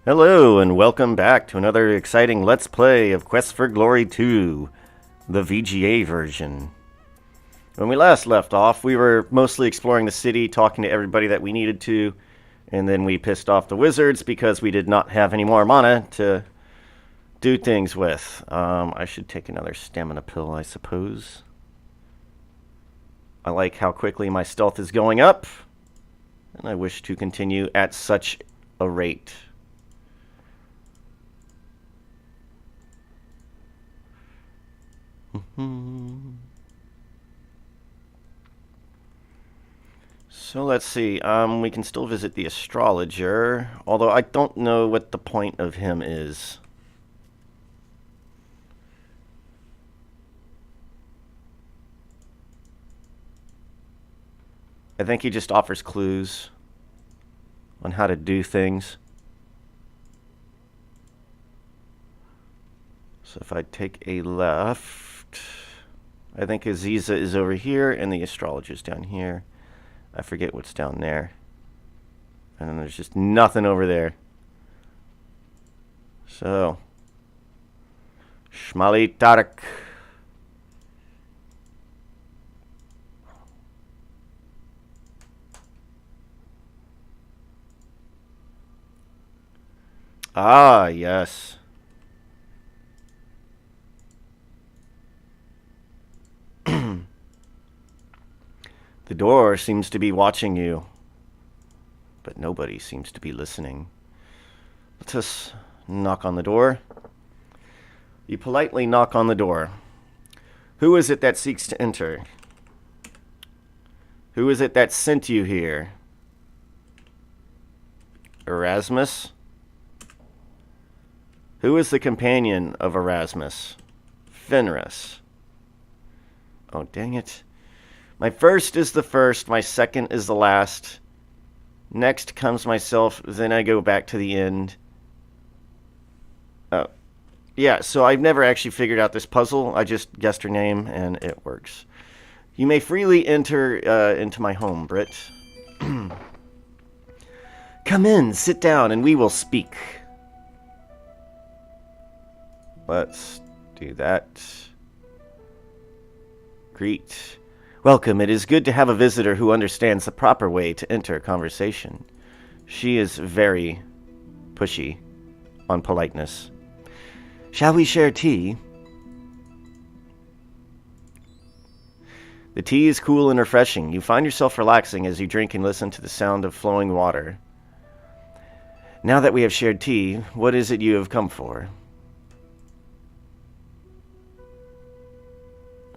Hello, and welcome back to another exciting Let's Play of Quest for Glory 2, the VGA version. When we last left off, we were mostly exploring the city, talking to everybody that we needed to, and then we pissed off the wizards because we did not have any more mana to do things with. I should take another stamina pill, I suppose. I like how quickly my stealth is going up, and I wish to continue at such a rate. So let's see, we can still visit the astrologer, although I don't know what the point of him is. I think he just offers clues on how to do things. So if I take a left, I think Aziza is over here and the astrologer's down here. I forget what's down there. And then there's just nothing over there. So, Shmali Tarak. Ah, yes. The door seems to be watching you, but nobody seems to be listening. Let us knock on the door. You politely knock on the door. Who is it that seeks to enter? Who is it that sent you here? Erasmus? Who is the companion of Erasmus? Fenris. Oh, dang it. My first is the first, my second is the last. Next comes myself, then I go back to the end. Oh, yeah, so I've never actually figured out this puzzle. I just guessed her name, and it works. You may freely enter into my home, Britt. Come in, sit down, and we will speak. Let's do that. Greet. Welcome. It is good to have a visitor who understands the proper way to enter a conversation. She is very pushy on politeness. Shall we share tea? The tea is cool and refreshing. You find yourself relaxing as you drink and listen to the sound of flowing water. Now that we have shared tea, what is it you have come for?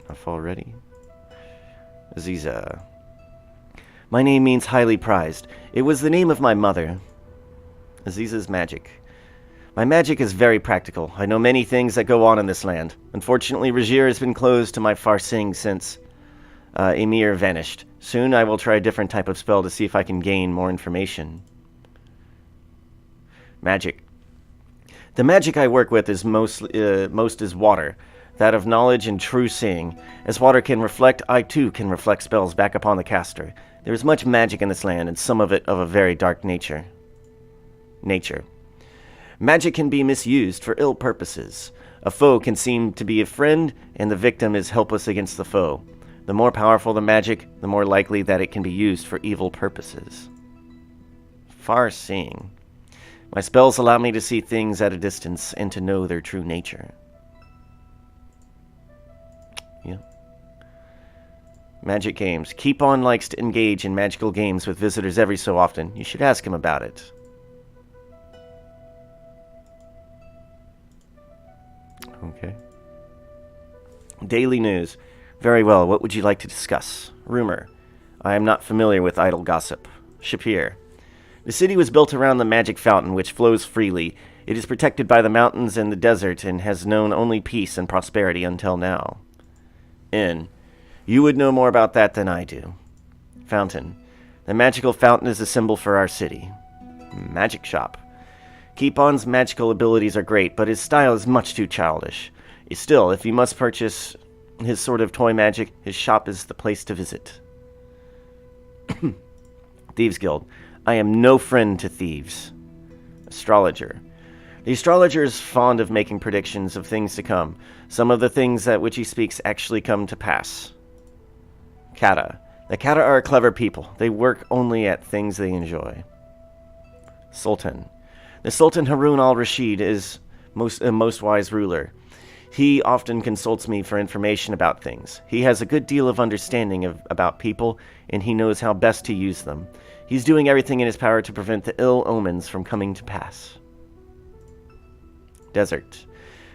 Enough already? Aziza. My name means highly prized. It was the name of my mother. Aziza's magic. My magic is very practical. I know many things that go on in this land. Unfortunately, Rajir has been closed to my Farsing since Emir vanished. Soon I will try a different type of spell to see if I can gain more information. Magic. The magic I work with is most is water. That of knowledge and true seeing. As water can reflect, I too can reflect spells back upon the caster. There is much magic in this land, and some of it of a very dark nature. Magic can be misused for ill purposes. A foe can seem to be a friend, and the victim is helpless against the foe. The more powerful the magic, the more likely that it can be used for evil purposes. Far seeing. My spells allow me to see things at a distance and to know their true nature. Yeah. Magic games. Keep-On likes to engage in magical games with visitors every so often. You should ask him about it. Okay. Daily news. Very well. What would you like to discuss? Rumor. I am not familiar with idle gossip. Shapir. The city was built around the magic fountain, which flows freely. It is protected by the mountains and the desert and has known only peace and prosperity until now. Inn. You would know more about that than I do. Fountain. The magical fountain is a symbol for our city. Magic shop. Keep-On's magical abilities are great, but his style is much too childish. Still, if you must purchase his sort of toy magic, his shop is the place to visit. Thieves Guild. I am no friend to thieves. Astrologer. The astrologer is fond of making predictions of things to come. Some of the things that which he speaks actually come to pass. Kata. The Kata are clever people. They work only at things they enjoy. Sultan. The Sultan Harun al-Rashid is a most wise ruler. He often consults me for information about things. He has a good deal of understanding about people, and he knows how best to use them. He's doing everything in his power to prevent the ill omens from coming to pass. Desert.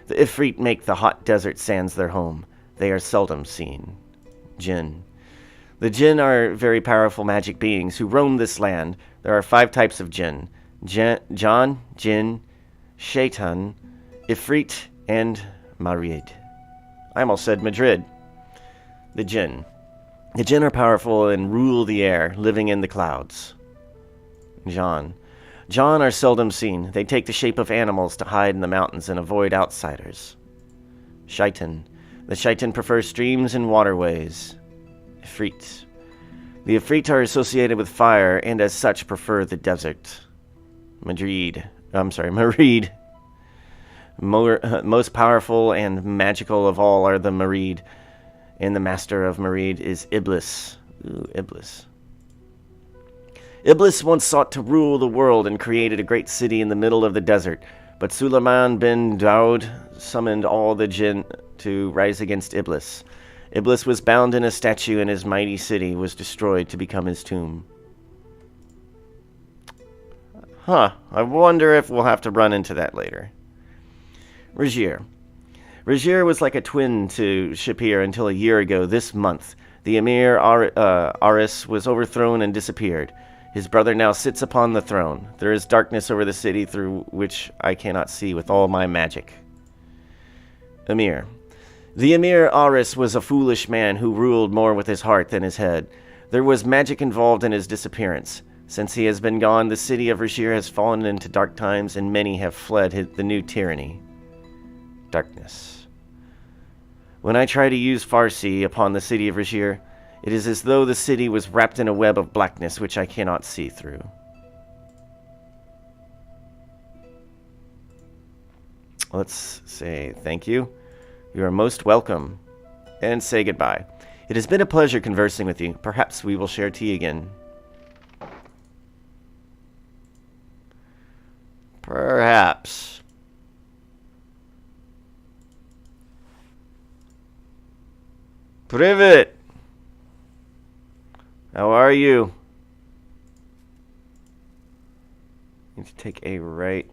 The Ifrit make the hot desert sands their home. They are seldom seen. Jinn. The Jinn are very powerful magic beings who roam this land. There are 5 types of Jinn. John, Jinn, Shaitan, Ifrit, and Marid. I almost said Madrid. The Jinn. The Jinn are powerful and rule the air, living in the clouds. John are seldom seen. They take the shape of animals to hide in the mountains and avoid outsiders. Shaitan. The Shaitan prefer streams and waterways. Ifrit. The Ifrit are associated with fire and as such prefer the desert. Marid. Most powerful and magical of all are the Marid, and the master of Marid is Iblis. Iblis. Iblis once sought to rule the world and created a great city in the middle of the desert, but Sulaiman bin Daud summoned all the jinn to rise against Iblis. Iblis was bound in a statue, and his mighty city was destroyed to become his tomb. I wonder if we'll have to run into that later. Regier. Regier was like a twin to Shapir until a year ago this month. The Emir Aris was overthrown and disappeared. His brother now sits upon the throne. There is darkness over the city through which I cannot see with all my magic. Emir. The Emir Aris was a foolish man who ruled more with his heart than his head. There was magic involved in his disappearance. Since he has been gone, the city of Regier has fallen into dark times, and many have fled the new tyranny. Darkness. When I try to use Farsi upon the city of Regier, it is as though the city was wrapped in a web of blackness which I cannot see through. Let's say thank you. You are most welcome. And say goodbye. It has been a pleasure conversing with you. Perhaps we will share tea again. Perhaps. Privet! How are you? Need to take a right.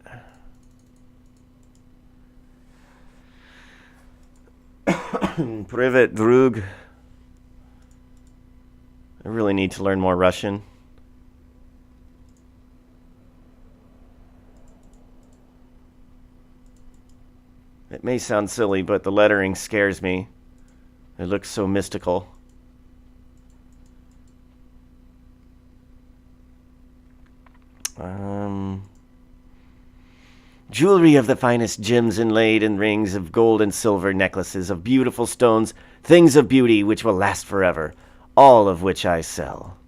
Privet, Drug. I really need to learn more Russian. It may sound silly, but the lettering scares me. It looks so mystical. Jewelry of the finest gems inlaid in rings of gold and silver, necklaces of beautiful stones, things of beauty which will last forever, all of which I sell.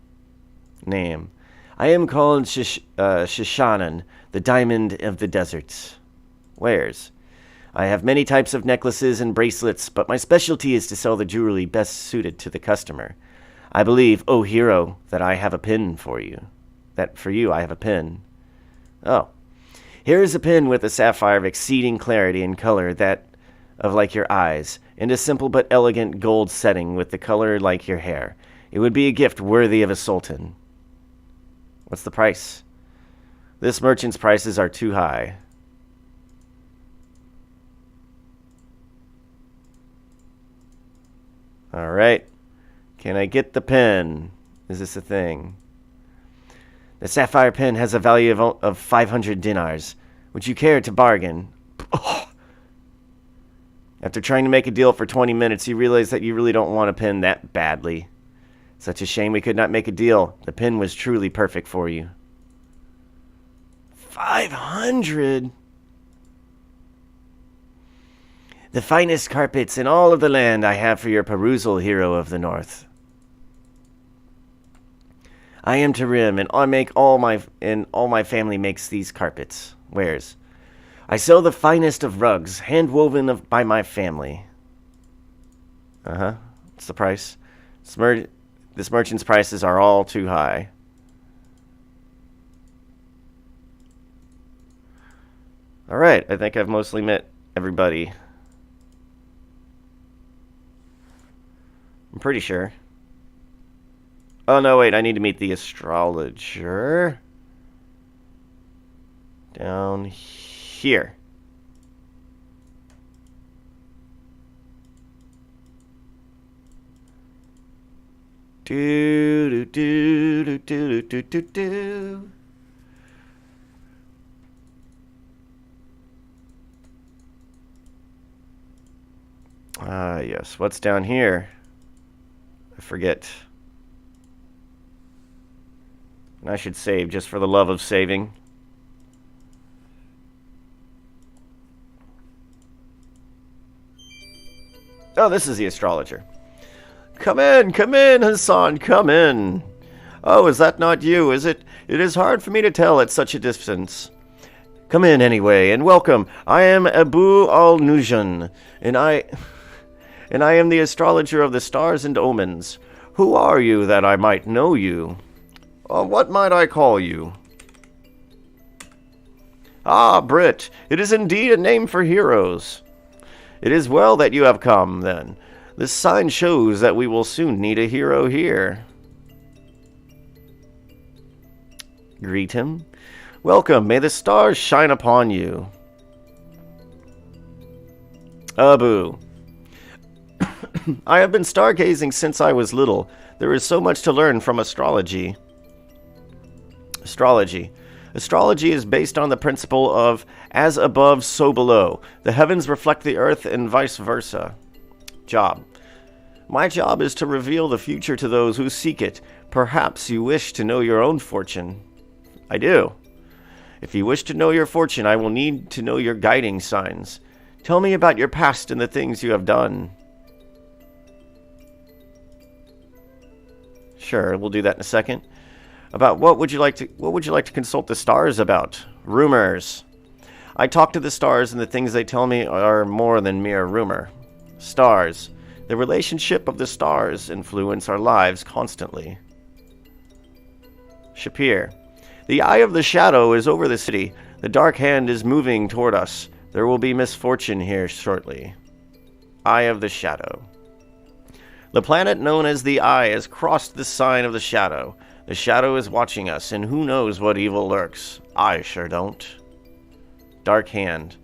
Name. I am called Shishanan, the diamond of the deserts. Wares. I have many types of necklaces and bracelets, but my specialty is to sell the jewelry best suited to the customer. I believe, O hero, that I have a pin for you. That for you I have a pin. Oh. Here is a pin with a sapphire of exceeding clarity and color, that of like your eyes, and a simple but elegant gold setting with the color like your hair. It would be a gift worthy of a sultan. What's the price? This merchant's prices are too high. All right. Can I get the pen? Is this a thing? The sapphire pen has a value of 500 dinars. Would you care to bargain? Oh. After trying to make a deal for 20 minutes, you realize that you really don't want a pen that badly. Such a shame we could not make a deal. The pen was truly perfect for you. 500? The finest carpets in all of the land I have for your perusal, hero of the north. I am Tarim, and all my family makes these carpets. Wares. I sell the finest of rugs, hand-woven by my family. Uh-huh. What's the price? This merchant's prices are all too high. Alright, I think I've mostly met everybody. I'm pretty sure. Oh, no, wait, I need to meet the astrologer. Down here. Do do do do do do do do. Ah, yes. What's down here? I forget. And I should save just for the love of saving. Oh, this is the astrologer. Come in, Hassan, come in. Oh, is that not you, is it? It is hard for me to tell at such a distance. Come in anyway, and welcome. I am Abu al-Nujan, and I am the astrologer of the stars and omens. Who are you that I might know you? What might I call you? Ah, Britt, it is indeed a name for heroes. It is well that you have come, then. This sign shows that we will soon need a hero here. Greet him. Welcome, may the stars shine upon you. Abu. I have been stargazing since I was little. There is so much to learn from astrology. Astrology is based on the principle of as above, so below. The heavens reflect the earth and vice versa. Job. My job is to reveal the future to those who seek it. Perhaps you wish to know your own fortune. I do. If you wish to know your fortune, I will need to know your guiding signs. Tell me about your past and the things you have done. Sure, we'll do that in a second. About what would you like to consult the stars about? Rumors. I talk to the stars, and the things they tell me are more than mere rumor. Stars. The relationship of the stars influence our lives constantly. Shapir. The eye of the shadow is over the city. The dark hand is moving toward us. There will be misfortune here shortly. Eye of the shadow. The planet known as the Eye has crossed the sign of the shadow. The shadow is watching us, and who knows what evil lurks. I sure don't. Dark hand.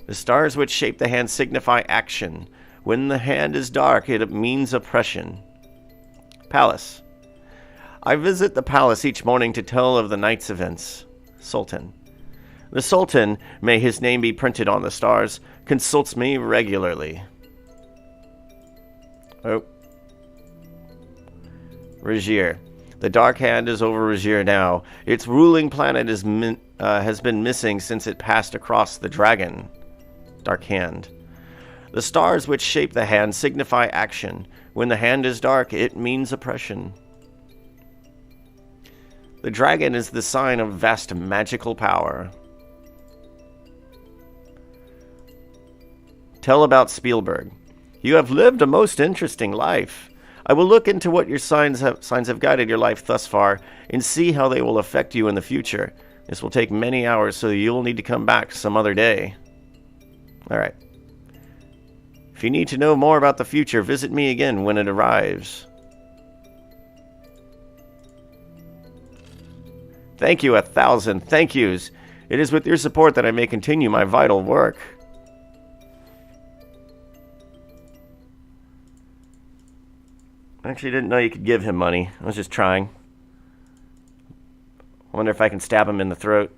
The stars which shape the hand signify action. When the hand is dark, it means oppression. Palace. I visit the palace each morning to tell of the night's events. Sultan. The Sultan, may his name be printed on the stars, consults me regularly. Oh. Regier. The dark hand is over Regier now. Its ruling planet has been missing since it passed across the dragon. Dark hand. The stars which shape the hand signify action. When the hand is dark, it means oppression. The dragon is the sign of vast magical power. Tell about Spielberg. You have lived a most interesting life. I will look into what your signs have guided your life thus far and see how they will affect you in the future. This will take many hours, so you'll need to come back some other day. Alright. If you need to know more about the future, visit me again when it arrives. Thank you, 1,000 thank yous. It is with your support that I may continue my vital work. I actually didn't know you could give him money. I was just trying. I wonder if I can stab him in the throat.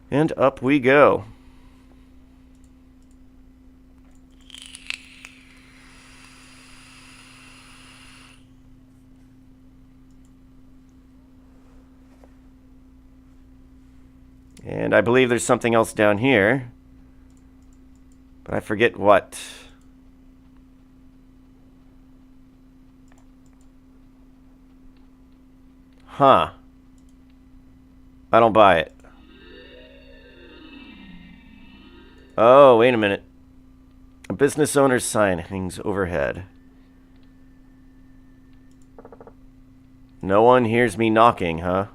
And up we go. And I believe there's something else down here. But I forget what. Huh. I don't buy it. Oh, wait a minute. A business owner's sign hangs overhead. No one hears me knocking, huh?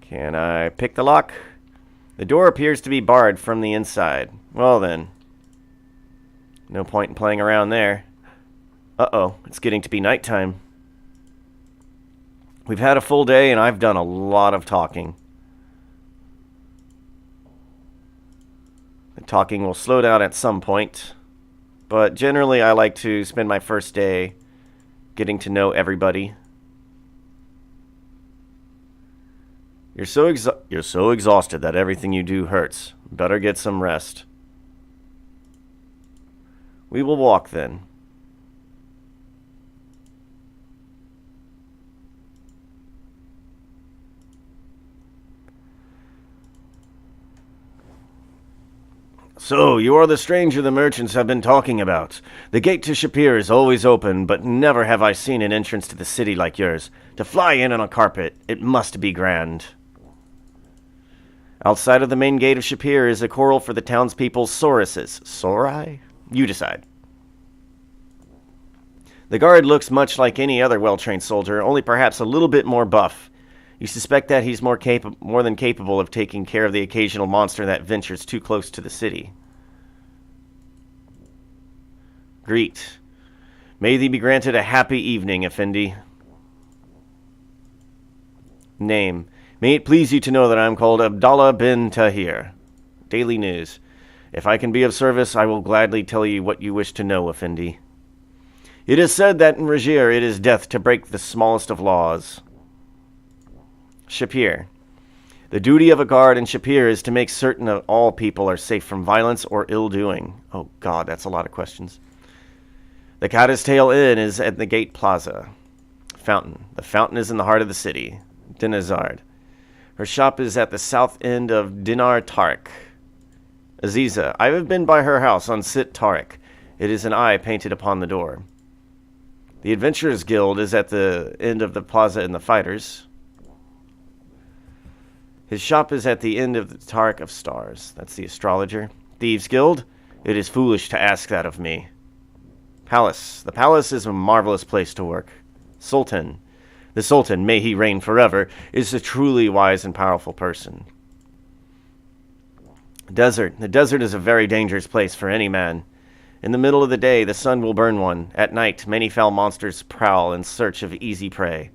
Can I pick the lock? The door appears to be barred from the inside. Well then. No point in playing around there. Uh-oh, it's getting to be nighttime. We've had a full day and I've done a lot of talking. The talking will slow down at some point, but generally I like to spend my first day getting to know everybody. You're so exhausted that everything you do hurts. Better get some rest. We will walk then. So, you are the stranger the merchants have been talking about. The gate to Shapir is always open, but never have I seen an entrance to the city like yours. To fly in on a carpet, it must be grand. Outside of the main gate of Shapir is a quarrel for the townspeople's Sauruses. Sauri? You decide. The guard looks much like any other well-trained soldier, only perhaps a little bit more buff. You suspect that he's more than capable of taking care of the occasional monster that ventures too close to the city. Greet. May thee be granted a happy evening, Effendi. Name. May it please you to know that I am called Abdallah bin Tahir. Daily News. If I can be of service, I will gladly tell you what you wish to know, Effendi. It is said that in Regier it is death to break the smallest of laws. Shapir. The duty of a guard in Shapir is to make certain that all people are safe from violence or ill-doing. Oh God, that's a lot of questions. The Caddis Tail Inn is at the Gate Plaza. Fountain. The fountain is in the heart of the city. Dinazard. Her shop is at the south end of Dinar Tariq. Aziza. I have been by her house on Sit Tariq. It is an eye painted upon the door. The Adventurers Guild is at the end of the plaza in the Fighters. His shop is at the end of the Tariq of Stars. That's the astrologer. Thieves Guild? It is foolish to ask that of me. Palace. The palace is a marvelous place to work. Sultan. The Sultan, may he reign forever, is a truly wise and powerful person. Desert. The desert is a very dangerous place for any man. In the middle of the day, the sun will burn one. At night, many foul monsters prowl in search of easy prey.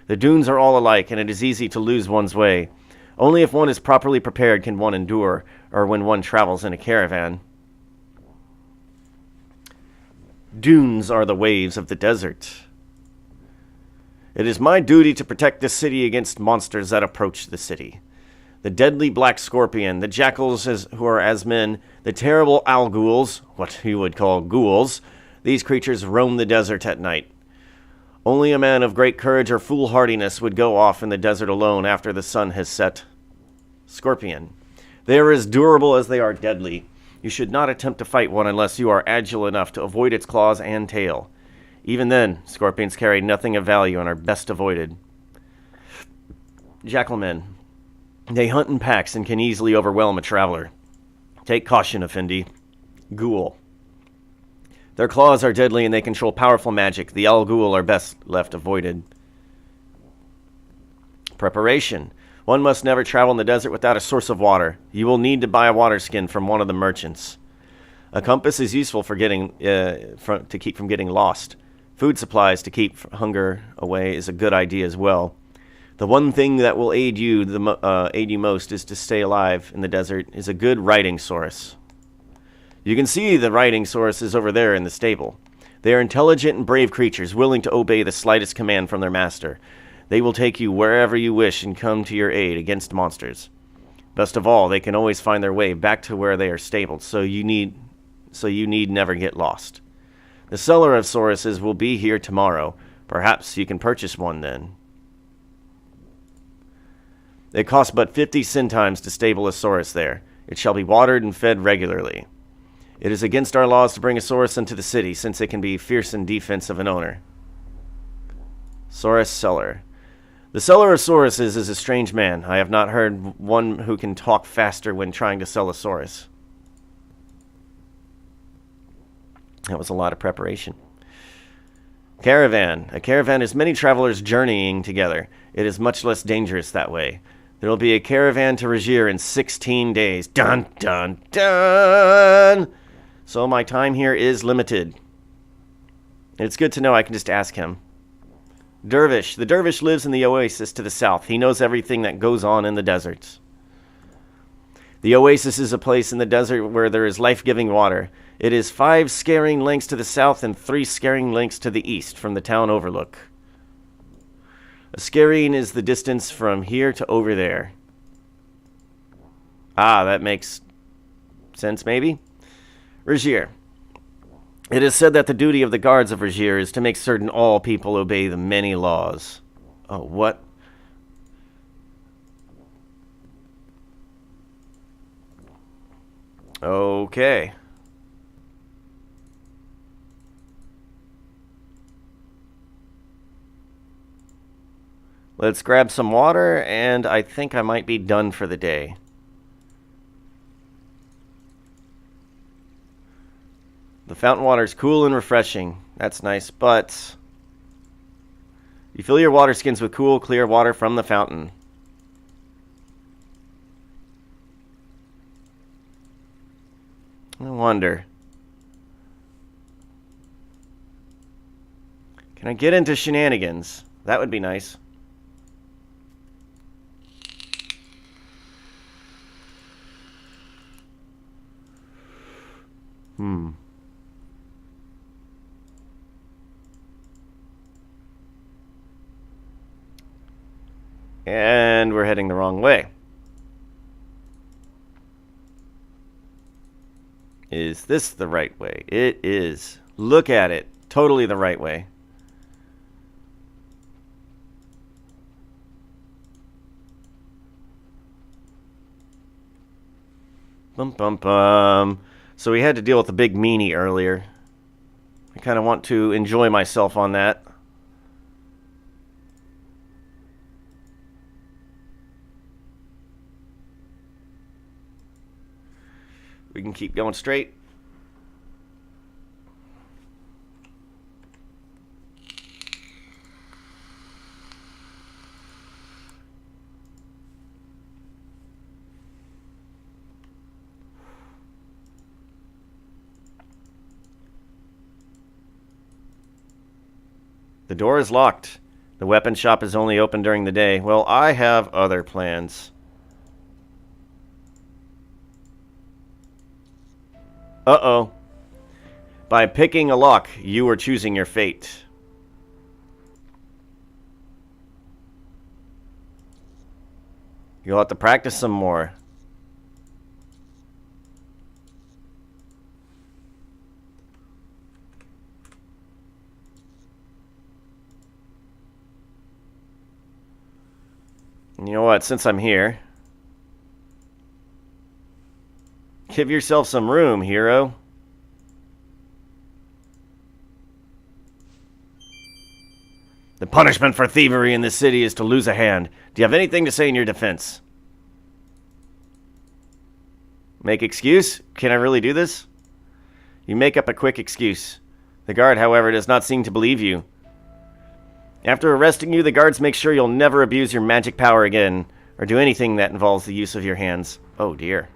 The dunes are all alike, and it is easy to lose one's way. Only if one is properly prepared can one endure, or when one travels in a caravan. Dunes are the waves of the desert. It is my duty to protect the city against monsters that approach the city. The deadly black scorpion, the jackals who are as men, the terrible owl-ghouls, what you would call ghouls, these creatures roam the desert at night. Only a man of great courage or foolhardiness would go off in the desert alone after the sun has set. Scorpion. They are as durable as they are deadly. You should not attempt to fight one unless you are agile enough to avoid its claws and tail. Even then, scorpions carry nothing of value and are best avoided. Jackalmen. They hunt in packs and can easily overwhelm a traveler. Take caution, Effendi. Ghoul. Their claws are deadly and they control powerful magic. The Al-Ghul are best left avoided. Preparation. One must never travel in the desert without a source of water. You will need to buy a water skin from one of the merchants. A compass is useful for to keep from getting lost. Food supplies to keep hunger away is a good idea as well. The one thing that will aid you most is to stay alive in the desert is a good writing source. You can see the writing sources over there in the stable. They are intelligent and brave creatures, willing to obey the slightest command from their master. They will take you wherever you wish and come to your aid against monsters. Best of all, they can always find their way back to where they are stabled, so you need never get lost. The seller of sauruses will be here tomorrow. Perhaps you can purchase one then. It costs but 50 centimes to stable a saurus there. It shall be watered and fed regularly. It is against our laws to bring a Saurus into the city, since it can be fierce in defense of an owner. Saurus Seller. The seller of Sauruses is a strange man. I have not heard one who can talk faster when trying to sell a Saurus. That was a lot of preparation. Caravan. A caravan is many travelers journeying together. It is much less dangerous that way. There will be a caravan to Regier in 16 days. Dun, dun, dun! So my time here is limited. It's good to know I can just ask him. Dervish. The dervish lives in the oasis to the south. He knows everything that goes on in the deserts. The oasis is a place in the desert where there is life-giving water. It is 5 scaring lengths to the south and 3 scaring lengths to the east from the town overlook. A scaring is the distance from here to over there. Ah, that makes sense, maybe? Regier. It is said that the duty of the guards of Regier is to make certain all people obey the many laws. Oh, what? Okay. Let's grab some water, and I think I might be done for the day. The fountain water is cool and refreshing. That's nice, but you fill your water skins with cool, clear water from the fountain. I wonder. Can I get into shenanigans? That would be nice. And we're heading the wrong way. Is this the right way? It is. Look at it. Totally the right way. Bum, bum, bum. So we had to deal with the big meanie earlier. I kind of want to enjoy myself on that. We can keep going straight. The door is locked. The weapon shop is only open during the day. Well, I have other plans. Uh-oh. By picking a lock, you are choosing your fate. You'll have to practice some more. You know what? Since I'm here, give yourself some room, hero. The punishment for thievery in this city is to lose a hand. Do you have anything to say in your defense? Make excuse? Can I really do this? You make up a quick excuse. The guard, however, does not seem to believe you. After arresting you, the guards make sure you'll never abuse your magic power again, or do anything that involves the use of your hands. Oh dear.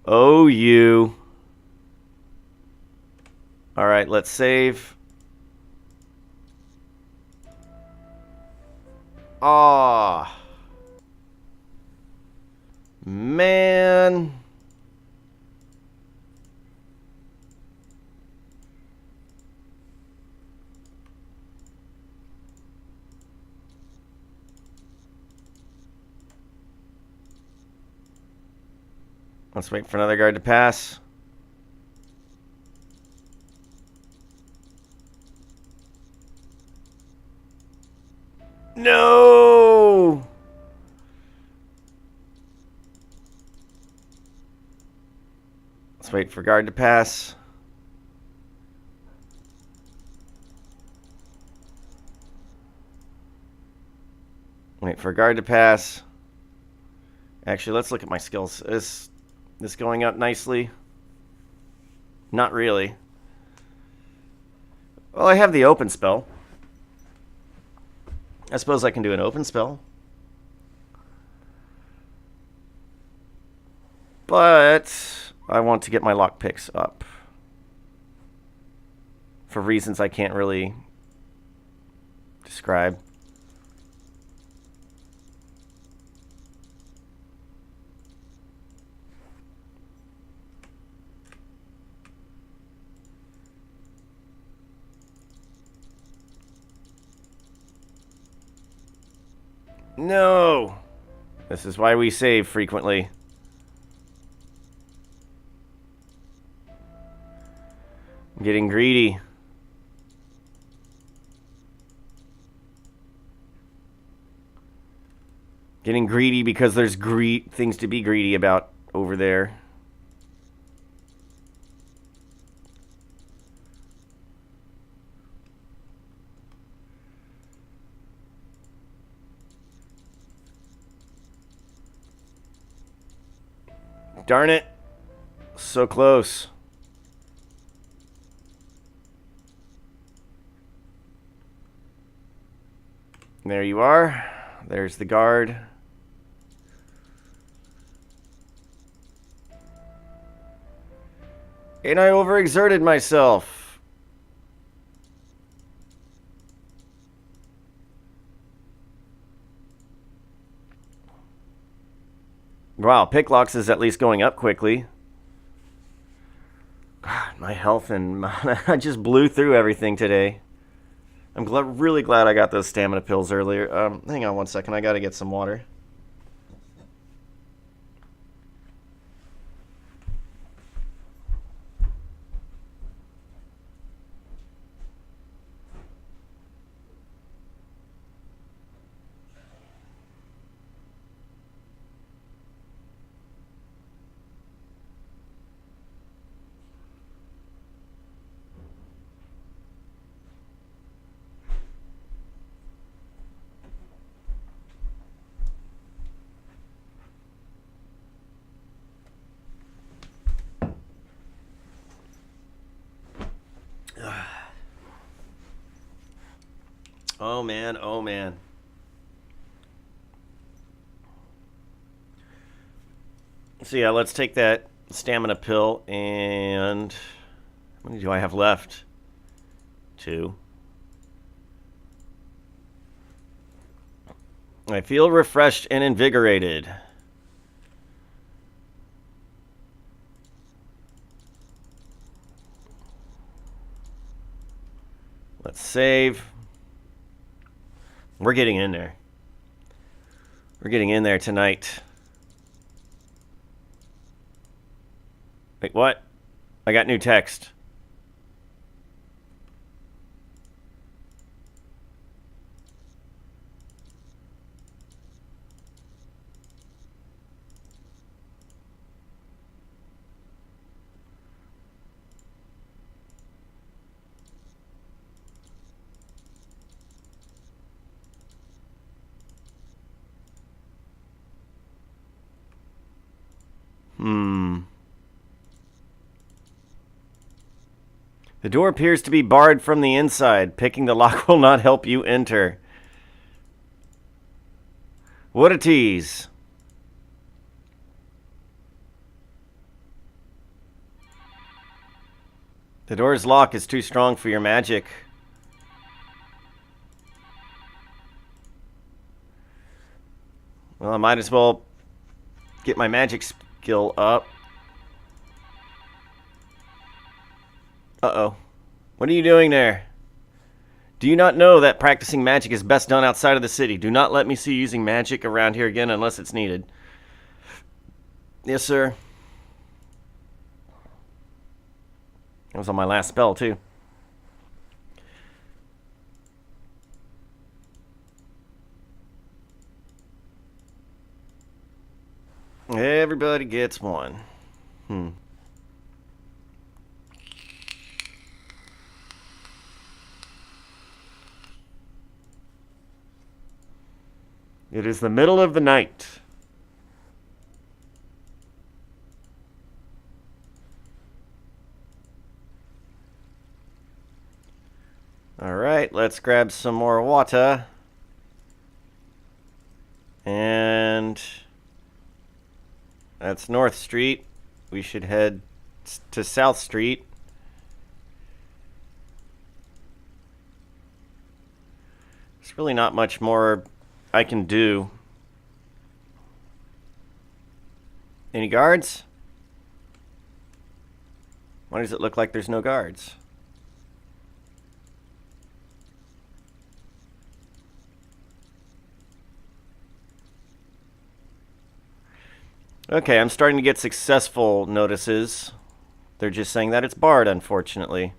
Oh, you. Alright, let's save. Aw. Man. Let's wait for another guard to pass. No! Let's wait for guard to pass. Wait for guard to pass. Actually, let's look at my skills. Is this going up nicely? Not really. Well, I have the open spell. I suppose I can do an open spell. But I want to get my lockpicks up. For reasons I can't really describe. No! This is why we save frequently. I'm getting greedy. Getting greedy because there's things to be greedy about over there. Darn it. So close. There you are. There's the guard. And I overexerted myself. Wow, Picklocks is at least going up quickly. God, my health and mana, I just blew through everything today. I'm really glad I got those stamina pills earlier. Hang on one second, I gotta get some water. Oh man, oh man. So yeah, let's take that stamina pill and how many do I have left? 2. I feel refreshed and invigorated. Let's save. We're getting in there. We're getting in there tonight. Wait, what? I got new text. The door appears to be barred from the inside. Picking the lock will not help you enter. What a tease. The door's lock is too strong for your magic. Well, I might as well get my magic skill up. Uh-oh. What are you doing there? Do you not know that practicing magic is best done outside of the city? Do not let me see you using magic around here again unless it's needed. Yes, sir. That was on my last spell, too. everybody gets one. It is the middle of the night. Alright, let's grab some more water. And that's North Street. We should head to South Street. There's really not much more I can do. Any guards? Why does it look like there's no guards? Okay, I'm starting to get successful notices. They're just saying that it's barred, unfortunately.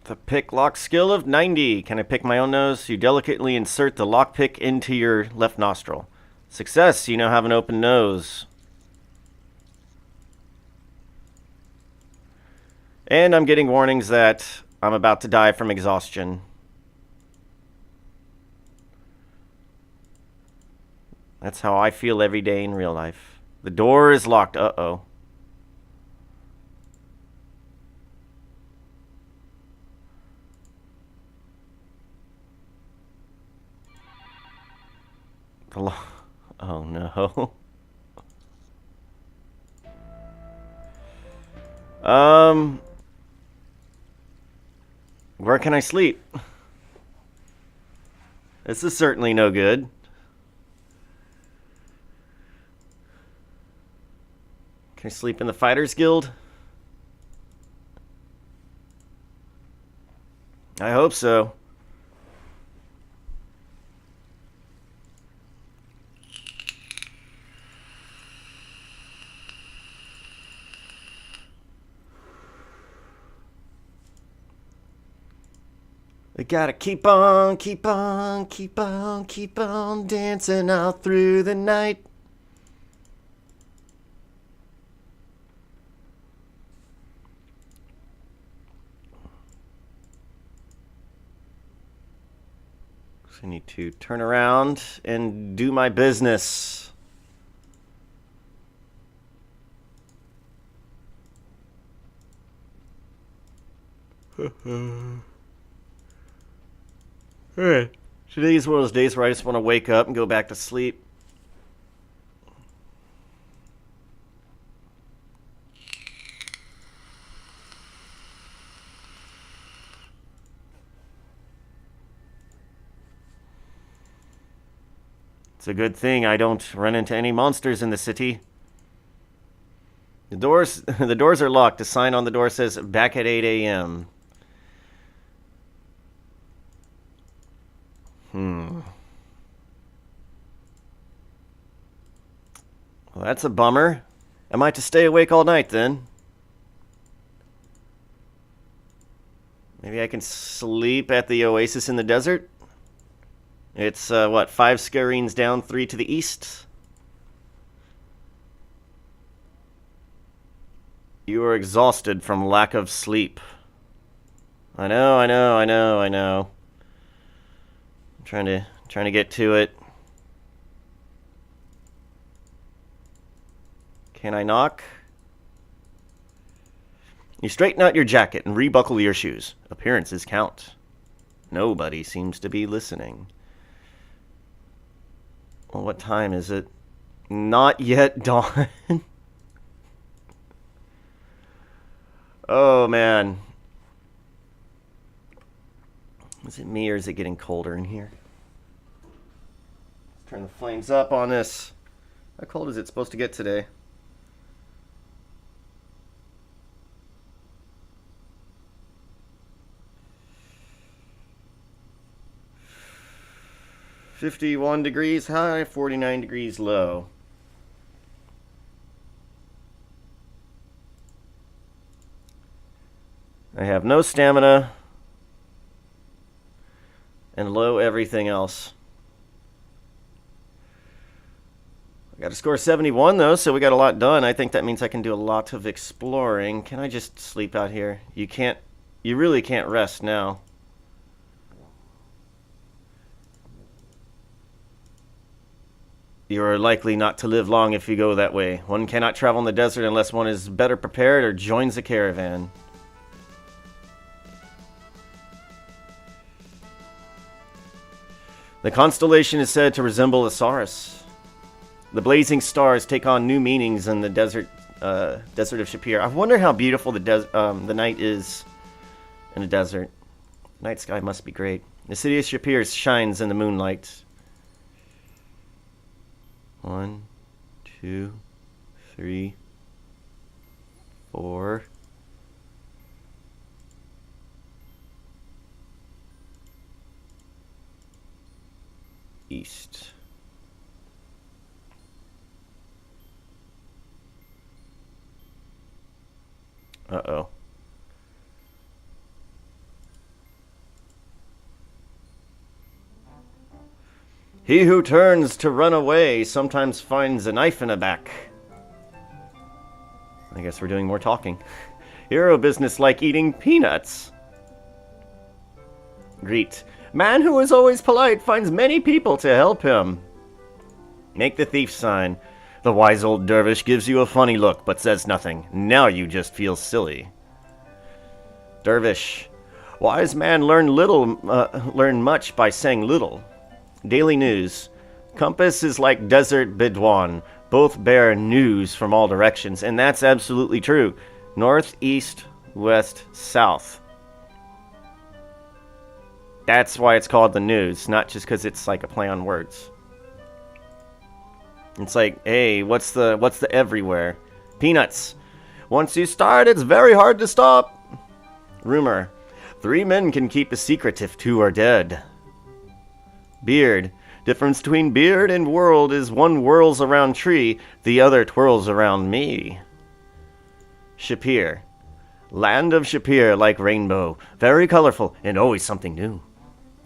The pick lock skill of 90. Can I pick my own nose? You delicately insert the lockpick into your left nostril. Success, you now have an open nose. And I'm getting warnings that I'm about to die from exhaustion. That's how I feel every day in real life. The door is locked. Uh-oh. Oh no. Where can I sleep? This is certainly no good. Can I sleep in the Fighters Guild? I hope so. We gotta keep on, keep on, keep on, keep on dancing all through the night. So I need to turn around and do my business. Alright. Today's one of those days where I just want to wake up and go back to sleep. It's a good thing I don't run into any monsters in the city. The doors are locked. A sign on the door says back at 8 a.m. Well, that's a bummer. Am I to stay awake all night then? Maybe I can sleep at the oasis in the desert? It's, 5 scarines down, 3 to the east? You are exhausted from lack of sleep. I know. I'm trying to get to it. Can I knock? You straighten out your jacket and rebuckle your shoes. Appearances count. Nobody seems to be listening. Well, what time is it? Not yet dawn. Oh, man. Is it me or is it getting colder in here? Let's turn the flames up on this. How cold is it supposed to get today? $51 degrees high, 49 degrees low. I have no stamina. and low everything else. I got to score 71 though, so we got a lot done. I think that means I can do a lot of exploring. Can I just sleep out here? You really can't rest now. You are likely not to live long if you go that way. One cannot travel in the desert unless one is better prepared or joins a caravan. The constellation is said to resemble a Saurus. The blazing stars take on new meanings in the desert of Shapir. I wonder how beautiful the night is in a desert. Night sky must be great. The city of Shapir shines in the moonlight. 1, 2, 3, 4. East. Uh-oh. He who turns to run away sometimes finds a knife in a back. I guess we're doing more talking. Hero business like eating peanuts. Greet. Man who is always polite finds many people to help him. Make the thief sign. The wise old dervish gives you a funny look but says nothing. Now you just feel silly. Dervish. Wise man learn much by saying little. Daily news. Compass is like desert Bidwan. Both bear news from all directions, and that's absolutely true. North, east, west, south. That's why it's called the news, not just because it's like a play on words. It's like, hey, what's the everywhere? Peanuts. Once you start, it's very hard to stop. Rumor. 3 men can keep a secret if 2 are dead. Beard. Difference between beard and world is one whirls around tree, the other twirls around me. Shapir. Land of Shapir like rainbow, very colorful and always something new.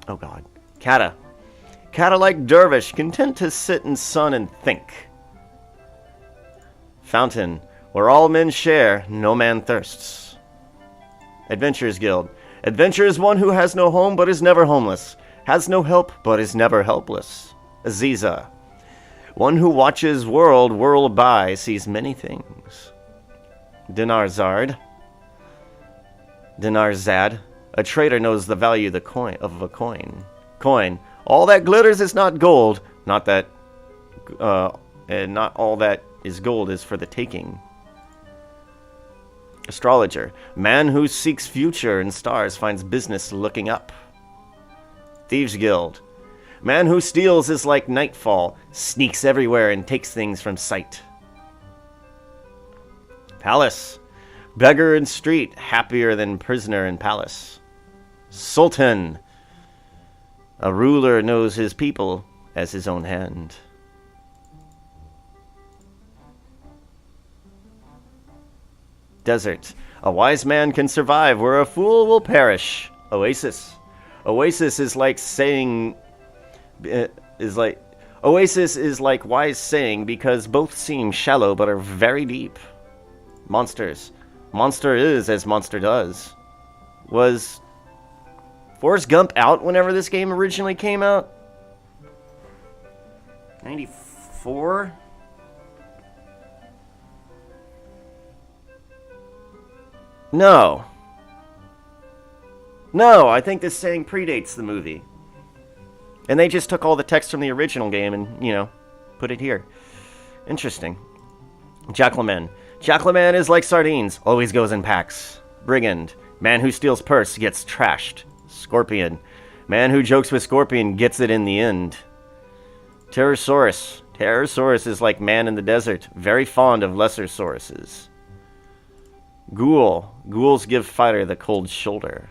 Oh god. Kata. Kata like dervish, content to sit in sun and think. Fountain. Where all men share, no man thirsts. Adventurers Guild. Adventure is one who has no home but is never homeless. Has no help, but is never helpless. Aziza. One who watches world whirl by, sees many things. Dinarzard. Dinarzad. A trader knows the value of a coin. Coin. All that glitters is not gold. Not all that is gold is for the taking. Astrologer. Man who seeks future in stars finds business looking up. Thieves Guild. Man who steals is like nightfall, sneaks everywhere and takes things from sight. Palace. Beggar in street, happier than prisoner in palace. Sultan. A ruler knows his people as his own hand. Desert. A wise man can survive where a fool will perish. Oasis. Oasis is like saying, Oasis is like wise saying because both seem shallow but are very deep. Monsters. Monster is as monster does. Was Forrest Gump out whenever this game originally came out? 94? No. No, I think this saying predates the movie. And they just took all the text from the original game and, put it here. Interesting. Jackalman. Jackalman is like sardines, always goes in packs. Brigand. Man who steals purse gets trashed. Scorpion. Man who jokes with Scorpion gets it in the end. Pterosaurus. Pterosaurus is like man in the desert, very fond of lesser sauruses. Ghoul. Ghouls give fighter the cold shoulder.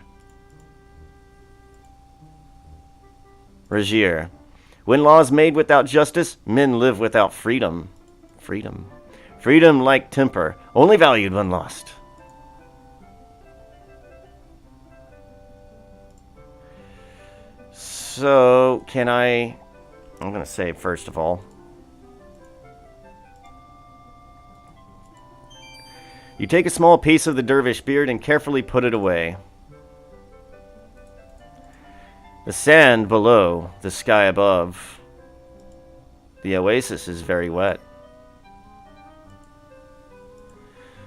Regier. When law is made without justice, men live without freedom. Freedom. Freedom like temper, only valued when lost. So, can I... I'm going to save first of all. You take a small piece of the dervish beard and carefully put it away. The sand below, the sky above. The oasis is very wet.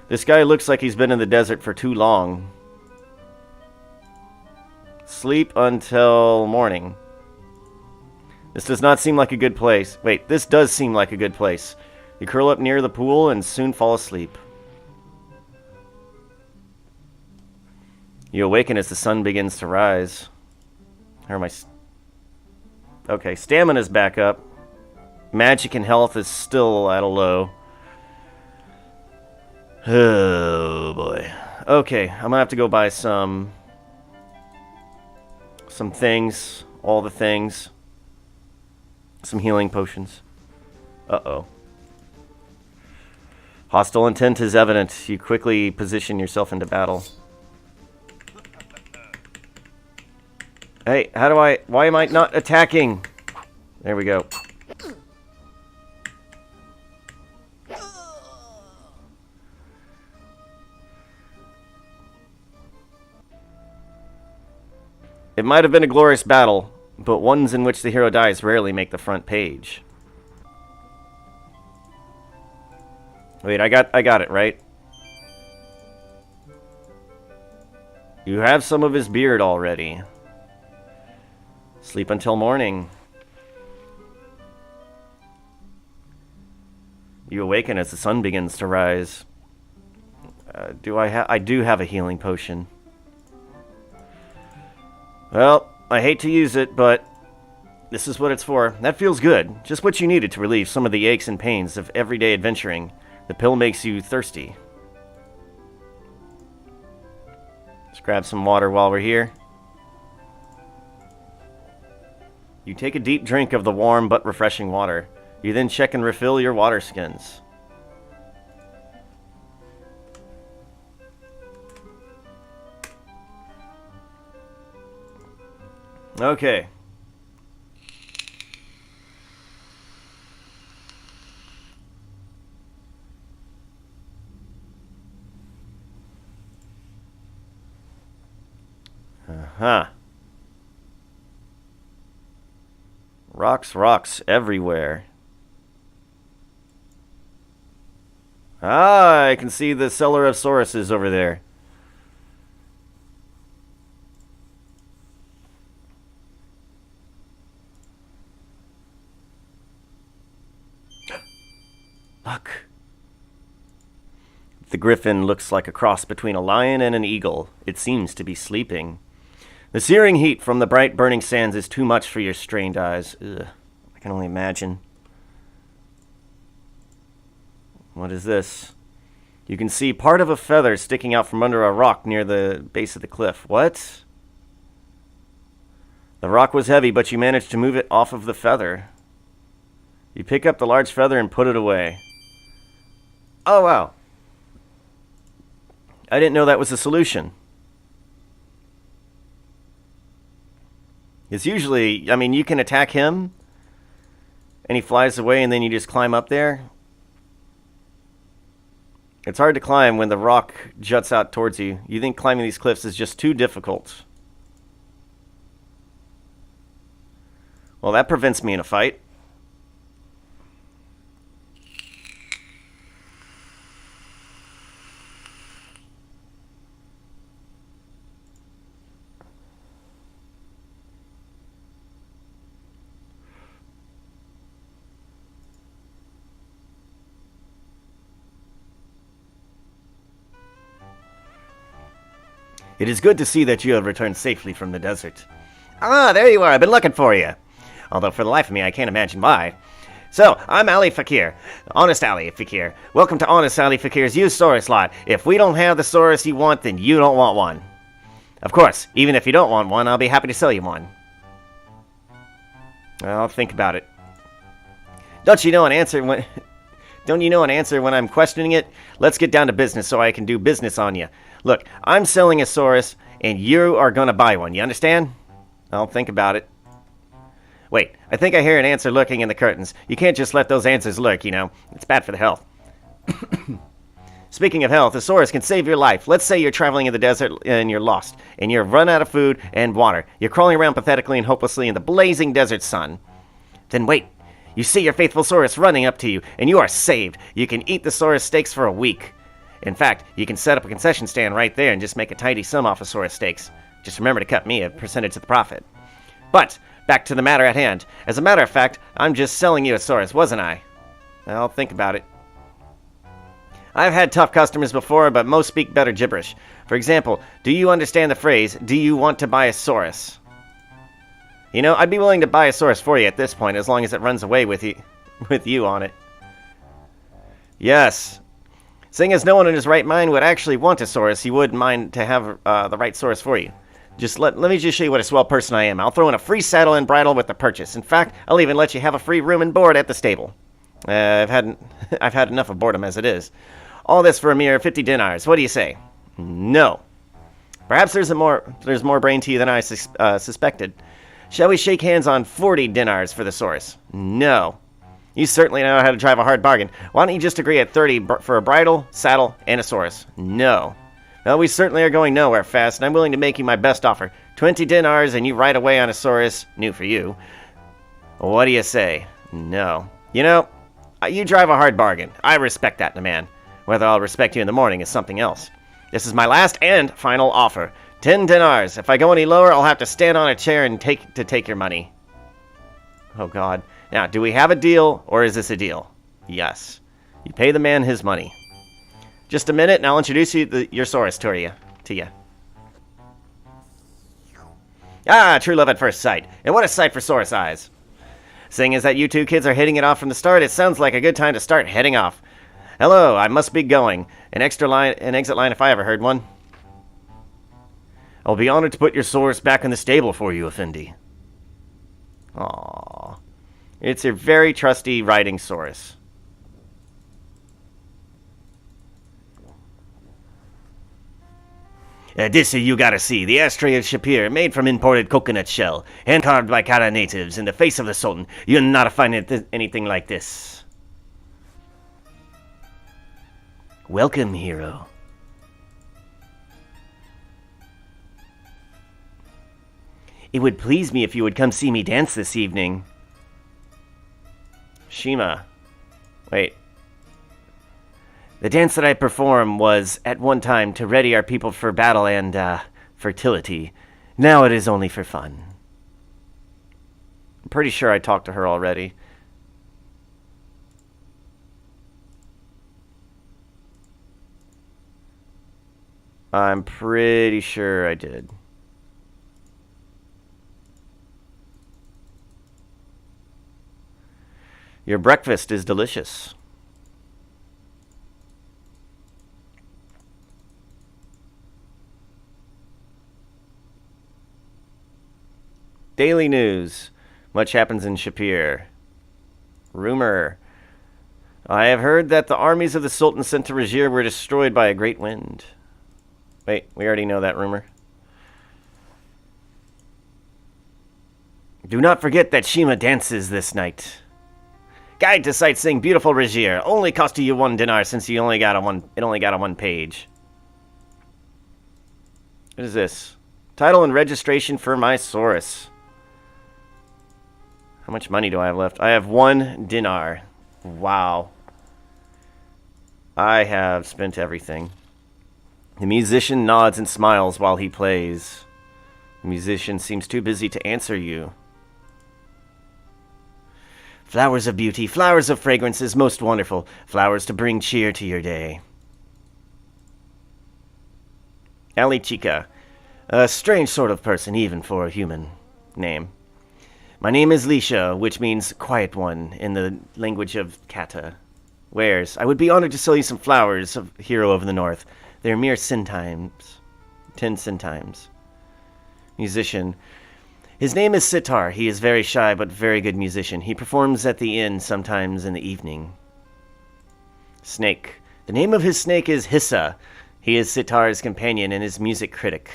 This guy looks like he's been in the desert for too long. Sleep until morning. This does not seem like a good place. Wait, this does seem like a good place. You curl up near the pool and soon fall asleep. You awaken as the sun begins to rise. How am I... Okay, stamina's back up. Magic and health is still at a low. Oh, boy. Okay, I'm gonna have to go buy some things. All the things. Some healing potions. Uh-oh. Hostile intent is evident. You quickly position yourself into battle. Hey, how do I... Why am I not attacking? There we go. It might have been a glorious battle, but ones in which the hero dies rarely make the front page. Wait, I got it, right? You have some of his beard already. Sleep until morning. You awaken as the sun begins to rise. I do have a healing potion. Well, I hate to use it, but this is what it's for. That feels good. Just what you needed to relieve some of the aches and pains of everyday adventuring. The pill makes you thirsty. Let's grab some water while we're here. You take a deep drink of the warm but refreshing water. You then check and refill your water skins. Okay. Uh-huh. Rocks everywhere. Ah, I can see the cellar of Sauruses over there. Look. The griffin looks like a cross between a lion and an eagle. It seems to be sleeping. The searing heat from the bright burning sands is too much for your strained eyes. Ugh, I can only imagine. What is this? You can see part of a feather sticking out from under a rock near the base of the cliff. What? The rock was heavy, but you managed to move it off of the feather. You pick up the large feather and put it away. Oh, wow. I didn't know that was a solution. It's usually, I mean, you can attack him, and he flies away, and then you just climb up there. It's hard to climb when the rock juts out towards you. You think climbing these cliffs is just too difficult. Well, that prevents me in a fight. It is good to see that you have returned safely from the desert. Ah, there you are. I've been looking for you. Although for the life of me, I can't imagine why. So, I'm Ali Fakir. Honest Ali Fakir. Welcome to Honest Ali Fakir's used Saurus lot. If we don't have the Saurus you want, then you don't want one. Of course, even if you don't want one, I'll be happy to sell you one. I'll think about it. Don't you know an answer when I'm questioning it? Let's get down to business so I can do business on you. Look, I'm selling a Saurus, and you are going to buy one. You understand? I'll think about it. Wait, I think I hear an answer lurking in the curtains. You can't just let those answers lurk, you know. It's bad for the health. Speaking of health, a Saurus can save your life. Let's say you're traveling in the desert and you're lost, and you've run out of food and water. You're crawling around pathetically and hopelessly in the blazing desert sun. Then wait. You see your faithful Saurus running up to you, and you are saved. You can eat the Saurus steaks for a week. In fact, you can set up a concession stand right there and just make a tidy sum off of Saurus steaks. Just remember to cut me a percentage of the profit. But, back to the matter at hand. As a matter of fact, I'm just selling you a Saurus, wasn't I? Well, think about it. I've had tough customers before, but most speak better gibberish. For example, do you understand the phrase, do you want to buy a Saurus? You know, I'd be willing to buy a Saurus for you at this point, as long as it runs away with you on it. Yes. Seeing as no one in his right mind would actually want a Saurus, he wouldn't mind to have the right Saurus for you. Let me just show you what a swell person I am. I'll throw in a free saddle and bridle with the purchase. In fact, I'll even let you have a free room and board at the stable. I've had enough of boredom as it is. All this for a mere 50 dinars. What do you say? No. Perhaps there's more brain to you than I suspected. Shall we shake hands on 40 dinars for the Saurus? No. You certainly know how to drive a hard bargain. Why don't you just agree at 30 for a bridle, saddle, and a Saurus? No. Well, we certainly are going nowhere fast, and I'm willing to make you my best offer. 20 dinars, and you ride away on a Saurus. New for you. What do you say? No. You know, you drive a hard bargain. I respect that in a man. Whether I'll respect you in the morning is something else. This is my last and final offer. 10 dinars. If I go any lower, I'll have to stand on a chair and take your money. Oh, God. Now, do we have a deal, or is this a deal? Yes. You pay the man his money. Just a minute, and I'll introduce your Saurus to you. Ah, true love at first sight. And what a sight for Saurus eyes. Seeing as that you two kids are hitting it off from the start, it sounds like a good time to start heading off. Hello, I must be going. An exit line if I ever heard one. I'll be honored to put your Saurus back in the stable for you, Effendi. Aww. It's your very trusty riding Saurus. This you gotta see. The ashtray of Shapir, made from imported coconut shell, hand carved by Kara natives in the face of the Sultan. You'll not find anything like this. Welcome, hero. It would please me if you would come see me dance this evening. Shima. Wait. The dance that I perform was, at one time, to ready our people for battle and, fertility. Now it is only for fun. I'm pretty sure I talked to her already. I'm pretty sure I did. Your breakfast is delicious. Daily news. Much happens in Shapir. Rumor. I have heard that the armies of the Sultan sent to Rajir were destroyed by a great wind. Wait, we already know that rumor. Do not forget that Shima dances this night. Guide to sightseeing beautiful Rajir. Only cost you 1 dinar since it only got a one page. What is this? Title and registration for my Saurus. How much money do I have left? I have 1 dinar. Wow. I have spent everything. The musician nods and smiles while he plays. The musician seems too busy to answer you. Flowers of beauty, flowers of fragrances, most wonderful. Flowers to bring cheer to your day. Ali Chica. A strange sort of person, even for a human name. My name is Lisha, which means quiet one in the language of Kata. Wares. I would be honored to sell you some flowers, of hero of the north. They're mere 10 centimes. Musician. His name is Sitar. He is very shy but very good musician. He performs at the inn sometimes in the evening. Snake. The name of his snake is Hissa. He is Sitar's companion and his music critic.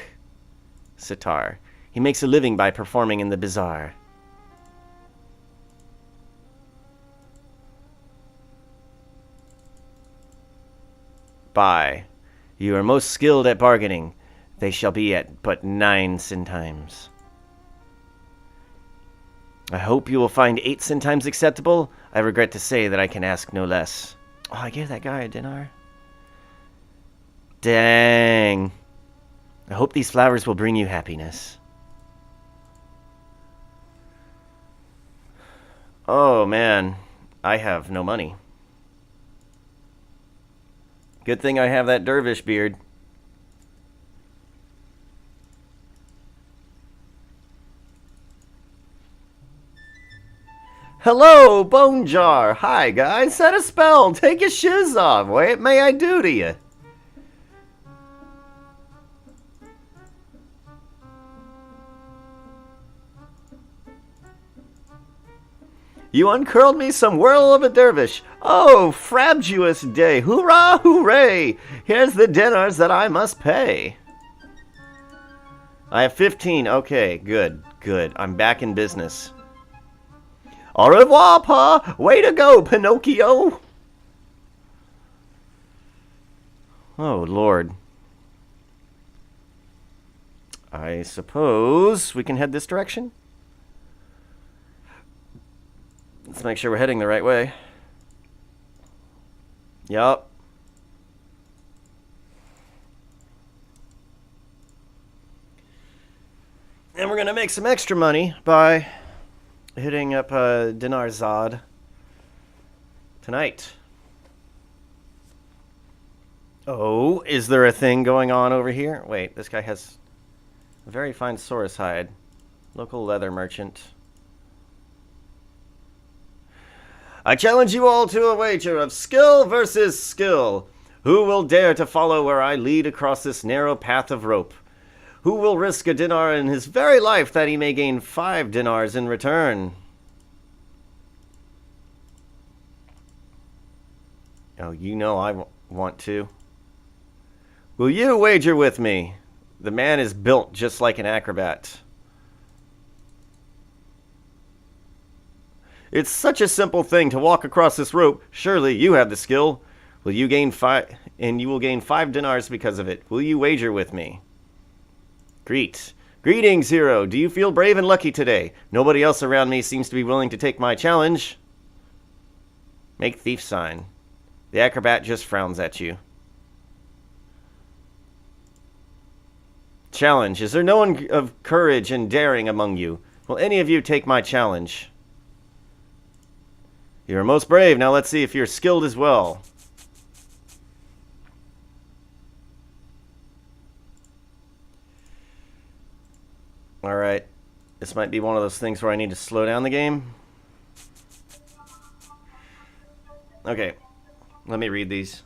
Sitar. He makes a living by performing in the bazaar. Buy. You are most skilled at bargaining. They shall be at but 9 centimes. I hope you will find 8 centimes acceptable. I regret to say that I can ask no less. Oh, I gave that guy a dinar. Dang. I hope these flowers will bring you happiness. Oh, man. I have no money. Good thing I have that dervish beard. Hello, Bone Jar. Hi, guys. Set a spell. Take your shoes off. What may I do to you? You uncurled me some whirl of a dervish. Oh, frabjous day. Hurrah, hooray. Here's the dinars that I must pay. I have 15. Okay, good, good. I'm back in business. Au revoir, Pa! Way to go, Pinocchio! Oh, Lord. I suppose we can head this direction? Let's make sure we're heading the right way. Yup. And we're going to make some extra money by hitting up Dinar Zod tonight. Oh, is there a thing going on over here? Wait, this guy has a very fine saurus hide. Local leather merchant. I challenge you all to a wager of skill versus skill. Who will dare to follow where I lead across this narrow path of rope? Who will risk a dinar in his very life that he may gain 5 dinars in return? Oh, you know I want to. Will you wager with me? The man is built just like an acrobat. It's such a simple thing to walk across this rope. Surely you have the skill. Will you gain 5, and you will gain 5 dinars because of it. Will you wager with me? Greetings, hero. Do you feel brave and lucky today? Nobody else around me seems to be willing to take my challenge. Make thief sign. The acrobat just frowns at you. Challenge. Is there no one of courage and daring among you? Will any of you take my challenge? You are most brave. Now let's see if you're skilled as well. Alright. This might be one of those things where I need to slow down the game. Okay. Let me read these.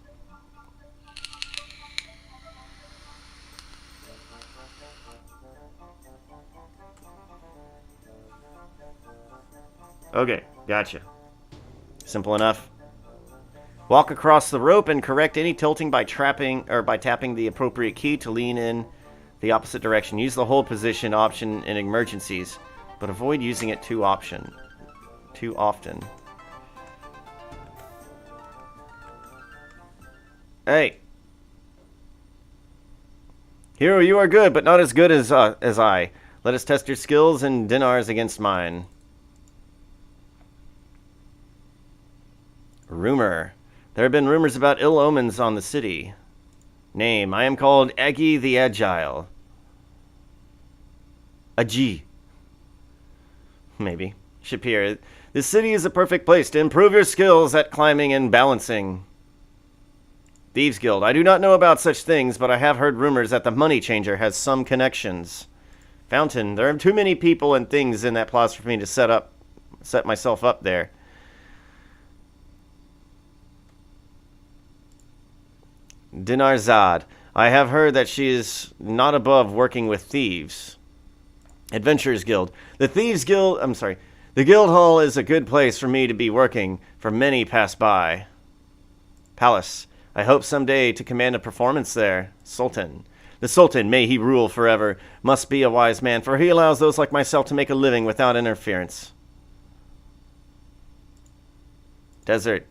Okay, gotcha. Simple enough. Walk across the rope and correct any tilting by tapping the appropriate key to lean in the opposite direction. Use the hold position option in emergencies, but avoid using it too often. Hey. Hero, you are good, but not as good as I. Let us test your skills and dinars against mine. Rumor. There have been rumors about ill omens on the city. Name. I am called Agi the Agile. Agi. Maybe. Shapir. This city is a perfect place to improve your skills at climbing and balancing. Thieves Guild. I do not know about such things, but I have heard rumors that the Money Changer has some connections. Fountain. There are too many people and things in that plaza for me to set myself up there. Dinar Zad. I have heard that she is not above working with thieves. Adventurers Guild. The Guild Hall is a good place for me to be working, for many pass by. Palace. I hope someday to command a performance there. Sultan. The Sultan, may he rule forever, must be a wise man, for he allows those like myself to make a living without interference. Desert.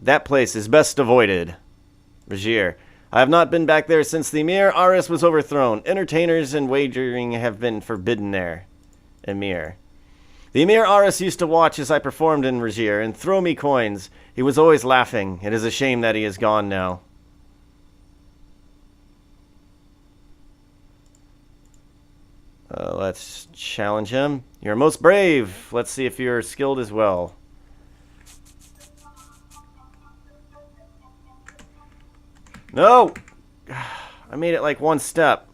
That place is best avoided. Regier. I have not been back there since the Emir Aris was overthrown. Entertainers and wagering have been forbidden there. Emir. The Emir Aris used to watch as I performed in Regier and throw me coins. He was always laughing. It is a shame that he is gone now. Let's challenge him. You're most brave. Let's see if you're skilled as well. No! I made it like one step.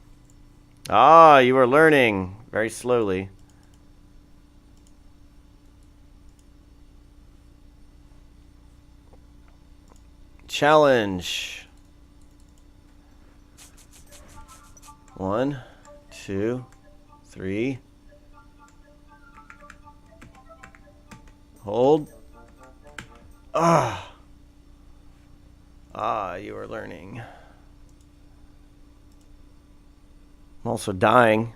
Ah, you are learning very slowly. Challenge. 1, 2, 3. Hold. You are learning. I'm also dying.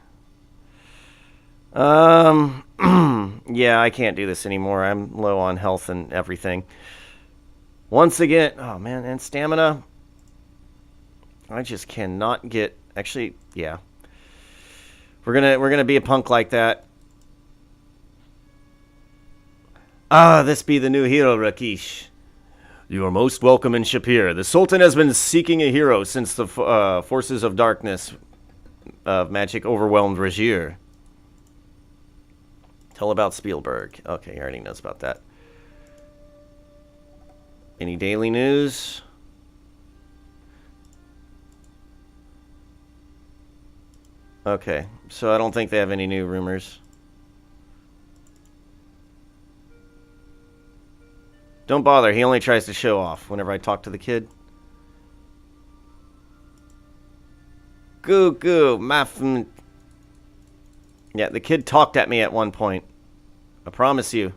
Yeah, I can't do this anymore. I'm low on health and everything. Once again, oh man, and stamina. I just cannot get. Actually, yeah. We're gonna be a punk like that. This be the new hero, Rakesh. You are most welcome in Shapir. The Sultan has been seeking a hero since the forces of darkness of magic overwhelmed Regier. Tell about Spielberg. Okay, he already knows about that. Any daily news? Okay, so I don't think they have any new rumors. Don't bother, he only tries to show off whenever I talk to the kid. Goo goo, yeah, the kid talked at me at one point. I promise you.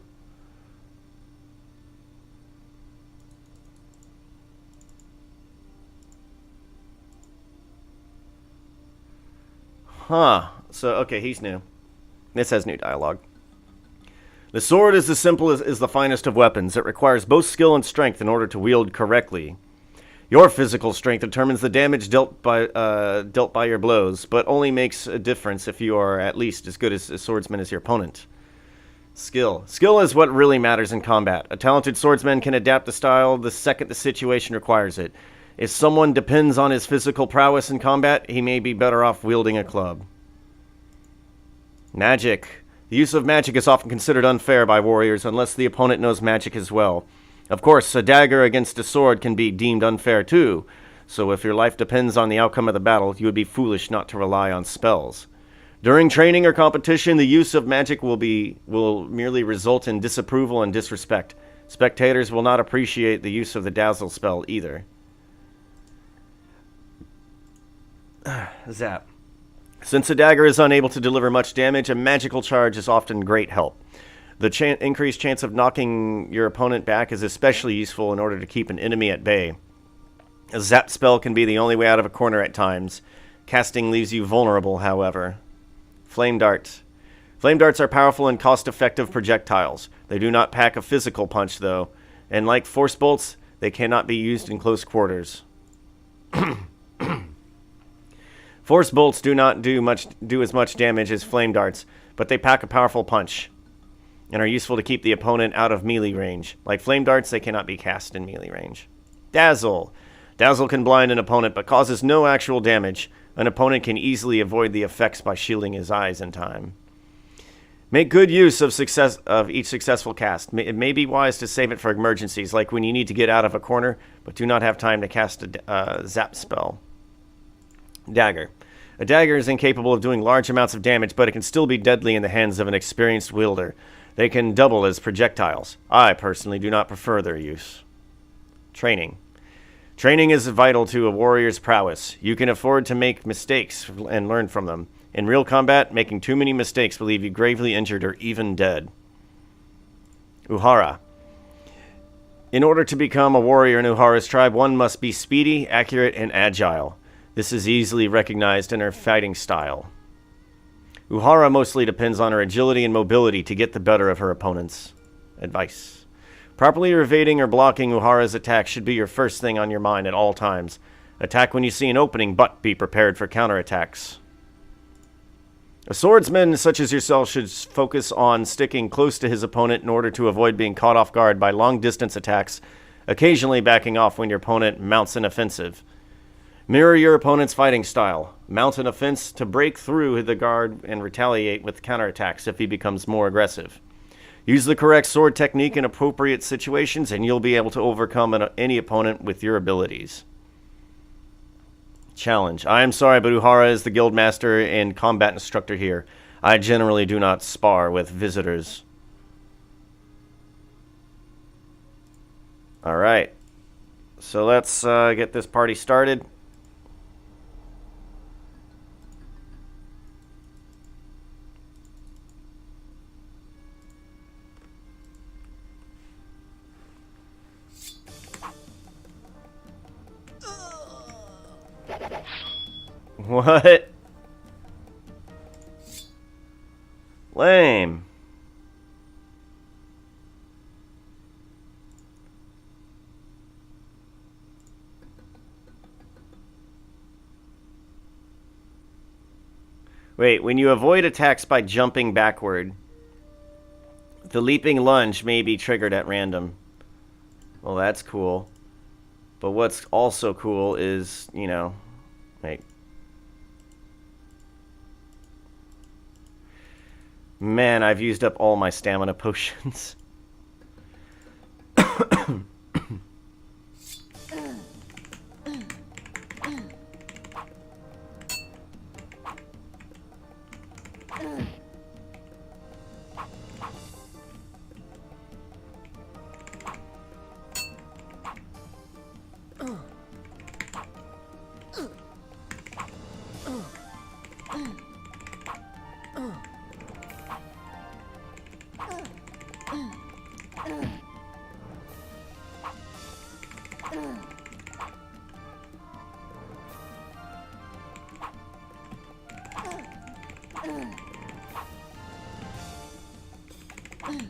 Huh. So, okay, he's new. This has new dialogue. The sword is the finest of weapons. It requires both skill and strength in order to wield correctly. Your physical strength determines the damage dealt by your blows, but only makes a difference if you are at least as good as a swordsman as your opponent. Skill. Skill is what really matters in combat. A talented swordsman can adapt the style the second the situation requires it. If someone depends on his physical prowess in combat, he may be better off wielding a club. Magic. The use of magic is often considered unfair by warriors unless the opponent knows magic as well. Of course, a dagger against a sword can be deemed unfair too, so if your life depends on the outcome of the battle, you would be foolish not to rely on spells. During training or competition, the use of magic will merely result in disapproval and disrespect. Spectators will not appreciate the use of the dazzle spell either. Zap. Since a dagger is unable to deliver much damage, a magical charge is often great help. The increased chance of knocking your opponent back is especially useful in order to keep an enemy at bay. A zap spell can be the only way out of a corner at times. Casting leaves you vulnerable, however. Flame darts. Flame darts are powerful and cost-effective projectiles. They do not pack a physical punch, though, and like force bolts, they cannot be used in close quarters. Force bolts do not do as much damage as flame darts, but they pack a powerful punch and are useful to keep the opponent out of melee range. Like flame darts, they cannot be cast in melee range. Dazzle. Dazzle can blind an opponent, but causes no actual damage. An opponent can easily avoid the effects by shielding his eyes in time. Make good use of each successful cast. It may be wise to save it for emergencies, like when you need to get out of a corner, but do not have time to cast a zap spell. Dagger. A dagger is incapable of doing large amounts of damage, but it can still be deadly in the hands of an experienced wielder. They can double as projectiles. I, personally, do not prefer their use. Training. Training is vital to a warrior's prowess. You can afford to make mistakes and learn from them. In real combat, making too many mistakes will leave you gravely injured or even dead. Uhara. In order to become a warrior in Uhara's tribe, one must be speedy, accurate, and agile. This is easily recognized in her fighting style. Uhara mostly depends on her agility and mobility to get the better of her opponents. Advice. Properly evading or blocking Uhara's attack should be your first thing on your mind at all times. Attack when you see an opening, but be prepared for counterattacks. A swordsman such as yourself should focus on sticking close to his opponent in order to avoid being caught off guard by long-distance attacks, occasionally backing off when your opponent mounts an offensive. Mirror your opponent's fighting style. Mount an offense to break through the guard and retaliate with counterattacks if he becomes more aggressive. Use the correct sword technique in appropriate situations, and you'll be able to overcome any opponent with your abilities. Challenge. I am sorry, but Uhara is the guild master and combat instructor here. I generally do not spar with visitors. Alright. So let's get this party started. What? Lame. Wait, when you avoid attacks by jumping backward, the leaping lunge may be triggered at random. Well, that's cool. But what's also cool is, you know, like... Man, I've used up all my stamina potions.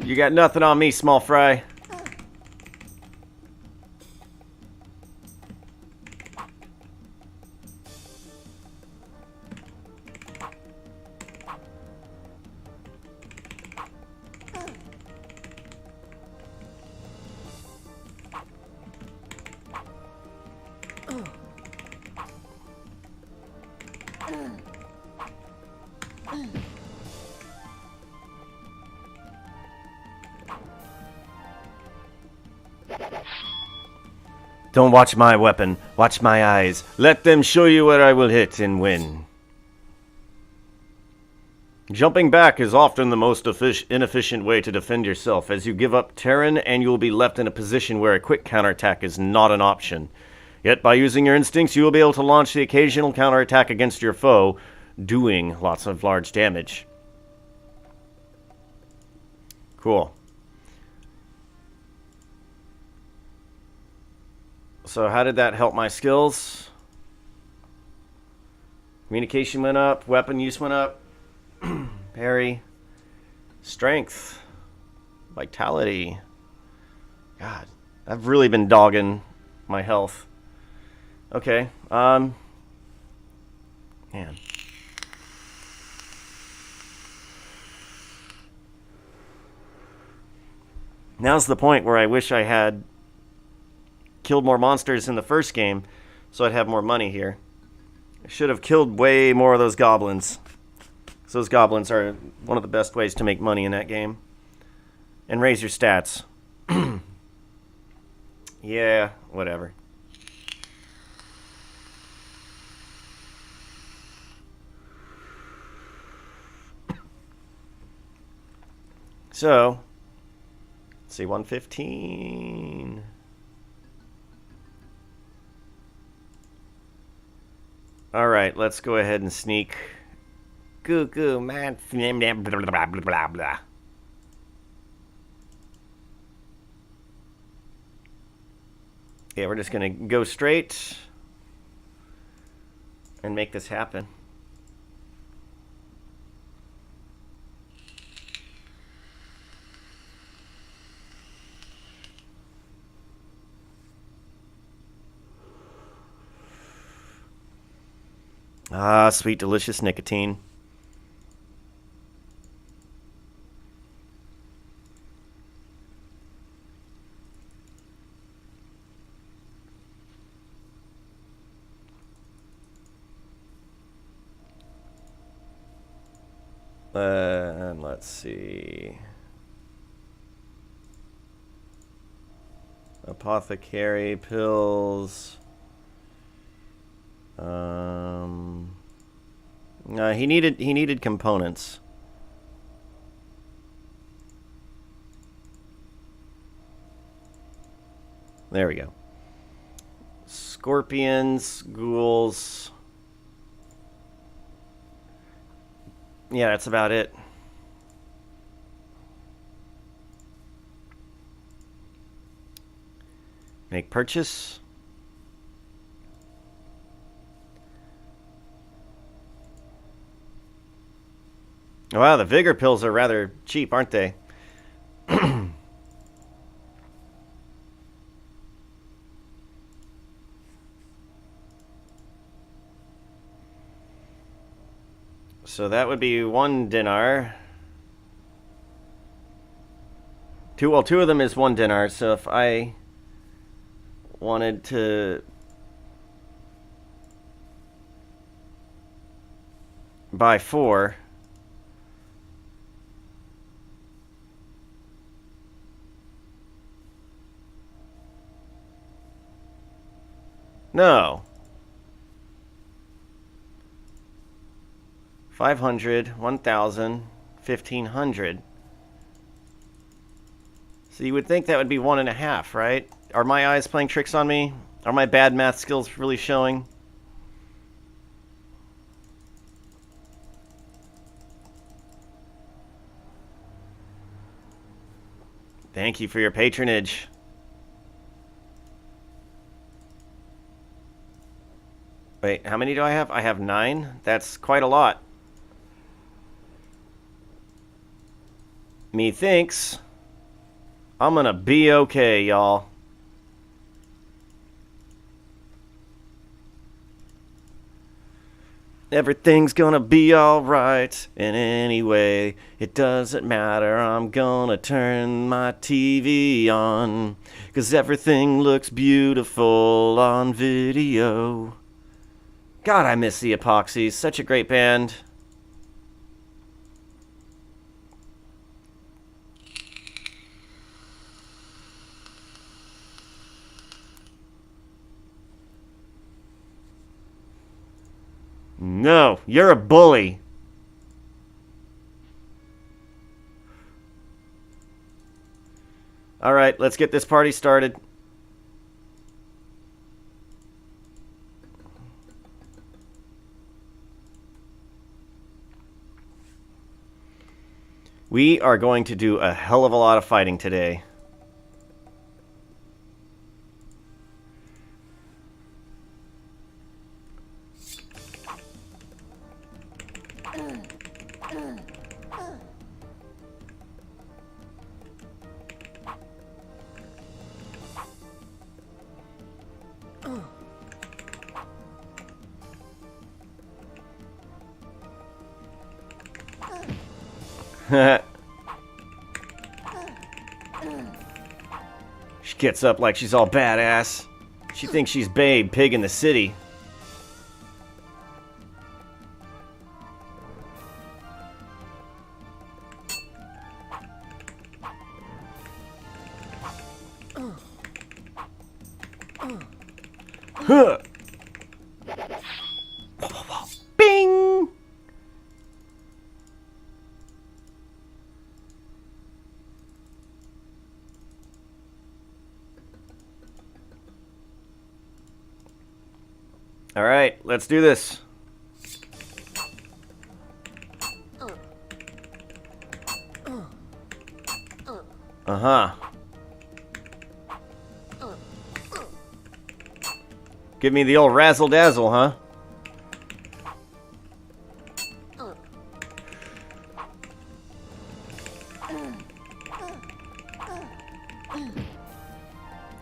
You got nothing on me, small fry. Don't watch my weapon, watch my eyes. Let them show you where I will hit and win. Jumping back is often the most inefficient way to defend yourself, as you give up Terran and you will be left in a position where a quick counterattack is not an option. Yet by using your instincts, you will be able to launch the occasional counterattack against your foe, doing lots of large damage. Cool. So how did that help my skills? Communication went up, weapon use went up, parry, strength, vitality. God, I've really been dogging my health. Okay, man. Now's the point where I wish I had killed more monsters in the first game, so I'd have more money here. I should have killed way more of those goblins. So those goblins are one of the best ways to make money in that game. And raise your stats. Yeah, whatever. So, let's see, 115... Alright, let's go ahead and sneak. Goo goo, man. Blah, blah, blah, blah, blah. Yeah, we're just gonna go straight and make this happen. Ah, sweet, delicious nicotine. And let's see. Apothecary pills. He needed components. There we go. Scorpions, ghouls. Yeah, that's about it. Make purchase. Wow, the vigor pills are rather cheap, aren't they? So that would be 1 dinar. Two of them is 1 dinar, so if I wanted to buy 4... No. 500, 1,000, 1,500. So you would think that would be 1.5, right? Are my eyes playing tricks on me? Are my bad math skills really showing? Thank you for your patronage. Wait, how many do I have? I have 9? That's quite a lot. Methinks I'm gonna be okay, y'all. Everything's gonna be alright. And anyway, it doesn't matter. I'm gonna turn my TV on, 'cause everything looks beautiful on video. God, I miss the Epoxies. Such a great band. No, you're a bully. All right, let's get this party started. We are going to do a hell of a lot of fighting today. She gets up like she's all badass. She thinks she's Babe Pig in the City. Huh. Bing! All right, let's do this. Uh-huh. Give me the old razzle-dazzle, huh?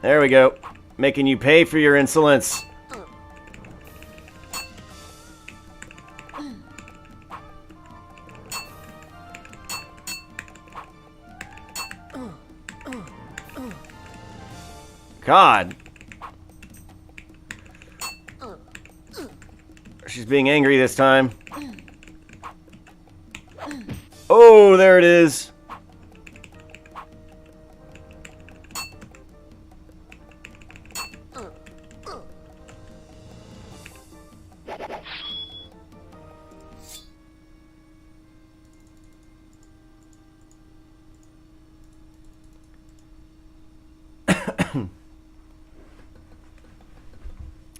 There we go. Making you pay for your insolence. God. She's being angry this time. Oh, there it is.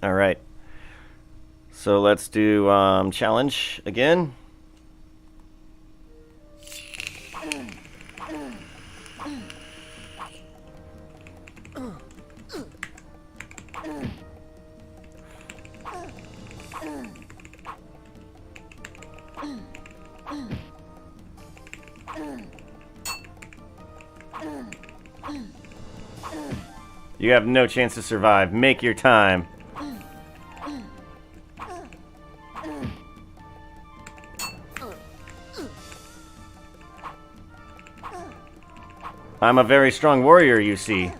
All right. So let's do challenge again. You have no chance to survive. Make your time. I'm a very strong warrior, you see.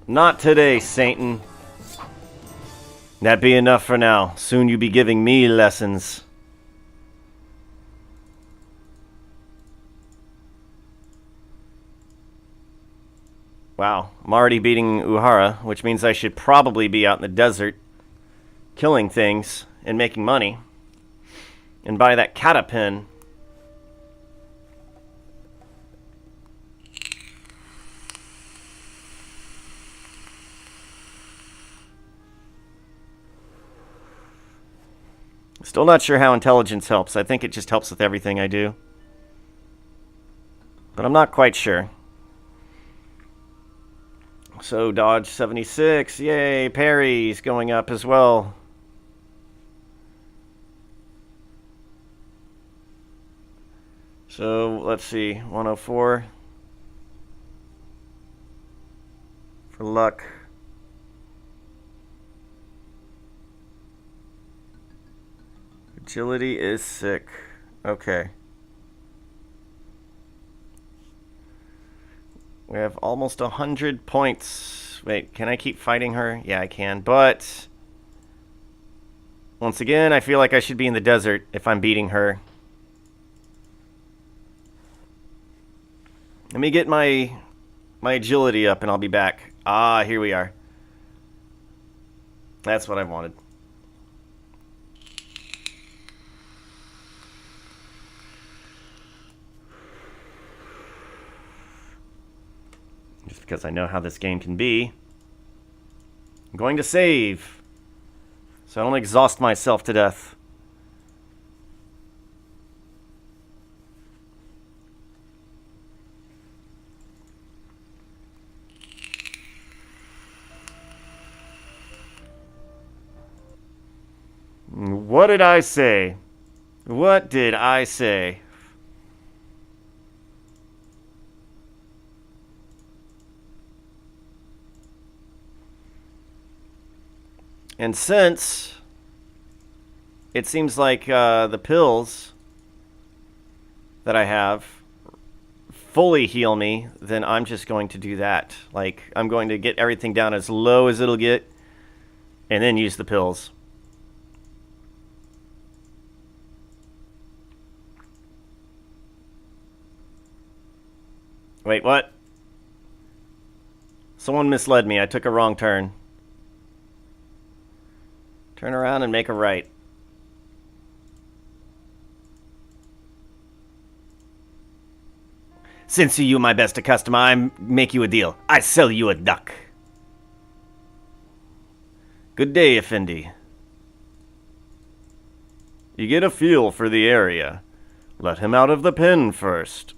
Not today, Satan. That be enough for now. Soon you be giving me lessons. Wow, I'm already beating Uhara, which means I should probably be out in the desert killing things and making money. And buy that catapin. Still not sure how intelligence helps. I think it just helps with everything I do. But I'm not quite sure. So, dodge 76. Yay, parry's going up as well. So, let's see. 104. For luck. Agility is sick. Okay. We have almost 100 points. Wait, can I keep fighting her? Yeah, I can. But once again, I feel like I should be in the desert if I'm beating her. Let me get my agility up and I'll be back. Ah, here we are. That's what I wanted. Just because I know how this game can be. I'm going to save, so I don't exhaust myself to death. What did I say? What did I say? And since it seems like the pills that I have fully heal me, then I'm just going to do that. Like, I'm going to get everything down as low as it'll get and then use the pills. Wait, what? Someone misled me. I took a wrong turn. Turn around and make a right. Since you my best customer, I make you a deal. I sell you a duck. Good day, Effendi. You get a feel for the area. Let him out of the pen first.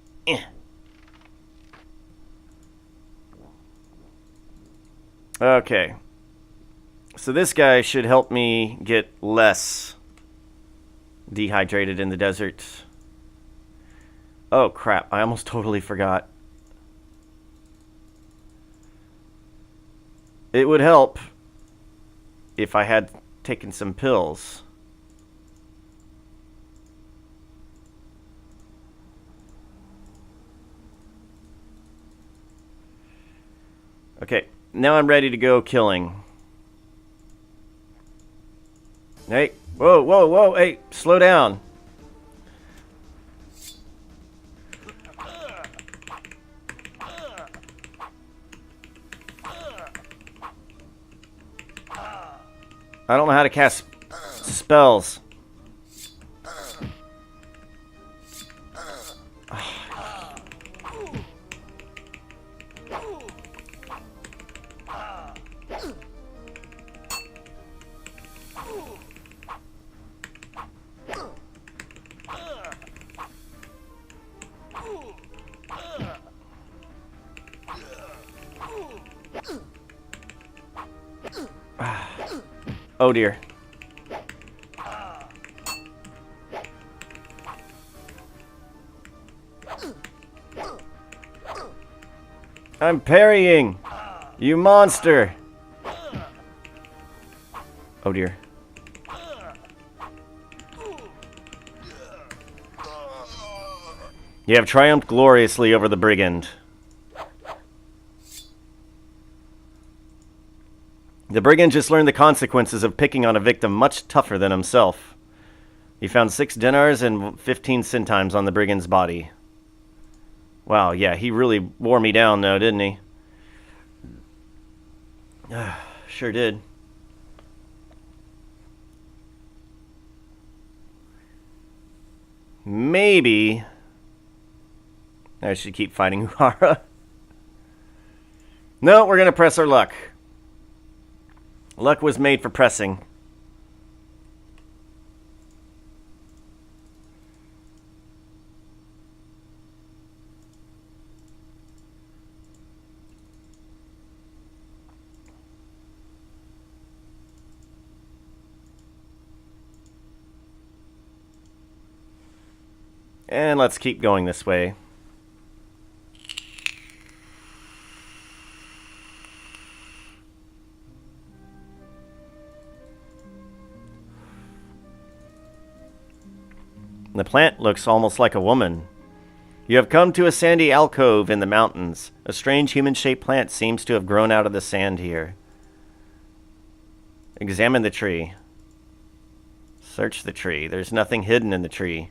Okay. So this guy should help me get less dehydrated in the desert. Oh, crap. I almost totally forgot. It would help if I had taken some pills. Okay, now I'm ready to go killing. Hey, whoa, whoa, whoa, hey, slow down. I don't know how to cast spells. Oh dear. I'm parrying! You monster! Oh dear. You have triumphed gloriously over the brigand. The brigand just learned the consequences of picking on a victim much tougher than himself. He found 6 dinars and 15 centimes on the brigand's body. Wow, yeah, he really wore me down though, didn't he? Sure did. Maybe I should keep fighting Uhara. No, we're gonna press our luck. Luck was made for pressing. And let's keep going this way. The plant looks almost like a woman. You have come to a sandy alcove in the mountains. A strange human-shaped plant seems to have grown out of the sand here. Examine the tree. Search the tree. There's nothing hidden in the tree.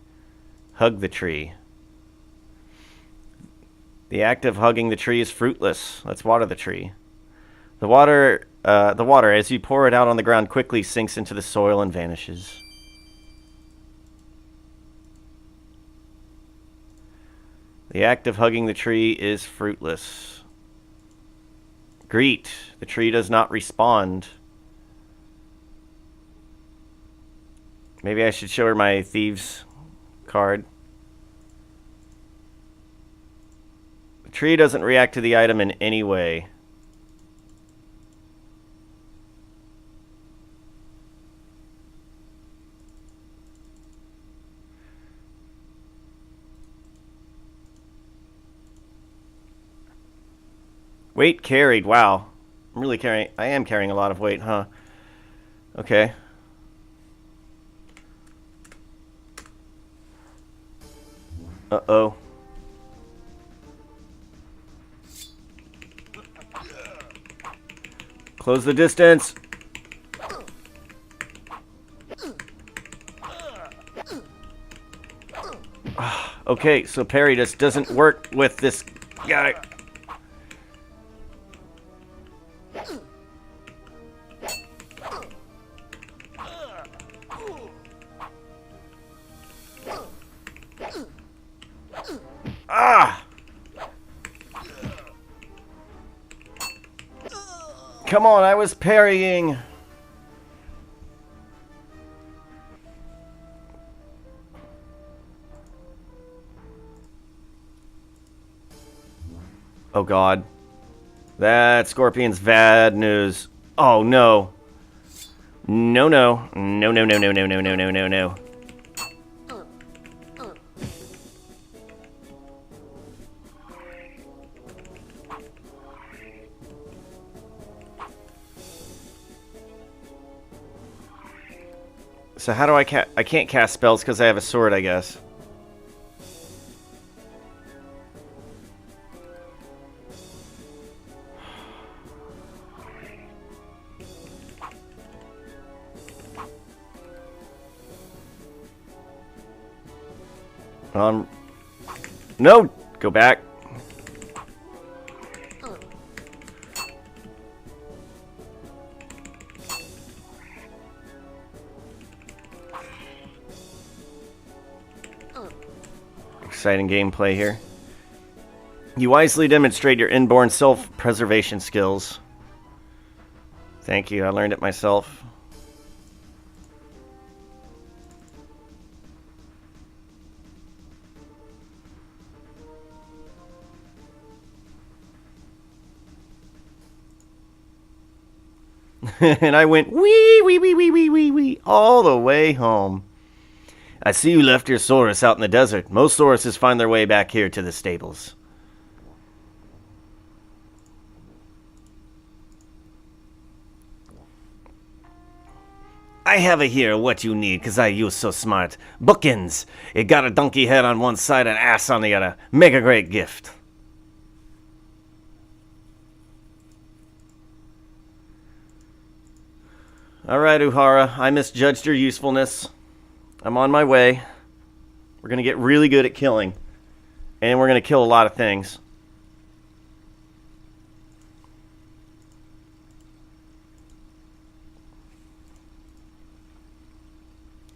Hug the tree. The act of hugging the tree is fruitless. Let's water the tree. The water, as you pour it out on the ground, quickly sinks into the soil and vanishes. The act of hugging the tree is fruitless. Greet. The tree does not respond. Maybe I should show her my thieves card. The tree doesn't react to the item in any way. Weight carried. Wow. I'm really carrying... I am carrying a lot of weight, huh? Okay. Uh-oh. Close the distance. Okay, so parry just doesn't work with this guy. Ah! Come on, I was parrying. Oh god. That scorpion's bad news. Oh no. No, no. No, no, no, no, no, no, no, no, no, no. So how do I can't cast spells because I have a sword, I guess. No! Go back. Exciting gameplay here. You wisely demonstrate your inborn self-preservation skills. Thank you, I learned it myself. And I went wee all the way home. I see you left your Saurus out in the desert. Most Sauruses find their way back here to the stables. I have it here what you need, cause I use so smart. Bookends. It got a donkey head on one side and ass on the other. Make a great gift. Alright, Uhara. I misjudged your usefulness. I'm on my way. We're gonna get really good at killing. And we're gonna kill a lot of things.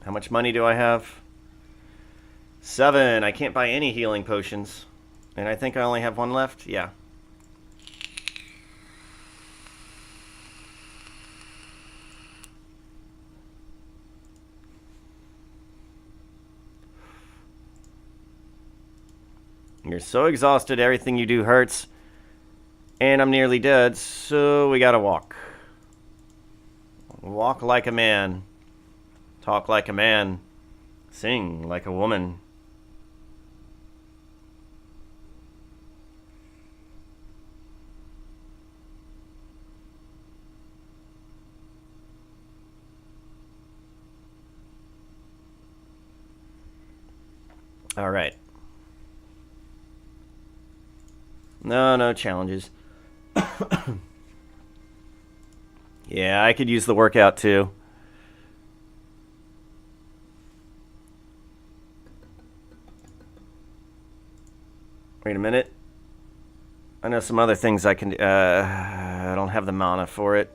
How much money do I have? 7. I can't buy any healing potions. And I think I only have one left? Yeah. You're so exhausted, everything you do hurts. And I'm nearly dead, so we gotta walk. Walk like a man. Talk like a man. Sing like a woman. All right. No challenges. Yeah, I could use the workout too. Wait a minute. I know some other things I can... I don't have the mana for it.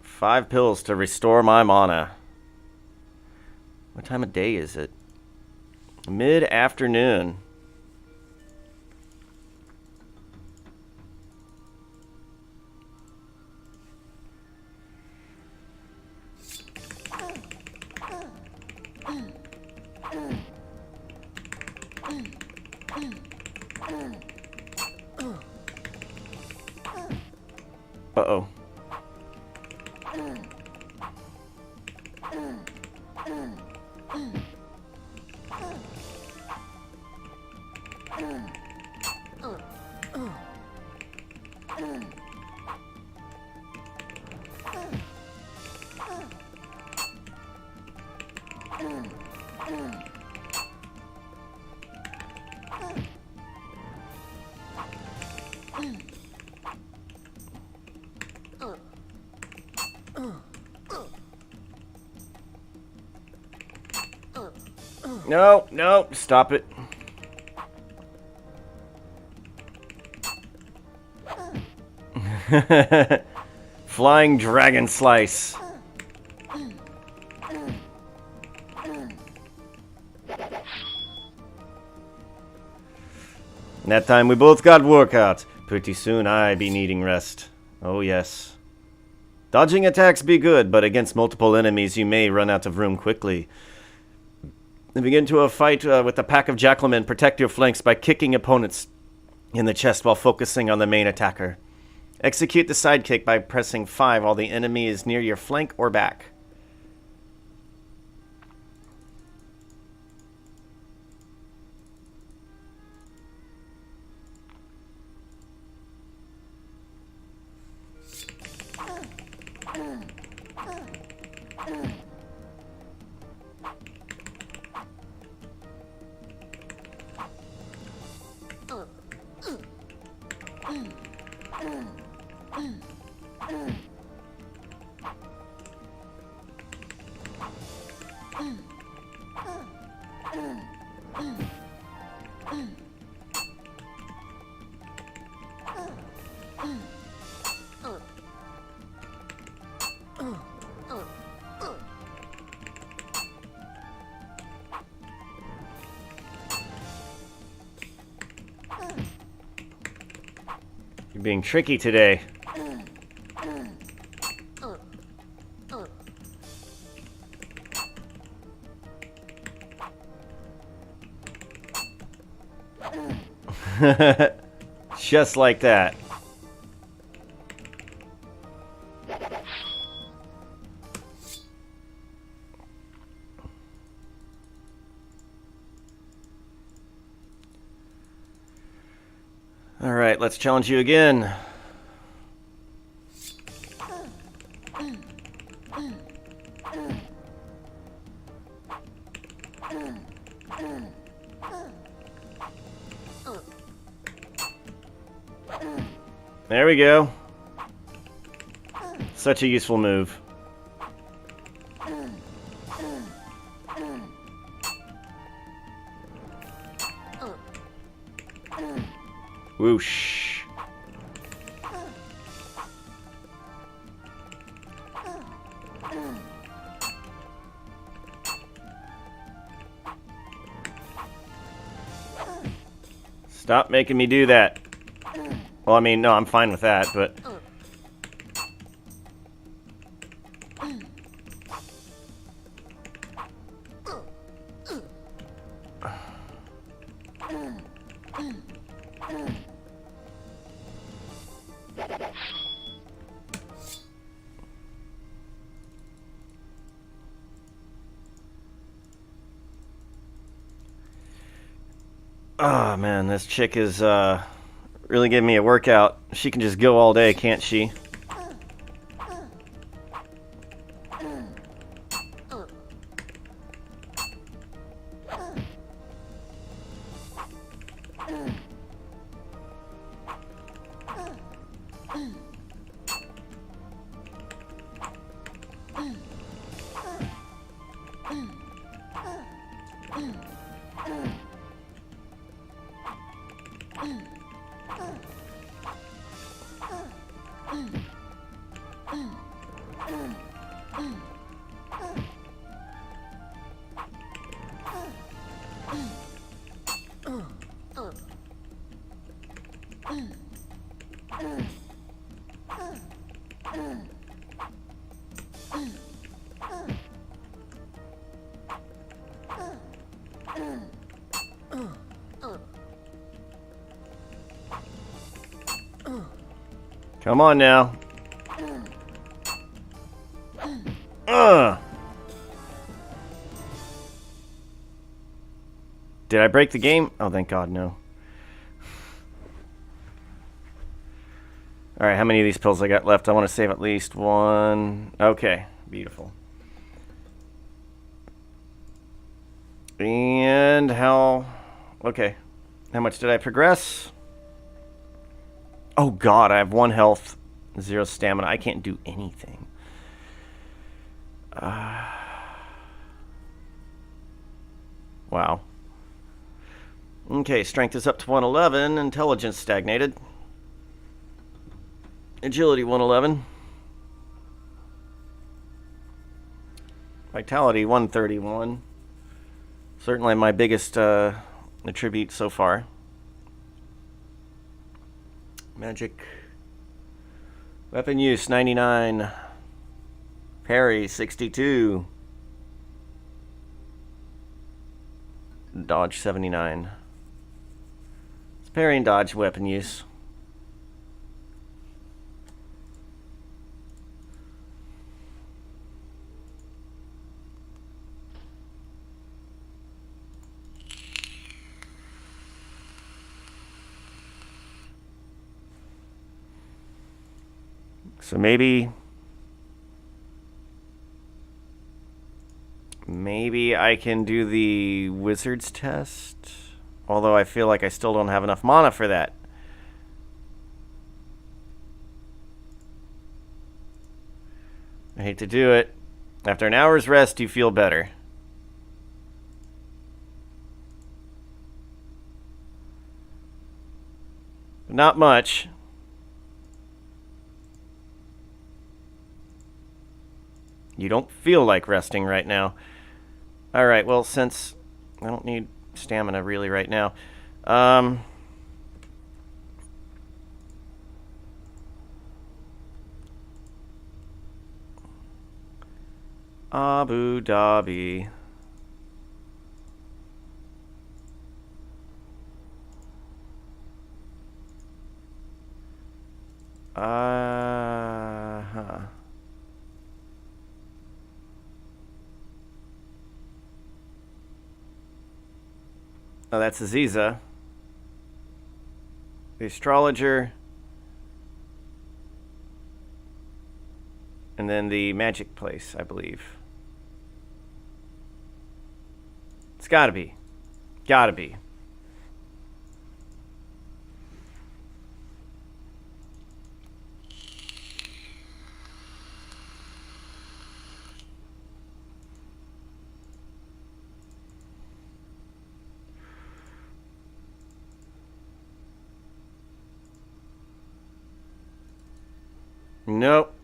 Five pills to restore my mana. What time of day is it? Mid-afternoon. Uh-oh. No, stop it. Flying dragon slice. That time we both got workout. Pretty soon I be needing rest. Oh yes. Dodging attacks be good, but against multiple enemies you may run out of room quickly. If you get into a fight with a pack of Jackalmen, protect your flanks by kicking opponents in the chest while focusing on the main attacker. Execute the sidekick by pressing 5 while the enemy is near your flank or back. You're being tricky today. Just like that. All right, let's challenge you again. There we go. Such a useful move. Whoosh. Stop making me do that. Well, I mean, no, I'm fine with that, but... Oh, man, this chick is, really giving me a workout. She can just go all day, can't she? Come on now. Did I break the game? Oh, thank God, no. Alright, how many of these pills I got left? I want to save at least one. Okay, beautiful. And how... Okay. How much did I progress? Oh God, I have 1 health, 0 stamina. I can't do anything. Wow. Okay, strength is up to 111. Intelligence stagnated. Agility 111. Vitality 131. Certainly my biggest attribute so far. Magic. Weapon use 99. Parry 62. Dodge 79. It's parry and dodge weapon use. So maybe I can do the wizard's test, although I feel like I still don't have enough mana for that. I hate to do it. After an hour's rest, you feel better. But not much. You don't feel like resting right now. Alright, well, since I don't need stamina really right now. Abu Dhabi. Huh. Oh, that's Aziza. The astrologer. And then the magic place, I believe. It's gotta be. Gotta be. Nope.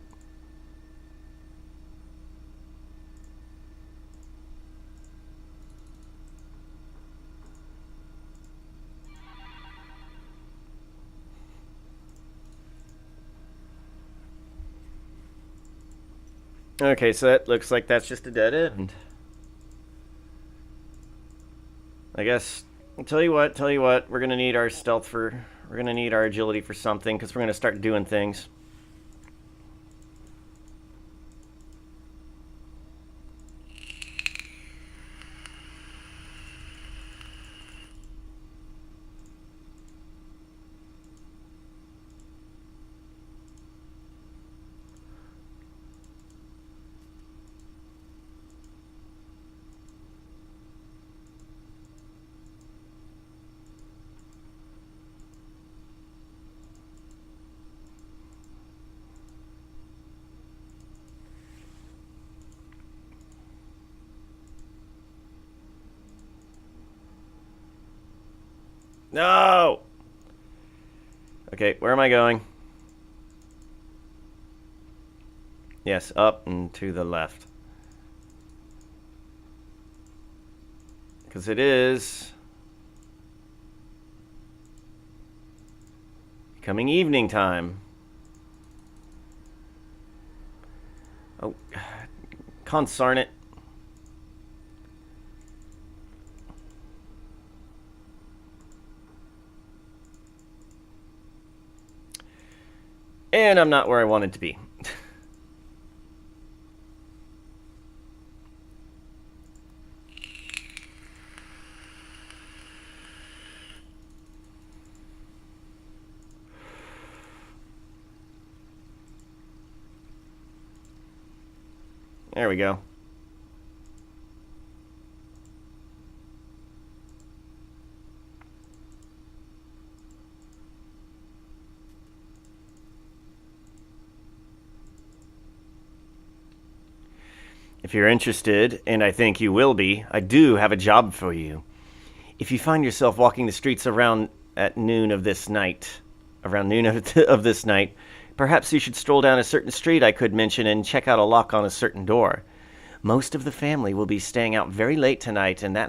Okay, so that looks like that's just a dead end. I guess, tell you what, we're gonna need our stealth for, we're gonna need our agility for something, because we're gonna start doing things. No! Okay, where am I going? Yes, up and to the left. Because it is becoming evening time. Oh, consarn it. And I'm not where I wanted to be. There we go. If you're interested, and I think you will be, I do have a job for you. If you find yourself walking the streets around noon of this night, perhaps you should stroll down a certain street I could mention and check out a lock on a certain door. Most of the family will be staying out very late tonight, and at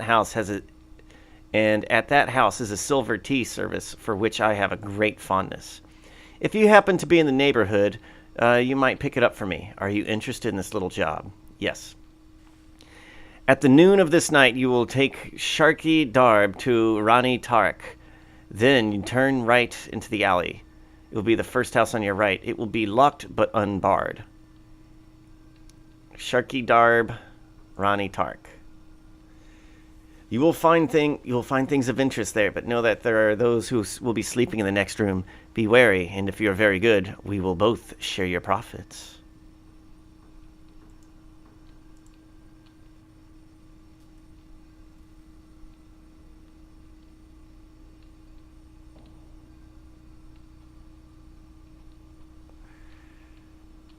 that house is a silver tea service for which I have a great fondness. If you happen to be in the neighborhood, you might pick it up for me. Are you interested in this little job? Yes. At the noon of this night, you will take Sharky Darb to Rani Tarak. Then you turn right into the alley. It will be the first house on your right. It will be locked but unbarred. Sharky Darb, Rani Tarak. You will find things of interest there, but know that there are those who will be sleeping in the next room. Be wary, and if you are very good, we will both share your profits.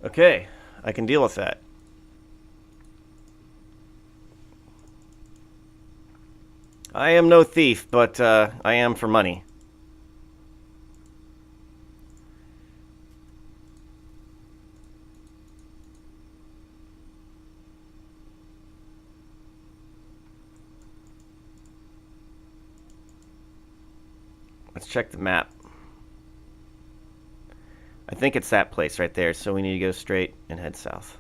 Okay. I can deal with that. I am no thief, but I am for money. Let's check the map. I think it's that place right there, so we need to go straight and head south.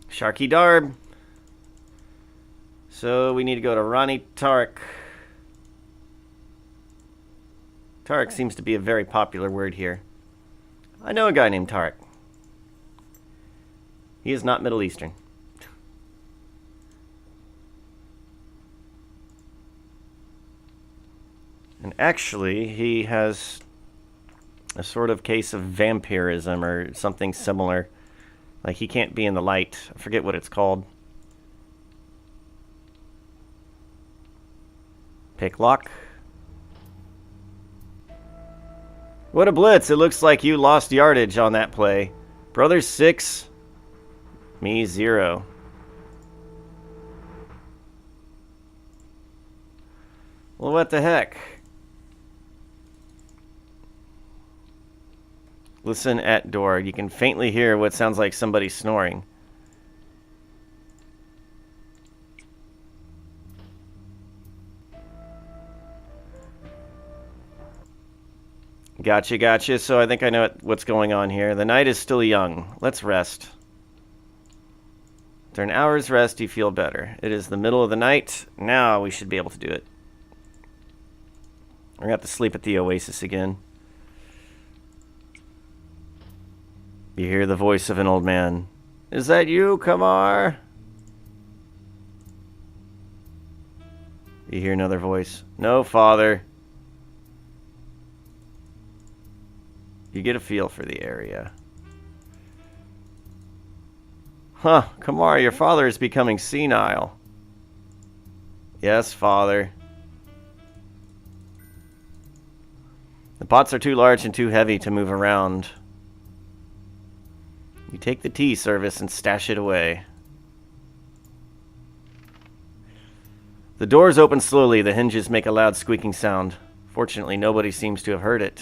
Sharky Darb. So we need to go to Ronnie Tarek. Tarek seems to be a very popular word here. I know a guy named Tarek. He is not Middle Eastern. And actually, he has a sort of case of vampirism or something similar. Like, he can't be in the light. I forget what it's called. Pick lock. What a blitz. It looks like you lost yardage on that play. Brothers 6, me 0. Well, what the heck? Listen at door. You can faintly hear what sounds like somebody snoring. Gotcha, gotcha. So I think I know what's going on here. The night is still young. Let's rest. After an hour's rest, you feel better. It is the middle of the night. Now we should be able to do it. We're going to have to sleep at the Oasis again. You hear the voice of an old man. Is that you, Kamar? You hear another voice. No, father. You get a feel for the area. Huh, Kamar, your father is becoming senile. Yes, father. The pots are too large and too heavy to move around. You take the tea service and stash it away. The doors open slowly. The hinges make a loud squeaking sound. Fortunately, nobody seems to have heard it.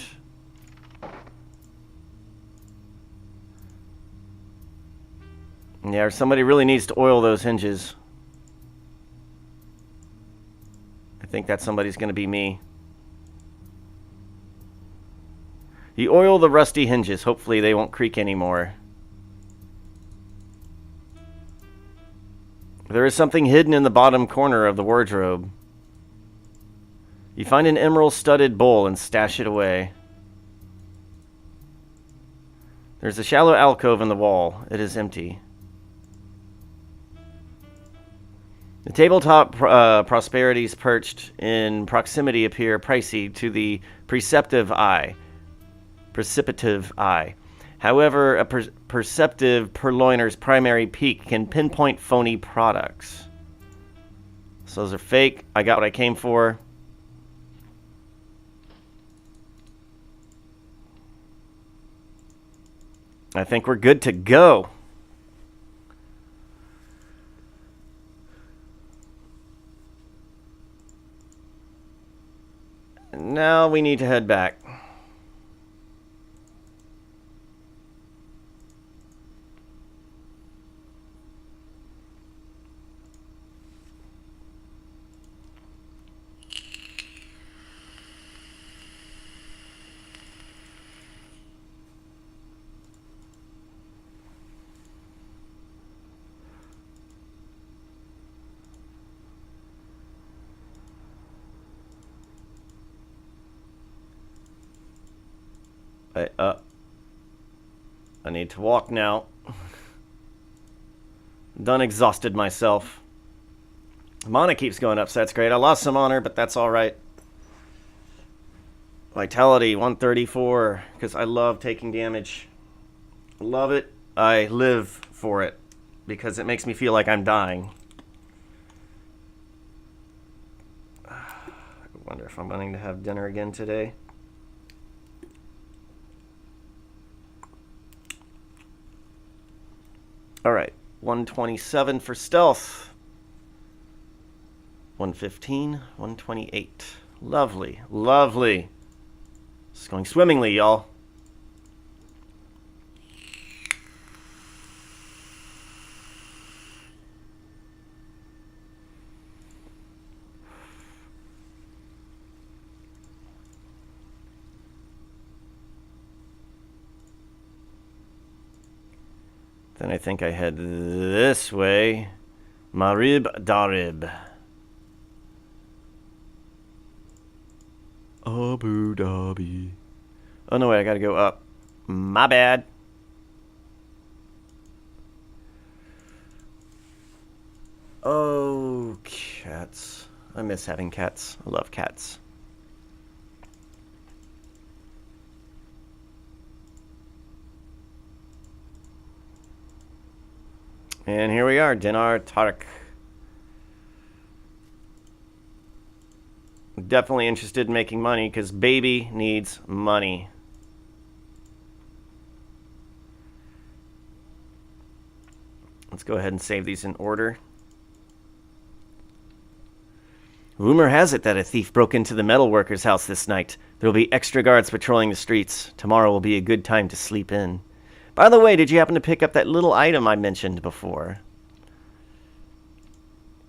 Yeah, somebody really needs to oil those hinges. I think that somebody's going to be me. You oil the rusty hinges. Hopefully they won't creak anymore. There is something hidden in the bottom corner of the wardrobe. You find an emerald-studded bowl and stash it away. There's a shallow alcove in the wall. It is empty. The tabletop prosperities perched in proximity appear pricey to the perceptive eye. However, a perceptive purloiner's primary peak can pinpoint phony products. So those are fake. I got what I came for. I think we're good to go. Now we need to head back. I need to walk now. Done exhausted myself. Mana keeps going up, so that's great. I lost some honor, but that's all right. Vitality 134, because I love taking damage. Love it. I live for it because it makes me feel like I'm dying. I wonder if I'm going to have dinner again today. All right, 127 for stealth. 115, 128. Lovely, lovely. It's going swimmingly, y'all. Then I think I head this way. Marib Darib. Abu Dhabi. Oh, no, wait, I gotta go up. My bad. Oh, cats. I miss having cats. I love cats. And here we are, Dinar Tark. Definitely interested in making money because baby needs money. Let's go ahead and save these in order. Rumor has it that a thief broke into the metalworker's house this night. There will be extra guards patrolling the streets. Tomorrow will be a good time to sleep in. By the way, did you happen to pick up that little item I mentioned before?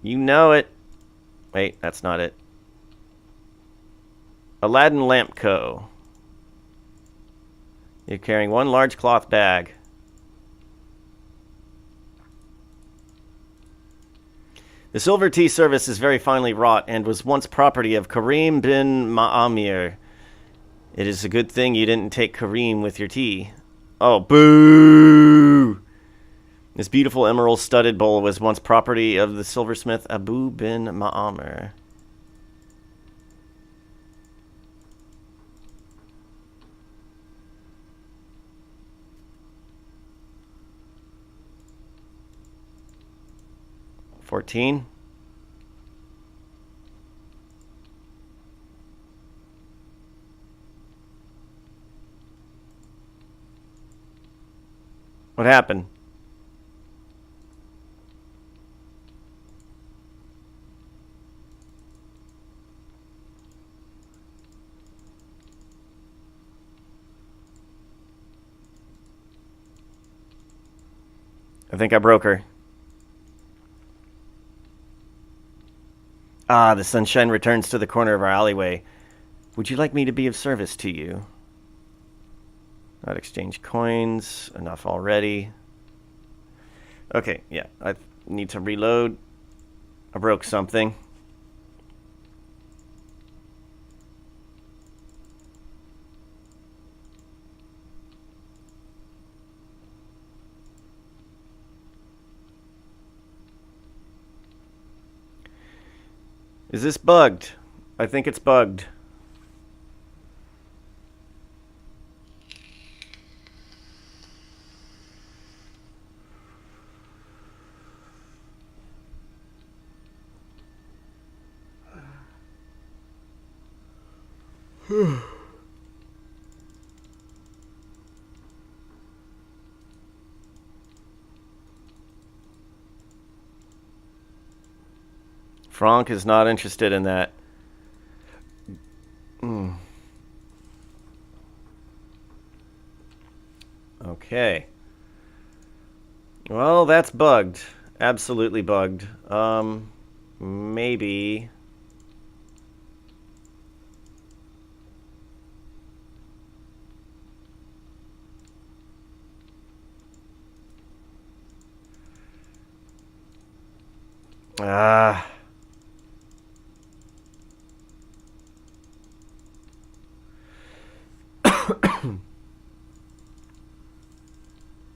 You know it. Wait, that's not it. Aladdin Lamp Co. You're carrying one large cloth bag. The silver tea service is very finely wrought and was once property of Karim bin Ma'amir. It is a good thing you didn't take Karim with your tea. Oh, boo! This beautiful emerald-studded bowl was once property of the silversmith Abu bin Ma'amir. $14. What happened? I think I broke her. Ah, the sunshine returns to the corner of our alleyway. Would you like me to be of service to you? Not exchange coins. Enough already. Okay, yeah. I need to reload. I broke something. Is this bugged? I think it's bugged. Franck is not interested in that. Okay. Well, that's bugged. Absolutely bugged. Maybe.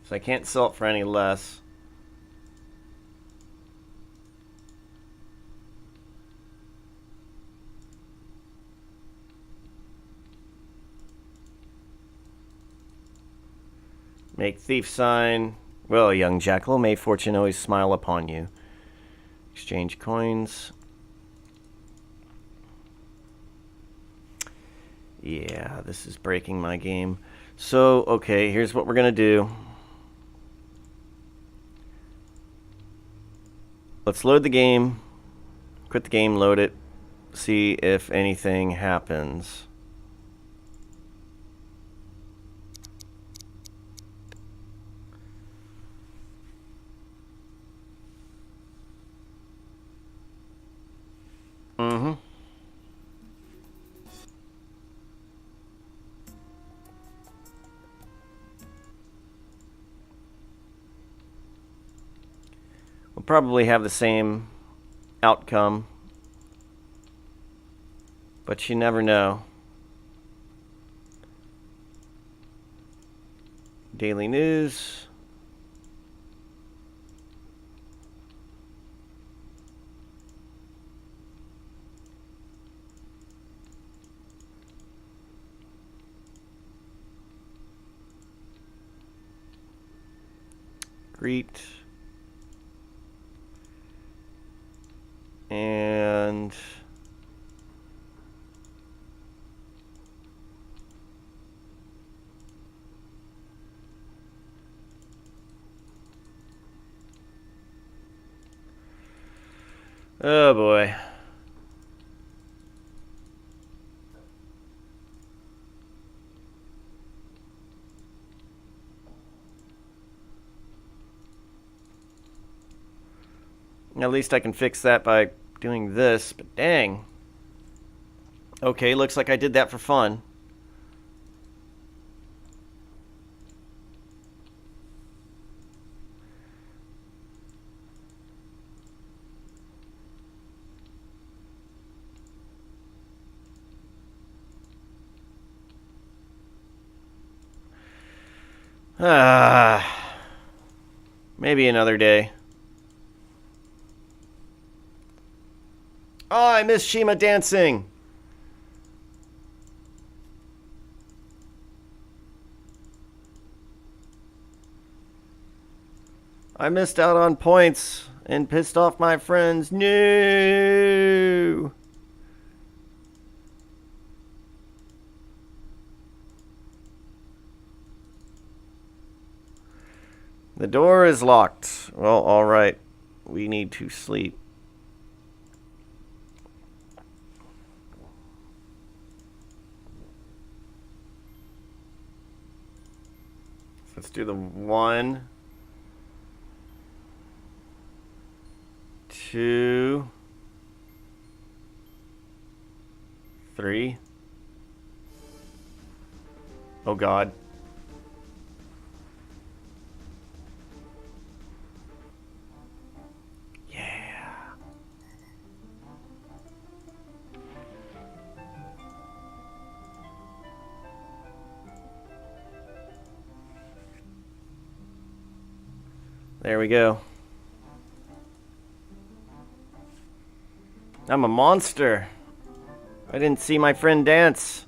So I can't sell it for any less. Make thief sign. Well, young jackal, may fortune always smile upon you. Exchange coins. Yeah, this is breaking my game. So, okay, here's what we're going to do. Let's load the game. Quit the game, load it. See if anything happens. Mm-hmm. We'll probably have the same outcome, but you never know. Daily news. Greet. And oh boy. At least I can fix that by doing this, but dang. Okay, looks like I did that for fun. Maybe another day. Oh, I miss Shima dancing. I missed out on points and pissed off my friends. No. The door is locked. Well, all right. We need to sleep. Let's do the 1, 2, 3. Oh God. Yeah. There we go. I'm a monster. I didn't see my friend dance.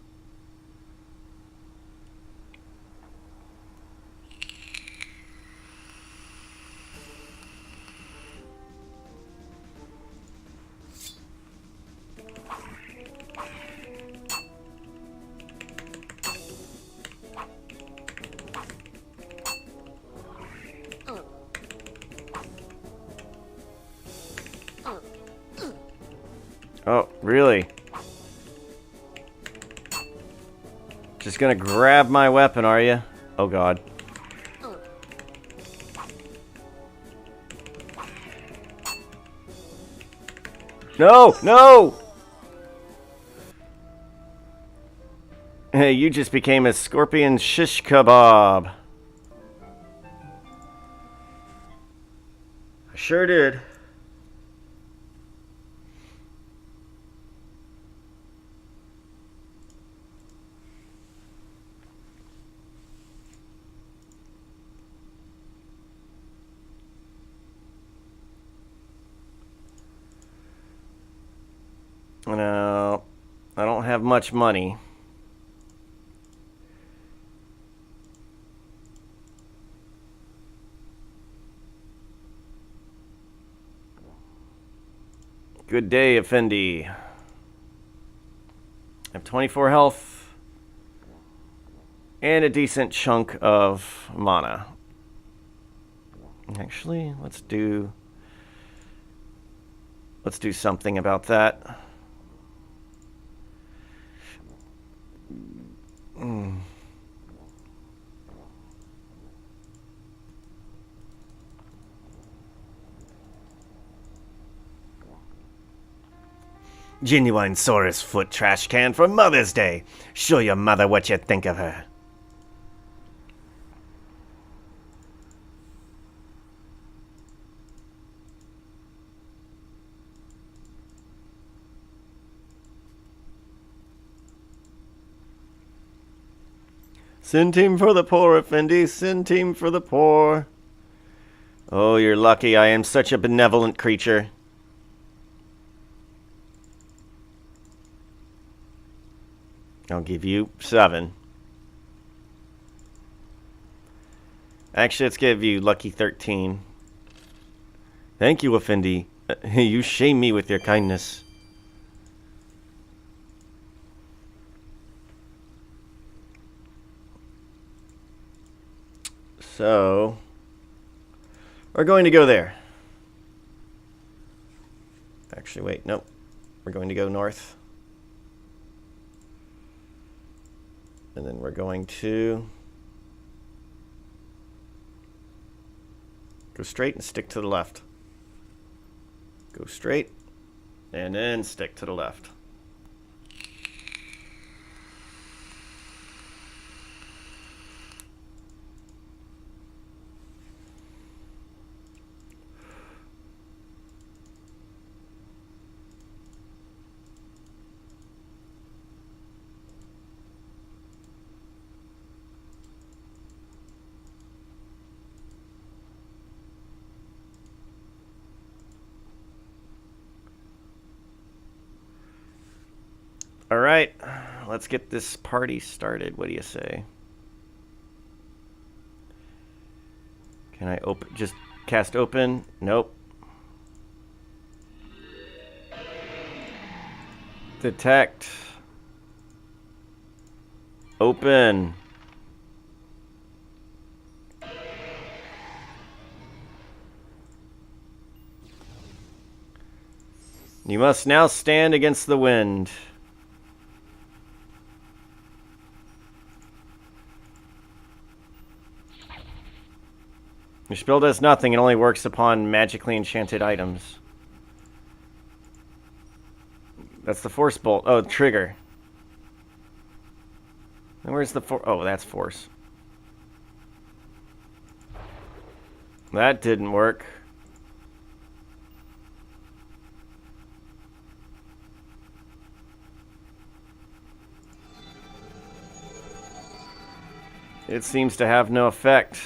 Oh, really? Just gonna grab my weapon, are you? Oh God. No! No! Hey, you just became a scorpion shish kebab. I sure did. No, I don't have much money. Good day, Effendi. I have 24 health and a decent chunk of mana. Actually, let's do something about that. Genuine Saurus foot trash can for Mother's Day. Show your mother what you think of her. Sin team for the poor, Effendi. Sin team for the poor. Oh, you're lucky. I am such a benevolent creature. I'll give you 7. Actually, let's give you lucky 13. Thank you, Effendi. You shame me with your kindness. So, we're going to go there. Actually, wait, nope. We're going to go north. And then we're going to go straight and stick to the left. Go straight and then stick to the left. All right, let's get this party started. What do you say? Can I just cast open? Nope. Detect. Open. You must now stand against the wind. Your spell does nothing. It only works upon magically enchanted items. That's the force bolt. Oh, trigger. And where's the force? Oh, that's force. That didn't work. It seems to have no effect.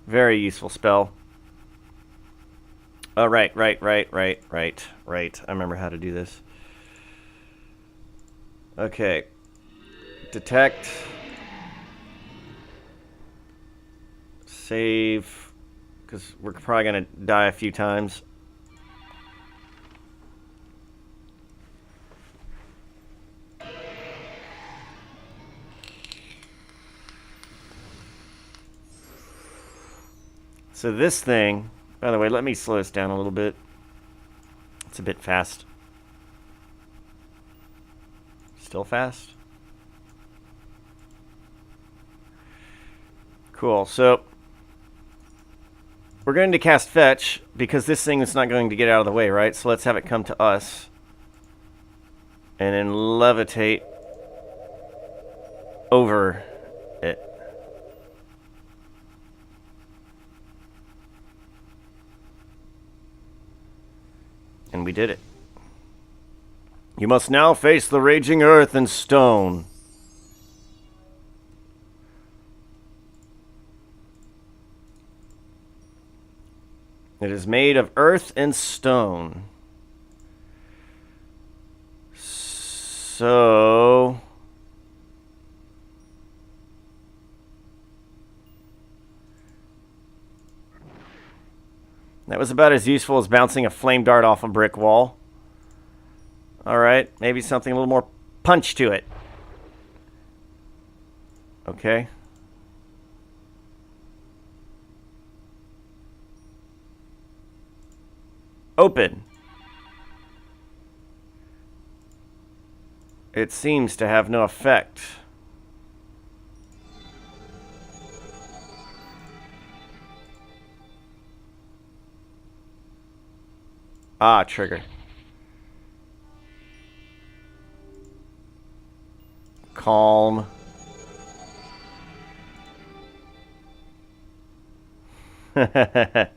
Very useful spell. Oh, right. I remember how to do this. Okay. Detect. Save. Because we're probably going to die a few times. So this thing, by the way, let me slow this down a little bit. It's a bit fast. Still fast? Cool, so we're going to cast Fetch because this thing is not going to get out of the way, right? So let's have it come to us. And then levitate over it. And we did it. You must now face the raging earth and stone. It is made of earth and stone. So... That was about as useful as bouncing a flame dart off a brick wall. Alright, maybe something a little more punch to it. Okay. Open. It seems to have no effect. Ah, trigger. Calm. I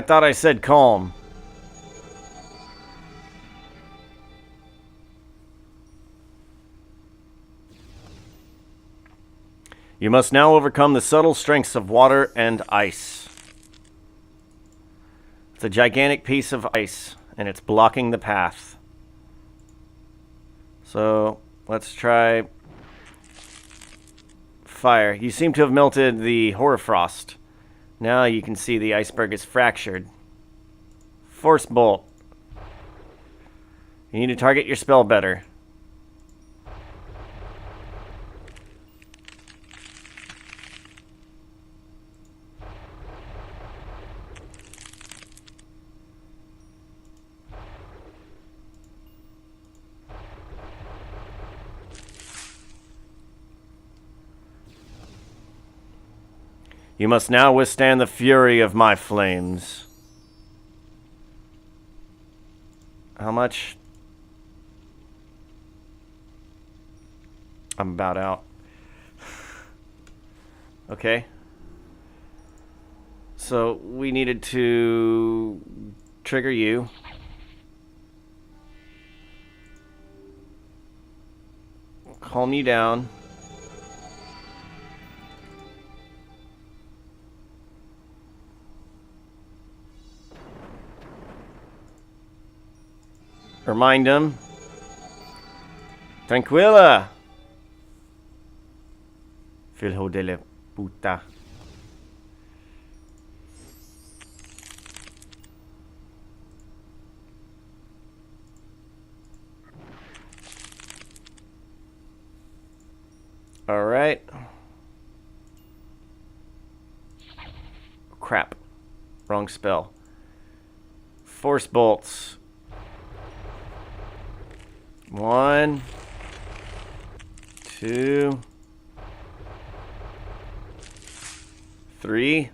thought I said calm. You must now overcome the subtle strengths of water and ice. It's a gigantic piece of ice, and it's blocking the path. So, let's try fire. You seem to have melted the hoarfrost. Now you can see the iceberg is fractured. Force bolt. You need to target your spell better. You must now withstand the fury of my flames. How much? I'm about out. Okay. So, we needed to trigger you. Calm you down. Remind him. Tranquila. Filho de la puta. All right. Crap. Wrong spell. Force bolts. 1, 2, 3.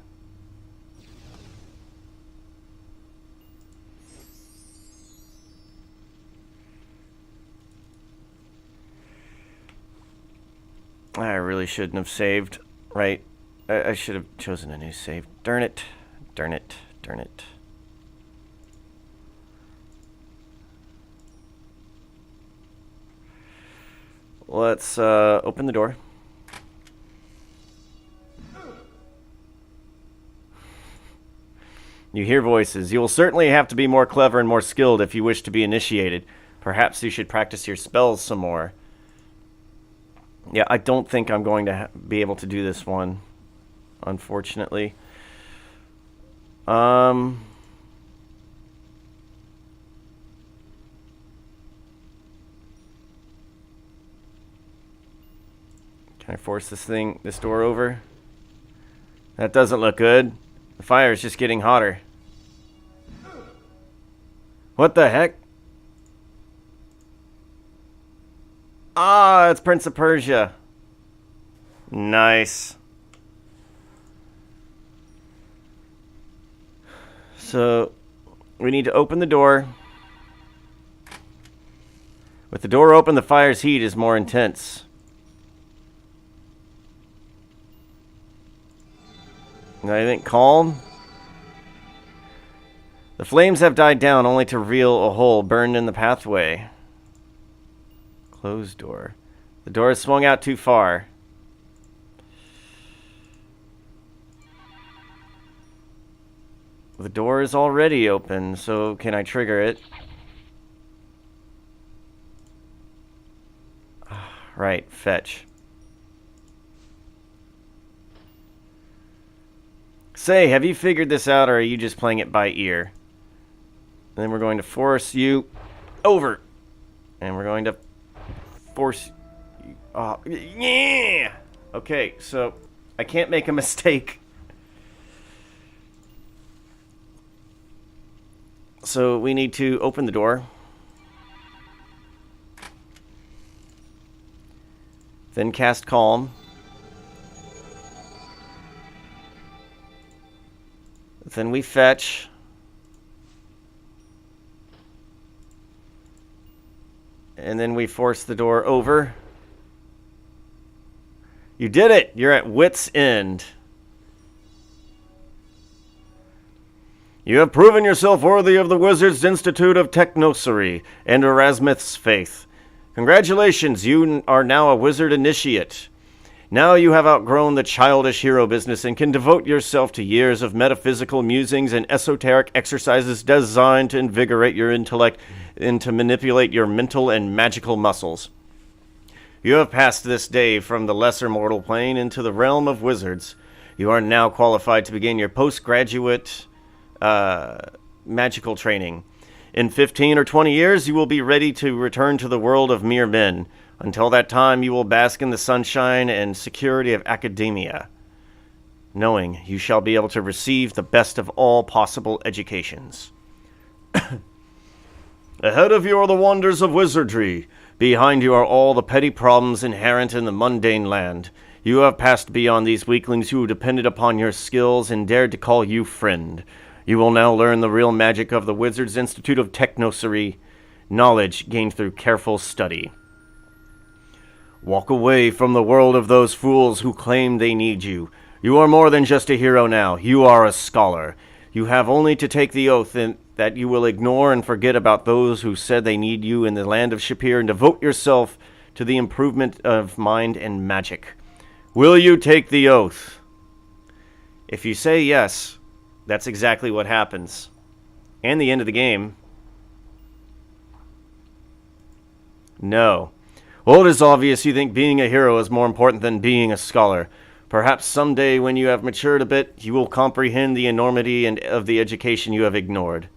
I really shouldn't have saved, right? I should have chosen a new save. Darn it. Darn it. Darn it. Let's open the door. You hear voices. You will certainly have to be more clever and more skilled if you wish to be initiated. Perhaps you should practice your spells some more. Yeah, I don't think I'm going to be able to do this one, unfortunately. Can I force this door over? That doesn't look good. The fire is just getting hotter. What the heck? Ah, it's Prince of Persia. Nice. So, we need to open the door. With the door open, the fire's heat is more intense. I think calm. The flames have died down only to reveal a hole burned in the pathway. Closed door. The door has swung out too far. The door is already open, so can I trigger it? Right, fetch. Say, have you figured this out, or are you just playing it by ear? And then we're going to force you over. And we're going to force you... yeah! Okay, so I can't make a mistake. So we need to open the door. Then cast Calm. Then we fetch. And then we force the door over. You did it! You're at wit's end. You have proven yourself worthy of the Wizards Institute of Technocery and Erasmus faith. Congratulations, you are now a wizard initiate. Now you have outgrown the childish hero business and can devote yourself to years of metaphysical musings and esoteric exercises designed to invigorate your intellect and to manipulate your mental and magical muscles. You have passed this day from the lesser mortal plane into the realm of wizards. You are now qualified to begin your postgraduate magical training. In 15 or 20 years, you will be ready to return to the world of mere men. Until that time, you will bask in the sunshine and security of academia, knowing you shall be able to receive the best of all possible educations. Ahead of you are the wonders of wizardry. Behind you are all the petty problems inherent in the mundane land. You have passed beyond these weaklings who depended upon your skills and dared to call you friend. You will now learn the real magic of the Wizards Institute of Technocery, knowledge gained through careful study. Walk away from the world of those fools who claim they need you. You are more than just a hero now. You are a scholar. You have only to take the oath that you will ignore and forget about those who said they need you in the land of Shapir and devote yourself to the improvement of mind and magic. Will you take the oath? If you say yes, that's exactly what happens. And the end of the game. No. Well, it is obvious you think being a hero is more important than being a scholar. Perhaps someday when you have matured a bit, you will comprehend the enormity of the education you have ignored.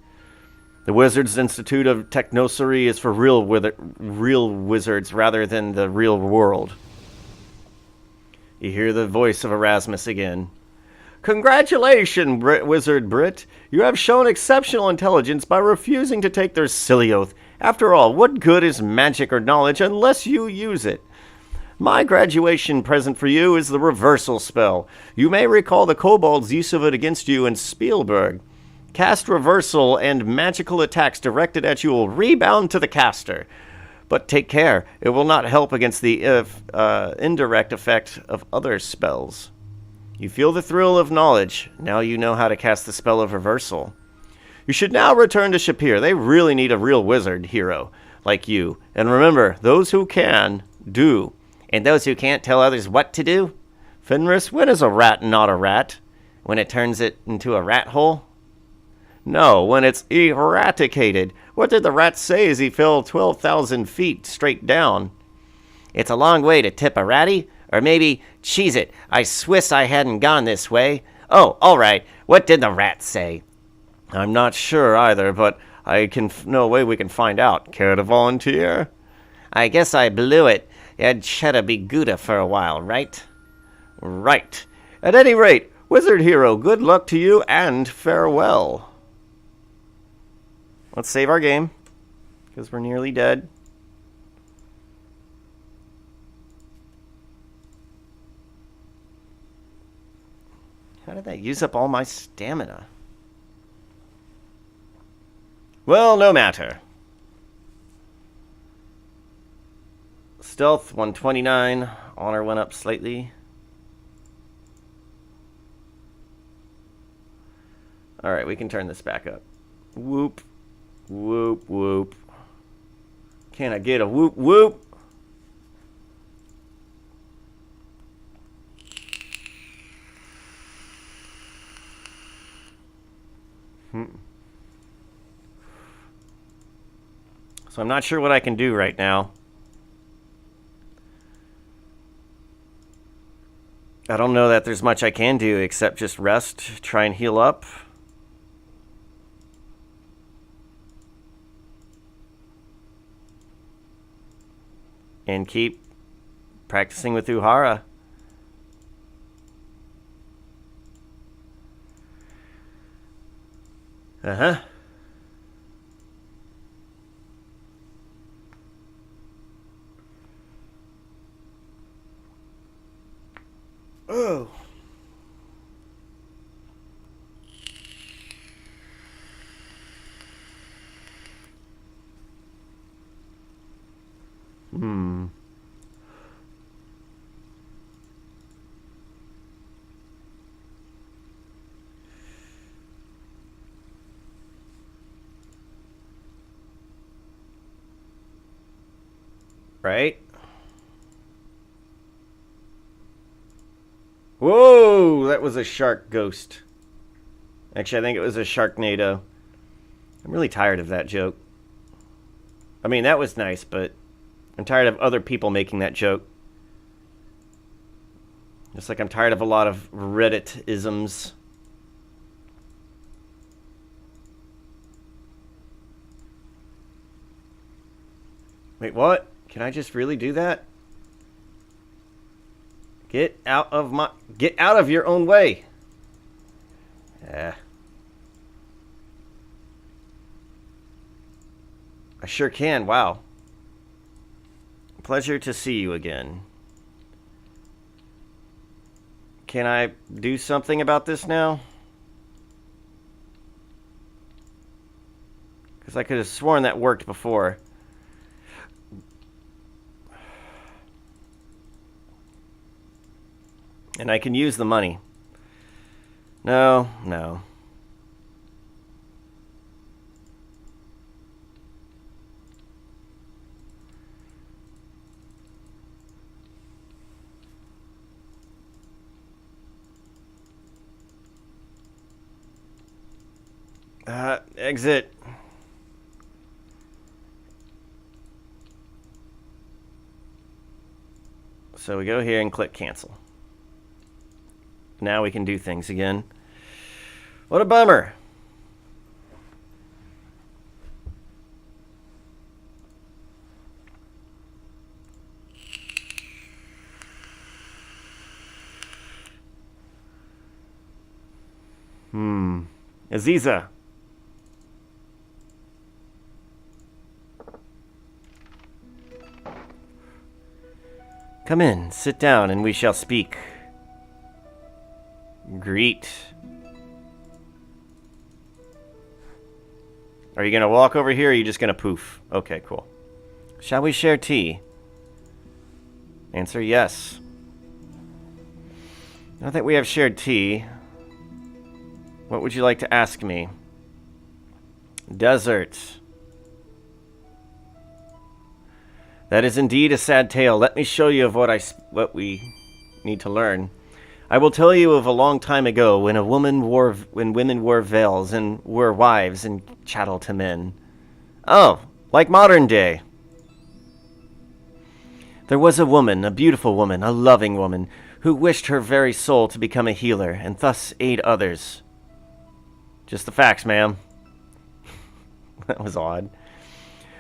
The Wizards Institute of Technocery is for real wizards rather than the real world. You hear the voice of Erasmus again. Congratulations, Wizard Britt. You have shown exceptional intelligence by refusing to take their silly oath. After all, what good is magic or knowledge unless you use it? My graduation present for you is the reversal spell. You may recall the kobold's use of it against you in Spielberg. Cast reversal and magical attacks directed at you will rebound to the caster. But take care, it will not help against the indirect effect of other spells. You feel the thrill of knowledge. Now you know how to cast the spell of reversal. You should now return to Shapir. They really need a real wizard hero like you. And remember, those who can, do. And those who can't tell others what to do? Fenris, when is a rat not a rat? When it turns it into a rat hole? No, when it's eradicated. What did the rat say as he fell 12,000 feet straight down? It's a long way to tip a ratty. Or maybe, cheese it, I swiss I hadn't gone this way. Oh, all right, what did the rat say? I'm not sure either, but no way we can find out. Care to volunteer? I guess I blew it. I'd cheddar be Gouda for a while, right? Right. At any rate, wizard hero, good luck to you and farewell. Let's save our game, because we're nearly dead. How did that use up all my stamina? Well, no matter. Stealth 129. Honor went up slightly. Alright, we can turn this back up. Whoop. Whoop, whoop. Can I get a whoop, whoop? So I'm not sure what I can do right now. I don't know that there's much I can do except just rest, try and heal up. And keep practicing with Uhara. Uh-huh. Oh. Right? Whoa, that was a shark ghost. Actually, I think it was a Sharknado. I'm really tired of that joke. I mean, that was nice, but I'm tired of other people making that joke. Just like I'm tired of a lot of Reddit-isms. Wait, what? Can I just really do that? Get out of your own way. Yeah. I sure can. Wow. Pleasure to see you again. Can I do something about this now? Because I could have sworn that worked before. And I can use the money. No. Exit. So we go here and click cancel. Now we can do things again. What a bummer. Aziza. Come in, sit down, and we shall speak. Greet. Are you gonna walk over here, or are you just gonna poof? Okay, cool. Shall we share tea? Answer yes. Now that we have shared tea, what would you like to ask me? Desert. That is indeed a sad tale. Let me show you of what we need to learn. I will tell you of a long time ago when women wore veils and were wives and chattel to men. Oh, like modern day. There was a woman, a beautiful woman, a loving woman, who wished her very soul to become a healer and thus aid others. Just the facts, ma'am. That was odd.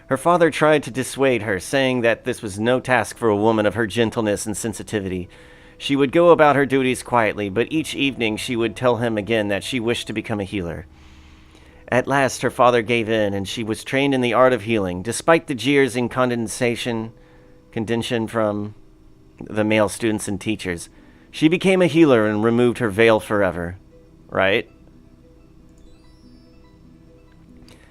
Her father tried to dissuade her, saying that this was no task for a woman of her gentleness and sensitivity. She would go about her duties quietly, but each evening she would tell him again that she wished to become a healer. At last her father gave in, and she was trained in the art of healing, despite the jeers and condescension from the male students and teachers. She became a healer and removed her veil forever. Right?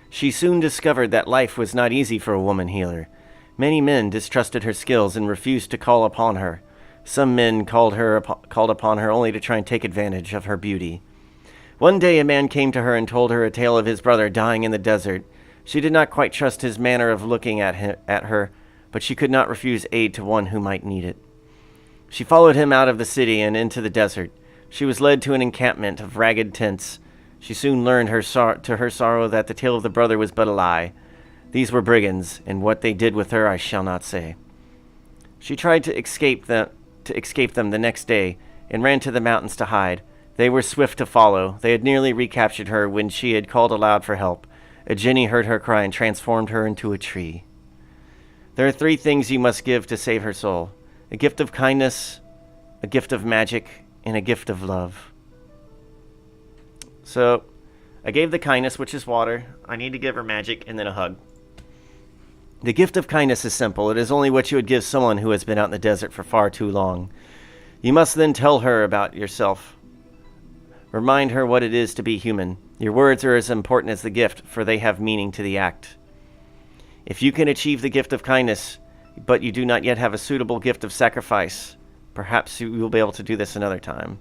She soon discovered that life was not easy for a woman healer. Many men distrusted her skills and refused to call upon her. Some men called upon her only to try and take advantage of her beauty. One day a man came to her and told her a tale of his brother dying in the desert. She did not quite trust his manner of looking at her, but she could not refuse aid to one who might need it. She followed him out of the city and into the desert. She was led to an encampment of ragged tents. She soon learned to her sorrow that the tale of the brother was but a lie. These were brigands, and what they did with her I shall not say. She tried to escape them the next day, and ran to the mountains to hide. They were swift to follow. They had nearly recaptured her when she had called aloud for help. A Jinni heard her cry and transformed her into a tree. There are 3 things you must give to save her soul. A gift of kindness, a gift of magic, and a gift of love. So, I gave the kindness, which is water. I need to give her magic and then a hug. The gift of kindness is simple. It is only what you would give someone who has been out in the desert for far too long. You must then tell her about yourself. Remind her what it is to be human. Your words are as important as the gift, for they have meaning to the act. If you can achieve the gift of kindness, but you do not yet have a suitable gift of sacrifice, perhaps you will be able to do this another time.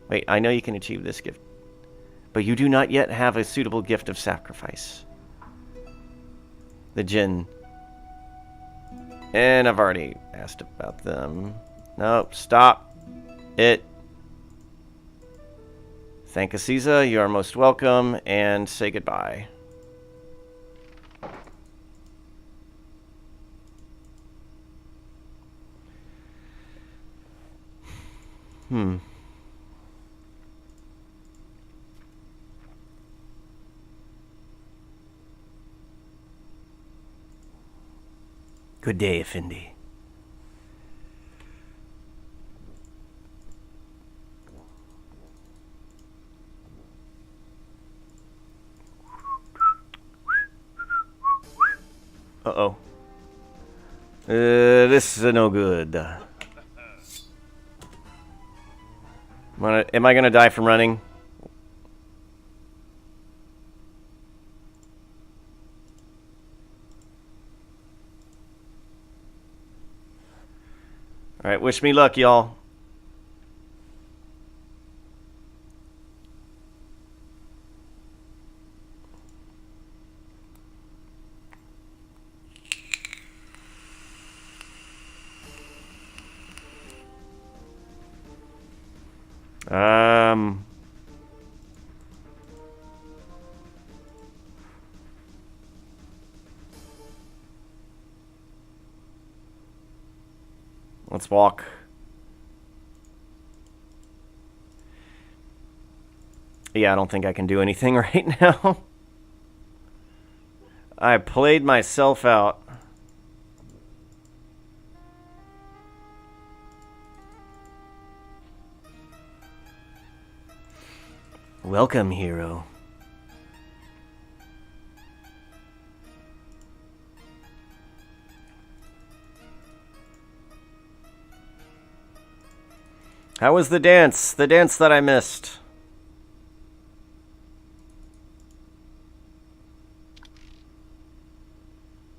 Wait, I know you can achieve this gift, but you do not yet have a suitable gift of sacrifice. The Jinn. And I've already asked about them. Nope, stop it. Thank Aziza, you are most welcome, and say goodbye. Good day, Effendi. Uh-oh. This is no good. Am I gonna die from running? Alright, wish me luck, y'all. Let's walk. Yeah, I don't think I can do anything right now. I played myself out. Welcome, hero. How was the dance? The dance that I missed.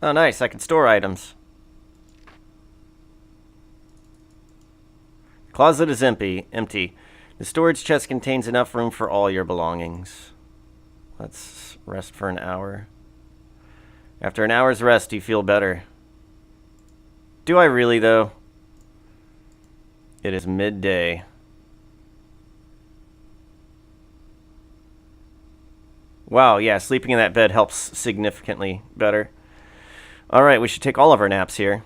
Oh, nice. I can store items. Closet is empty. The storage chest contains enough room for all your belongings. Let's rest for an hour. After an hour's rest, you feel better. Do I really, though? It is midday. Wow, yeah, sleeping in that bed helps significantly better. Alright, we should take all of our naps here.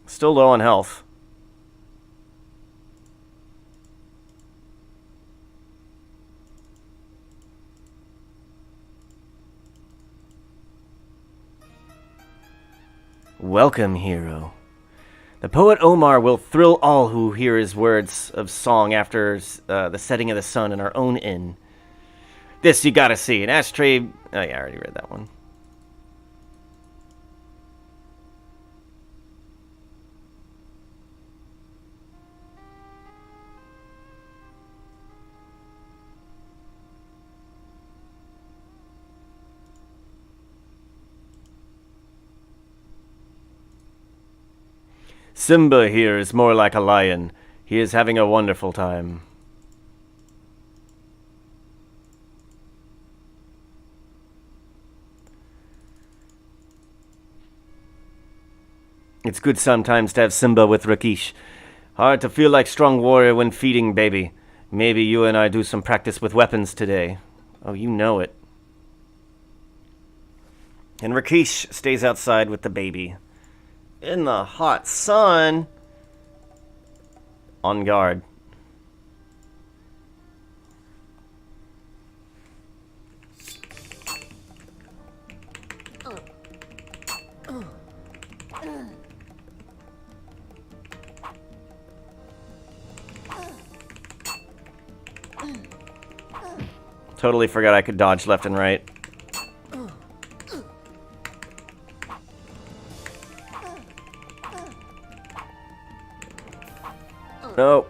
Still low on health. Welcome, hero. The poet Omar will thrill all who hear his words of song after the setting of the sun in our own inn. This you gotta see. An ashtray... Oh yeah, I already read that one. Simba here is more like a lion. He is having a wonderful time. It's good sometimes to have Simba with Rakesh. Hard to feel like strong warrior when feeding baby. Maybe you and I do some practice with weapons today. Oh, you know it. And Rakesh stays outside with the baby. In the hot sun. On guard. Totally forgot I could dodge left and right. No.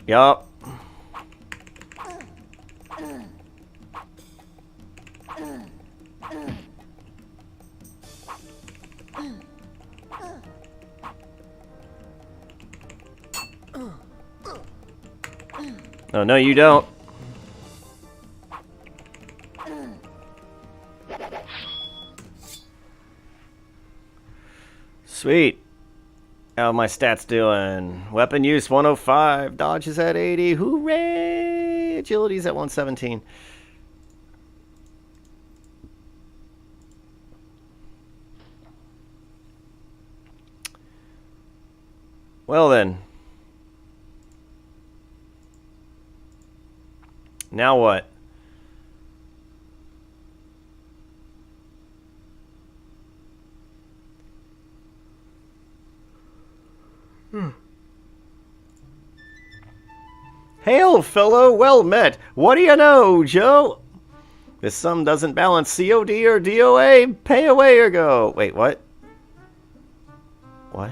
Yup. Oh, no, you don't. Sweet. How are my stats doing? Weapon use 105. Dodge is at 80. Hooray! Agility's at 117. Well then. Now what? Hail, fellow, well met. What do you know, Joe? This sum doesn't balance COD or DOA. Pay away or go. Wait, what? What?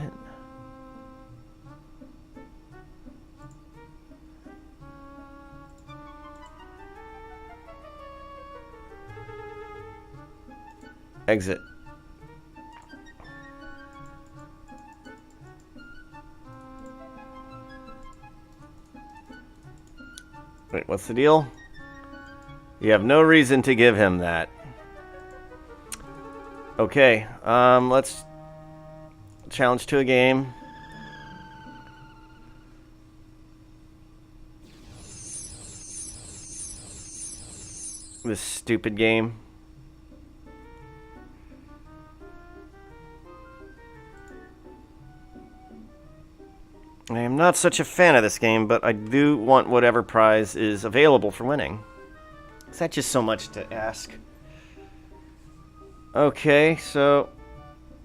Exit. Wait, what's the deal? You have no reason to give him that. Okay, let's challenge to a game. This stupid game. I am not such a fan of this game, but I do want whatever prize is available for winning. Is that just so much to ask? Okay, so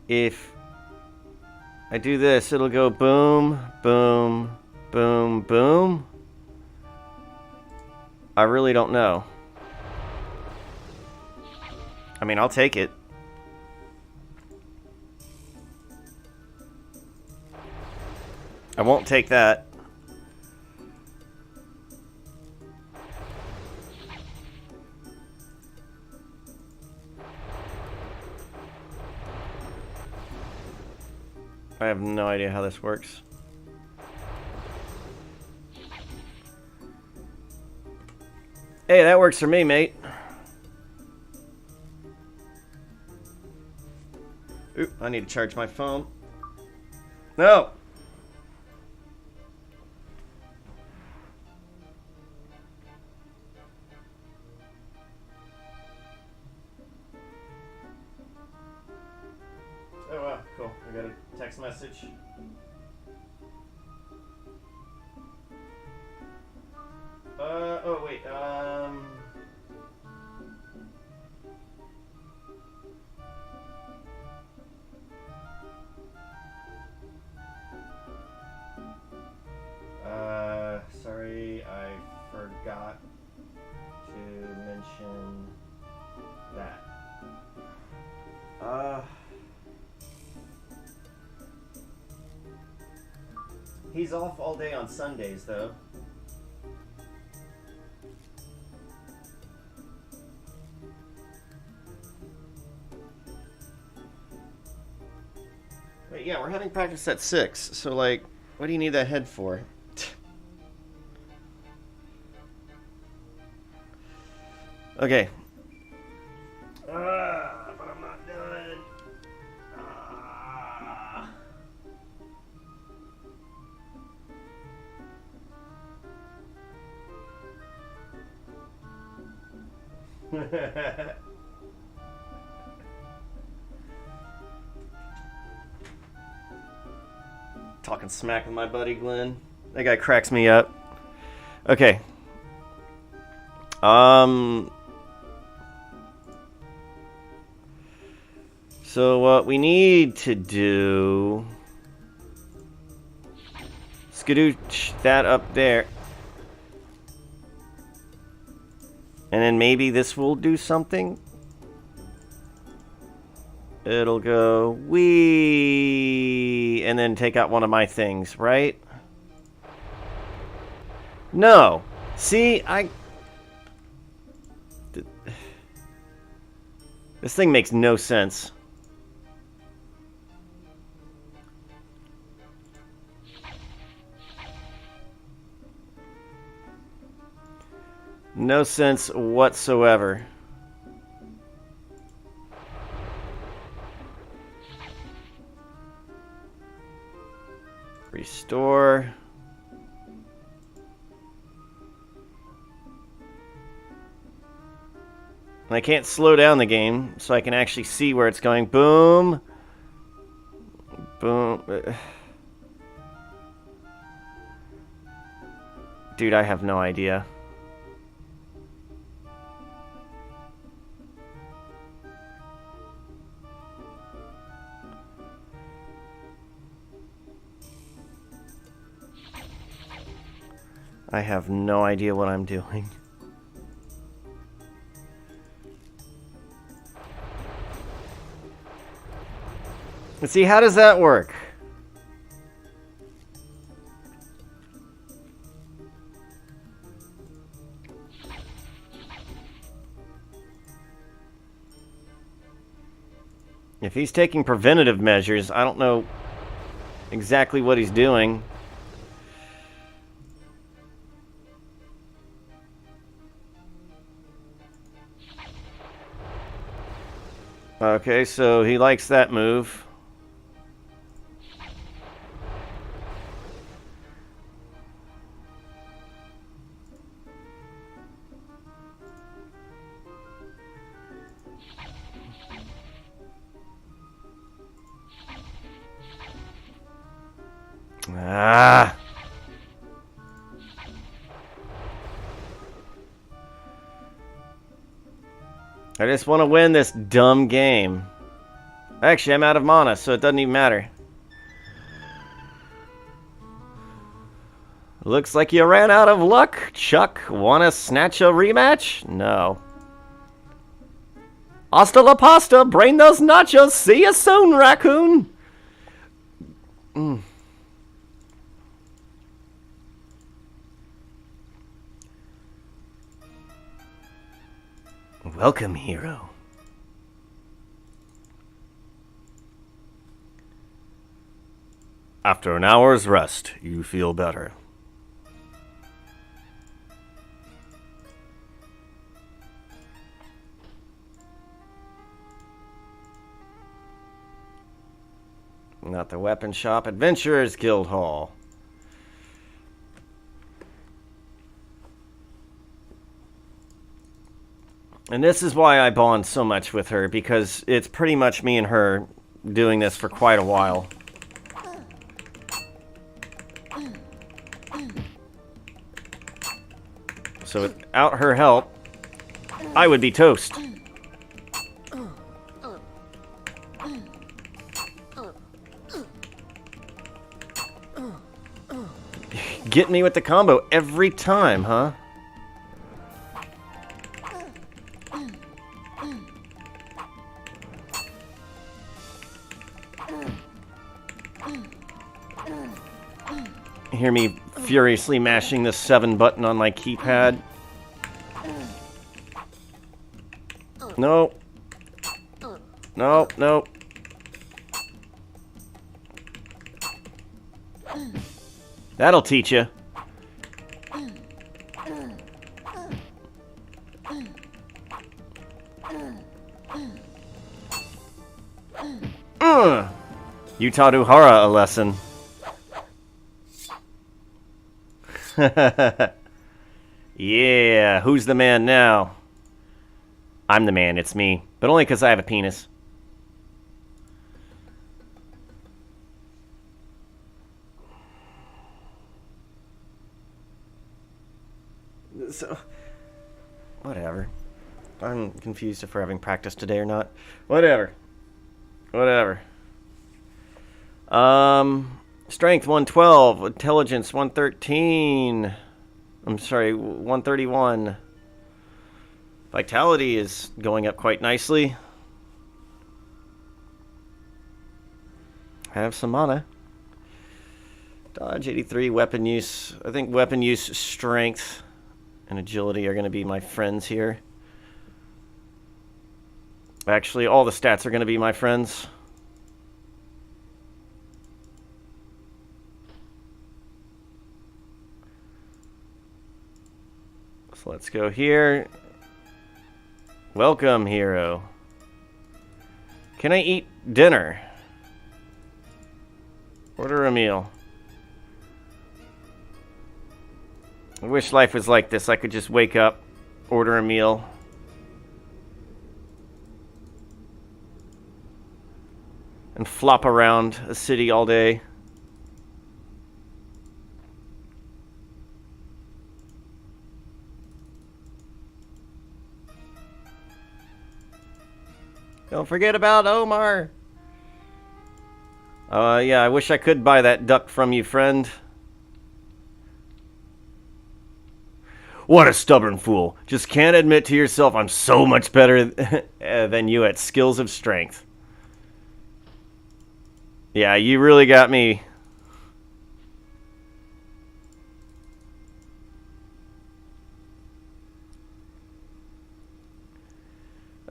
if I do this, it'll go boom, boom, boom, boom. I really don't know. I mean, I'll take it. I won't take that. I have no idea how this works. Hey, that works for me, mate. Oop, I need to charge my phone. No! Oh wow, cool. I got a text message. Oh wait, sorry, I forgot to mention that. He's off all day on Sundays, though. Wait, yeah, we're having practice at 6, so, like, what do you need that head for? Okay. But I'm not done. Talking smack with my buddy Glenn. That guy cracks me up. Okay. So what we need to do... Skadooch that up there. And then maybe this will do something. It'll go wee, and then take out one of my things, right? No. See, this thing makes no sense. No sense whatsoever. Restore. And I can't slow down the game, so I can actually see where it's going. Boom. Boom. Dude, I have no idea. I have no idea what I'm doing. Let's see, how does that work? If he's taking preventative measures, I don't know exactly what he's doing. Okay, so he likes that move. Ah. I just want to win this dumb game. Actually, I'm out of mana, so it doesn't even matter. Looks like you ran out of luck, Chuck. Wanna snatch a rematch? No. Hasta la pasta, brain those nachos. See you soon, raccoon. Welcome, hero. After an hour's rest, you feel better. Not the weapon shop. Adventurers Guild Hall. And this is why I bond so much with her, because it's pretty much me and her doing this for quite a while. So without her help, I would be toast. Get me with the combo every time, huh? Hear me furiously mashing the 7 button on my keypad. No. No, no. That'll teach you. You taught Uhara a lesson. Yeah, who's the man now? I'm the man, it's me. But only because I have a penis. So, whatever. I'm confused if we're having practice today or not. Whatever. Strength 112, intelligence 113. I'm sorry, 131. Vitality is going up quite nicely. I have some mana. Dodge 83, weapon use. I think weapon use, strength, and agility are going to be my friends here. Actually, all the stats are going to be my friends. So let's go here. Welcome, hero. Can I eat dinner? Order a meal. I wish life was like this. I could just wake up, order a meal. And flop around a city all day. Don't forget about Omar. Yeah, I wish I could buy that duck from you, friend. What a stubborn fool. Just can't admit to yourself I'm so much better than you at skills of strength. Yeah, you really got me.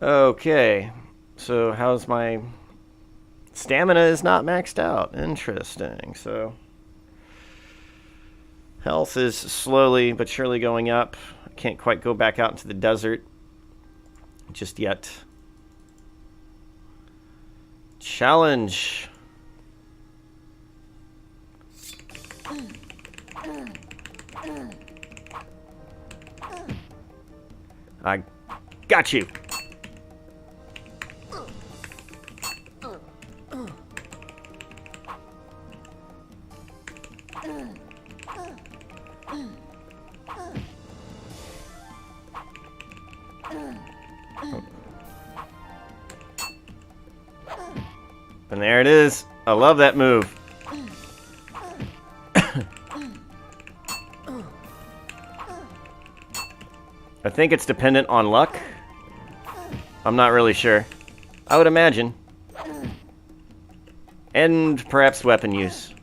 Okay. So how's my... Stamina is not maxed out. Interesting. So health is slowly but surely going up. I can't quite go back out into the desert just yet. Challenge. I got you. And there it is. I love that move. I think it's dependent on luck. I'm not really sure. I would imagine. And perhaps weapon use.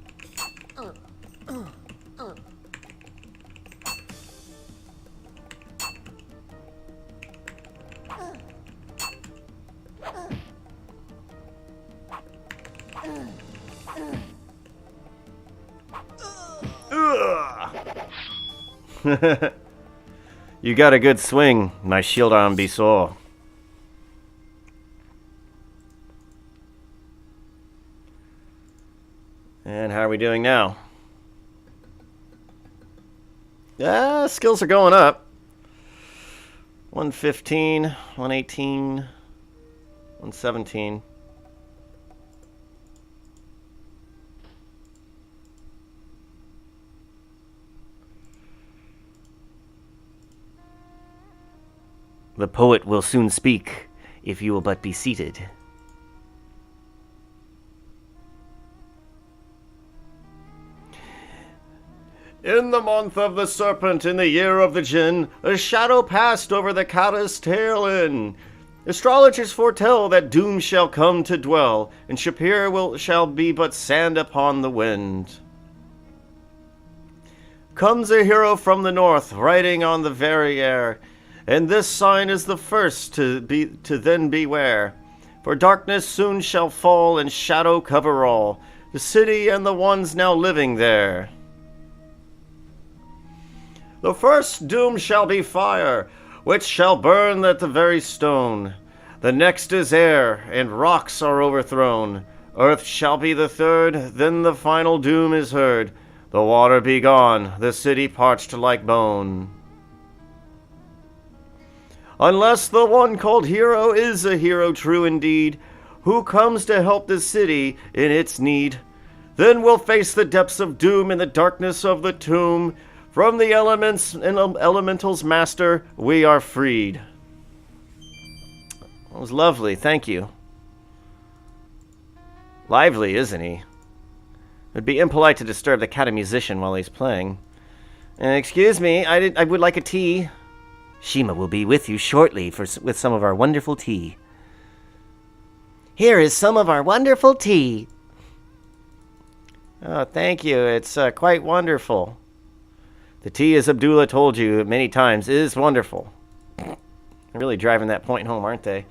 You got a good swing, my shield arm be sore. And how are we doing now? Skills are going up. 115, 118, 117. The poet will soon speak, if you will but be seated. In the month of the serpent, in the year of the gin, a shadow passed over the caddis tail inn. Astrologers foretell that doom shall come to dwell, and Shapir shall be but sand upon the wind. Comes a hero from the north, riding on the very air, and this sign is the first to then beware. For darkness soon shall fall, and shadow cover all, the city and the ones now living there. The first doom shall be fire, which shall burn at the very stone. The next is air, and rocks are overthrown. Earth shall be the third, then the final doom is heard. The water be gone, the city parched like bone. Unless the one called hero is a hero true indeed, who comes to help the city in its need. Then we'll face the depths of doom in the darkness of the tomb. From the elements and elementals master, we are freed. That was lovely, thank you. Lively, isn't he? It'd be impolite to disturb the cat musician while he's playing. Excuse me, I would like a tea. Shima will be with you shortly with some of our wonderful tea. Here is some of our wonderful tea. Oh, thank you. It's quite wonderful. The tea, as Abdullah told you many times, is wonderful. They're really driving that point home, aren't they?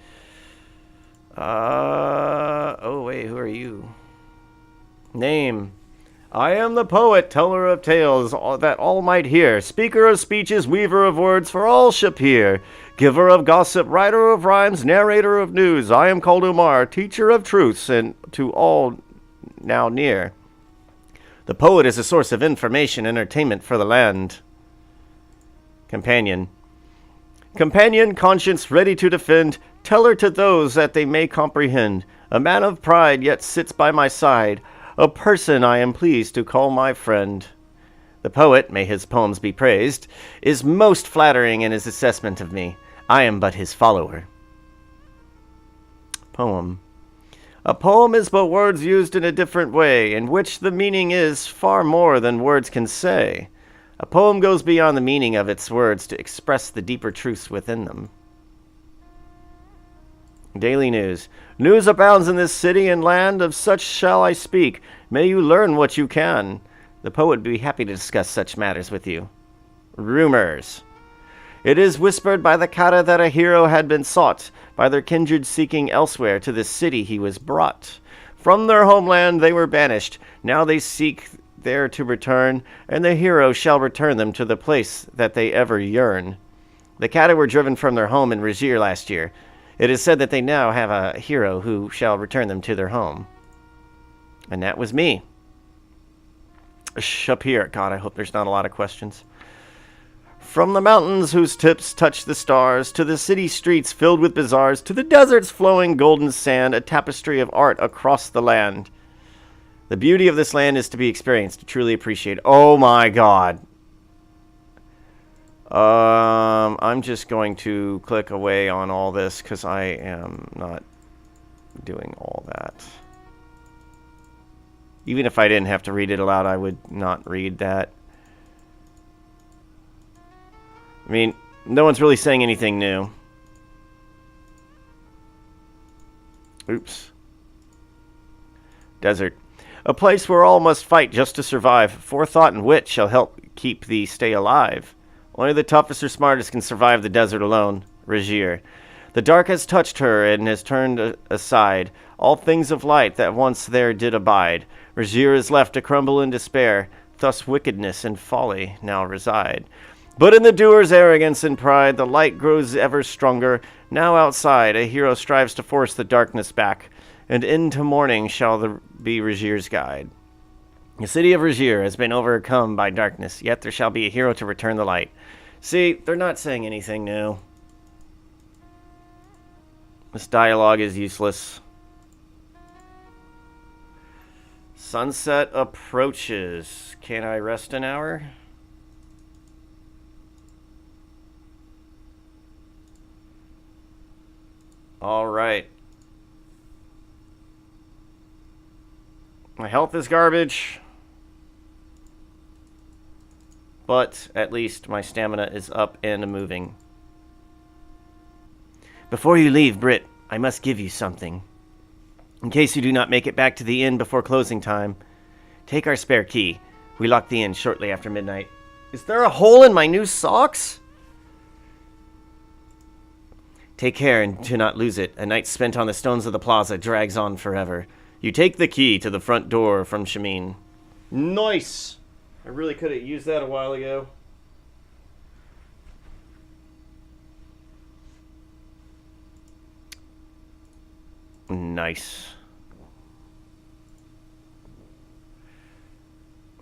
Oh, wait, who are you? Name. I am the poet, teller of tales that all might hear, speaker of speeches, weaver of words, for all shall hear, giver of gossip, writer of rhymes, narrator of news. I am called Umar, teacher of truths, and to all now near. The poet is a source of information, entertainment for the land. Companion. Companion, conscience ready to defend, teller to those that they may comprehend, a man of pride yet sits by my side, a person I am pleased to call my friend. The poet, may his poems be praised, is most flattering in his assessment of me. I am but his follower. Poem. A poem is but words used in a different way, in which the meaning is far more than words can say. A poem goes beyond the meaning of its words to express the deeper truths within them. Daily news. News abounds in this city and land, of such shall I speak. May you learn what you can. The poet would be happy to discuss such matters with you. Rumors. It is whispered by the Kata that a hero had been sought, by their kindred seeking elsewhere to this city he was brought. From their homeland they were banished, now they seek there to return, and the hero shall return them to the place that they ever yearn. The Kata were driven from their home in Rajir last year. It is said that they now have a hero who shall return them to their home. And that was me. Shapir. God, I hope there's not a lot of questions. From the mountains whose tips touch the stars, to the city streets filled with bazaars, to the desert's flowing golden sand, a tapestry of art across the land. The beauty of this land is to be experienced, to truly appreciate. Oh my God. I'm just going to click away on all this because I am not doing all that. Even if I didn't have to read it aloud, I would not read that. I mean, no one's really saying anything new. Oops. Desert. A place where all must fight just to survive. Forethought and wit shall help keep thee stay alive. Only the toughest or smartest can survive the desert alone. Rajir. The dark has touched her and has turned aside all things of light that once there did abide. Rajir is left to crumble in despair. Thus wickedness and folly now reside. But in the doer's arrogance and pride, the light grows ever stronger. Now outside, a hero strives to force the darkness back, and into morning shall be Rajir's guide. The city of Rajir has been overcome by darkness, yet there shall be a hero to return the light. See, they're not saying anything new. This dialogue is useless. Sunset approaches. Can I rest an hour? All right. My health is garbage. But at least my stamina is up and moving. Before you leave, Britt, I must give you something. In case you do not make it back to the inn before closing time, take our spare key. We lock the inn shortly after midnight. Is there a hole in my new socks? Take care and do not lose it. A night spent on the stones of the plaza drags on forever. You take the key to the front door from Shamin. Nice! I really could have used that a while ago. Nice.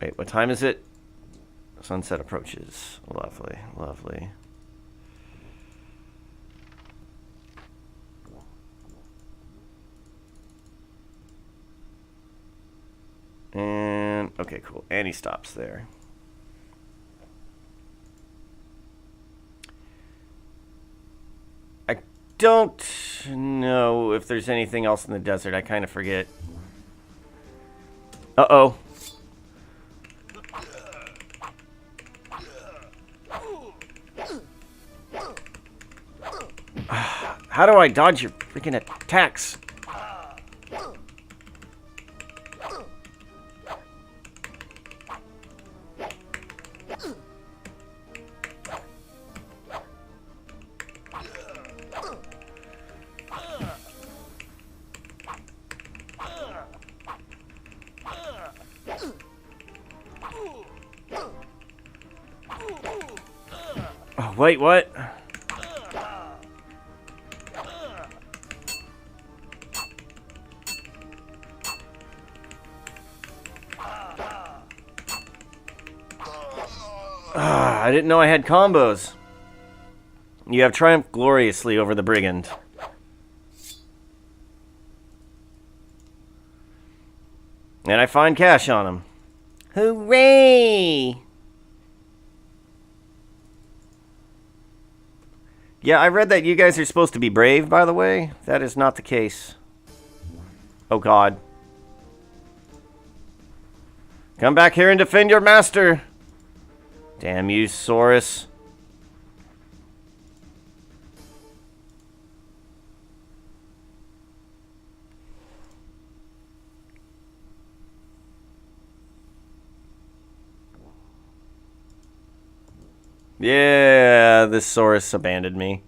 Wait, what time is it? Sunset approaches. Lovely, lovely. Okay, cool. And he stops there. I don't know if there's anything else in the desert. I kind of forget. Uh-oh. How do I dodge your freaking attacks? Oh, wait, what? I didn't know I had combos. You have triumphed gloriously over the brigand. And I find cash on him. Hooray! Yeah, I read that you guys are supposed to be brave, by the way. That is not the case. Oh, God. Come back here and defend your master. Damn you, Saurus. Yeah, this Saurus abandoned me.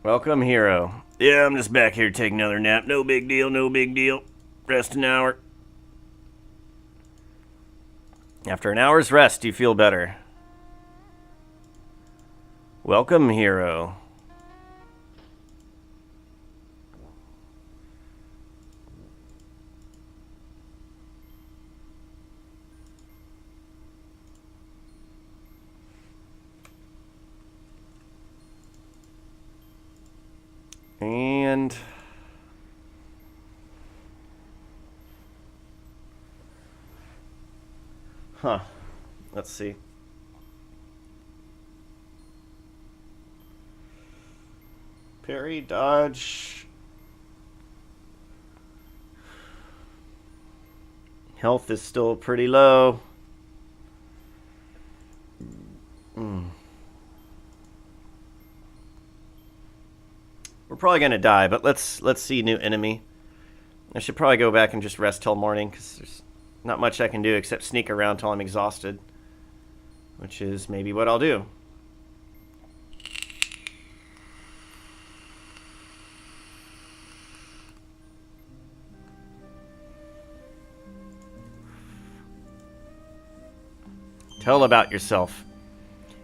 Welcome, hero. Yeah, I'm just back here to take another nap. No big deal, no big deal. Rest an hour. After an hour's rest, you feel better. Welcome, hero. And let's see. Parry, dodge. Health is still pretty low. We're probably gonna die, but let's see new enemy. I should probably go back and just rest till morning, because there's not much I can do except sneak around till I'm exhausted, which is maybe what I'll do. Tell about yourself.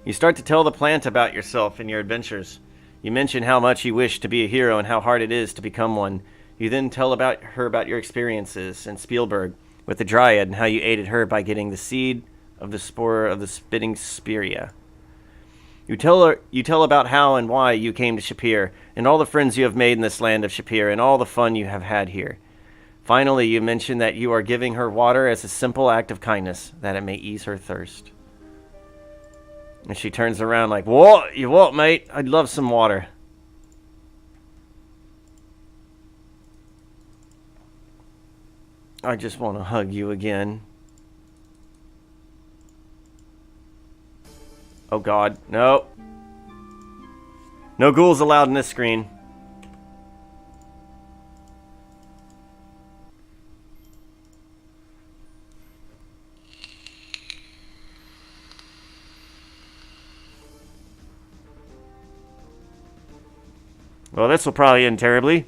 You start to tell the plant about yourself and your adventures. You mention how much you wish to be a hero and how hard it is to become one. You then tell her about your experiences in Spielberg with the Dryad and how you aided her by getting the seed of the spore of the spitting Speria. You tell about how and why you came to Shapir, and all the friends you have made in this land of Shapir, and all the fun you have had here. Finally, you mention that you are giving her water as a simple act of kindness, that it may ease her thirst. And she turns around like, "What? You what, mate? I'd love some water." I just want to hug you again. Oh, God. No. No ghouls allowed in this screen. Well, this will probably end terribly.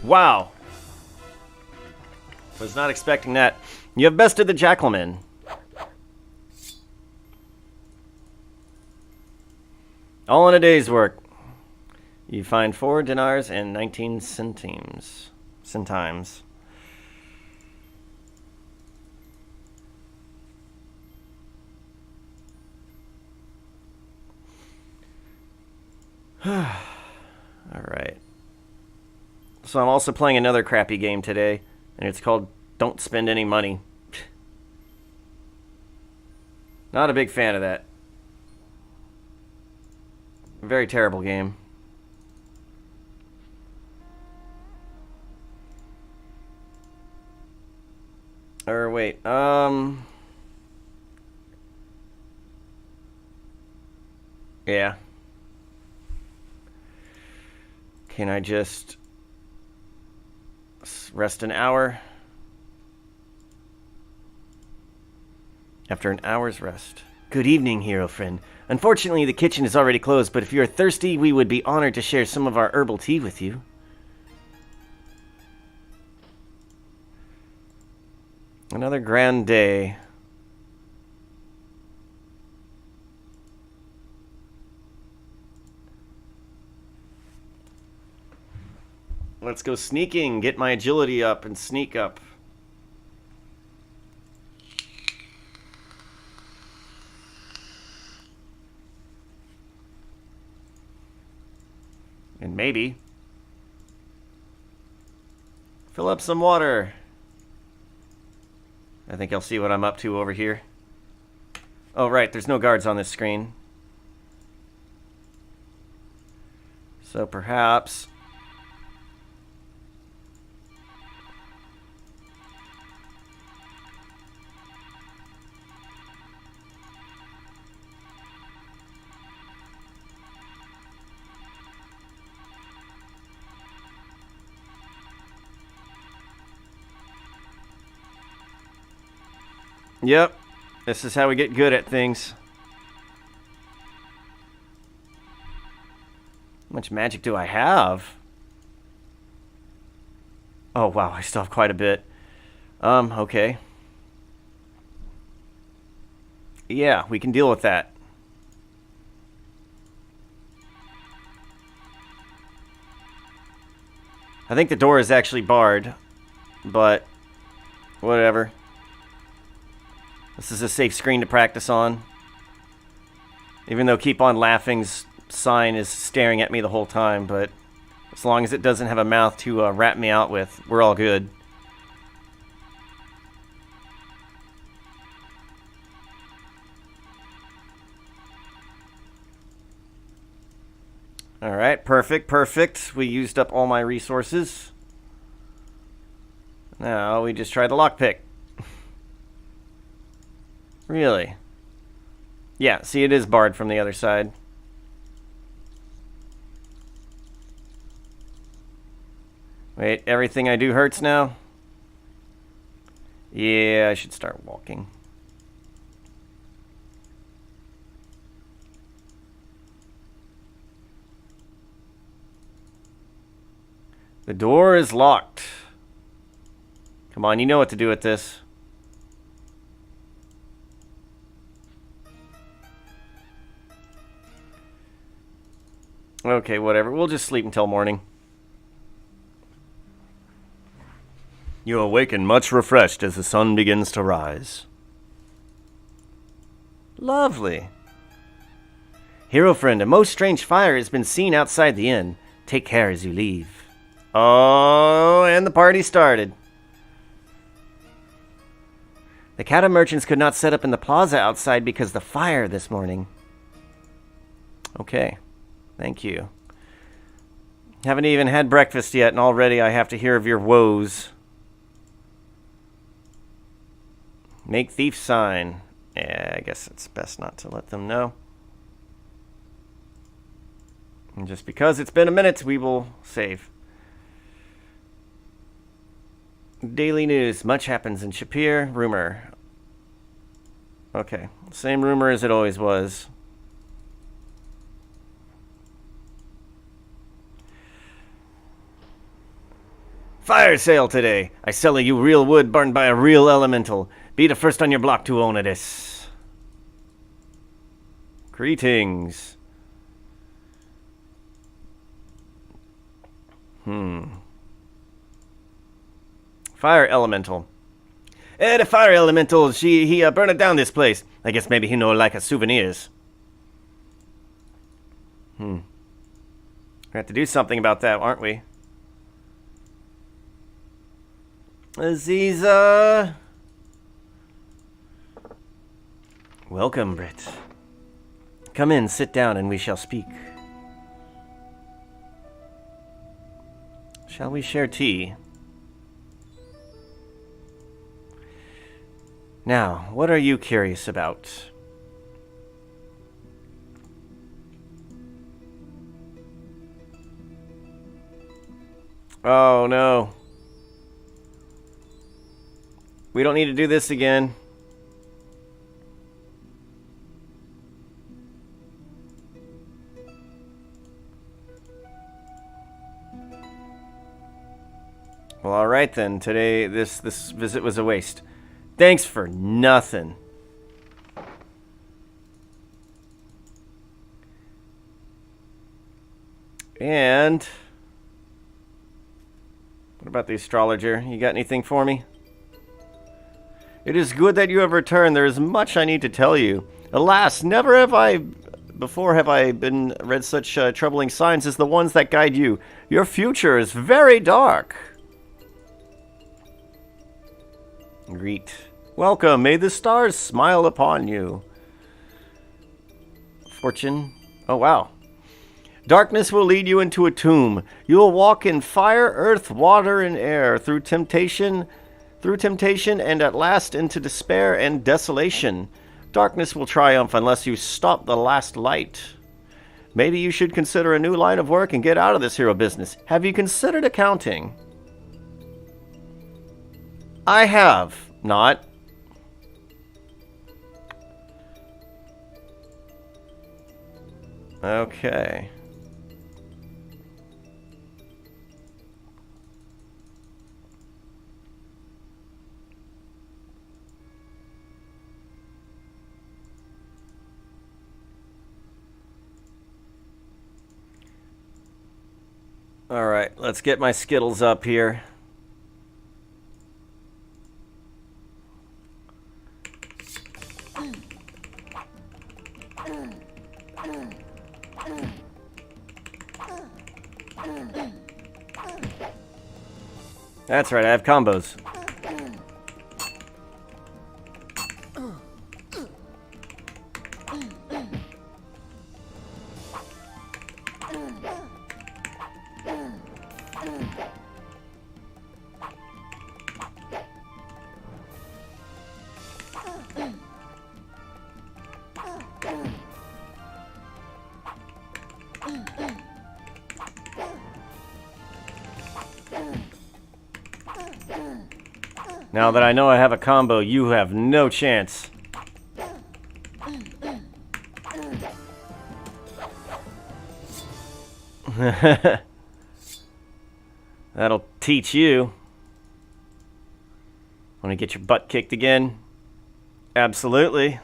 Wow. Was not expecting that. You have bested the Jackalman. All in a day's work. You find 4 dinars and 19 centimes. Alright. So I'm also playing another crappy game today, and it's called Don't Spend Any Money. Not a big fan of that. Very terrible game. Or wait, yeah. Can I just rest an hour? After an hour's rest. Good evening, hero friend. Unfortunately, the kitchen is already closed, but if you are thirsty, we would be honored to share some of our herbal tea with you. Another grand day. Let's go sneaking, get my agility up and sneak up. And maybe fill up some water. I think I'll see what I'm up to over here. Oh, right, there's no guards on this screen. So perhaps... Yep, this is how we get good at things. How much magic do I have? Oh, wow, I still have quite a bit. Okay. Yeah, we can deal with that. I think the door is actually barred, but whatever. This is a safe screen to practice on. Even though Keep On Laughing's sign is staring at me the whole time, but as long as it doesn't have a mouth to rat me out with, we're all good. Alright, perfect. We used up all my resources. Now we just try the lockpick. Really? Yeah, see, it is barred from the other side. Wait, everything I do hurts now? Yeah, I should start walking. The door is locked. Come on, you know what to do with this. Okay, whatever. We'll just sleep until morning. You awaken much refreshed as the sun begins to rise. Lovely. Hero friend, a most strange fire has been seen outside the inn. Take care as you leave. Oh, and the party started. The cattle merchants could not set up in the plaza outside because of the fire this morning. Okay. Thank you. Haven't even had breakfast yet, and already I have to hear of your woes. Make thief sign. Yeah, I guess it's best not to let them know. And just because it's been a minute, we will save. Daily news. Much happens in Shapir. Rumor. Okay. Same rumor as it always was. Fire sale today. I sell you real wood burned by a real elemental. Be the first on your block to own this. Greetings. Fire elemental. The fire elemental, he burned down this place. I guess maybe he know like a souvenirs. We have to do something about that, aren't we? Aziza. Welcome, Britt. Come in, sit down, and we shall speak. Shall we share tea? Now, what are you curious about? Oh, no. We don't need to do this again. Well, all right then. Today, this visit was a waste. Thanks for nothing. And what about the astrologer? You got anything for me? It is good that you have returned. There is much I need to tell you. Alas, never have I been read such troubling signs as the ones that guide you. Your future is very dark. Greet. Welcome. May the stars smile upon you. Fortune. Oh, wow. Darkness will lead you into a tomb. You will walk in fire, earth, water, and air, through temptation, and at last into despair and desolation. Darkness will triumph unless you stop the last light. Maybe you should consider a new line of work and get out of this hero business. Have you considered accounting? I have not. Okay. All right, let's get my Skittles up here. That's right, I have combos. Now that I know I have a combo, you have no chance. That'll teach you. Want to get your butt kicked again? Absolutely.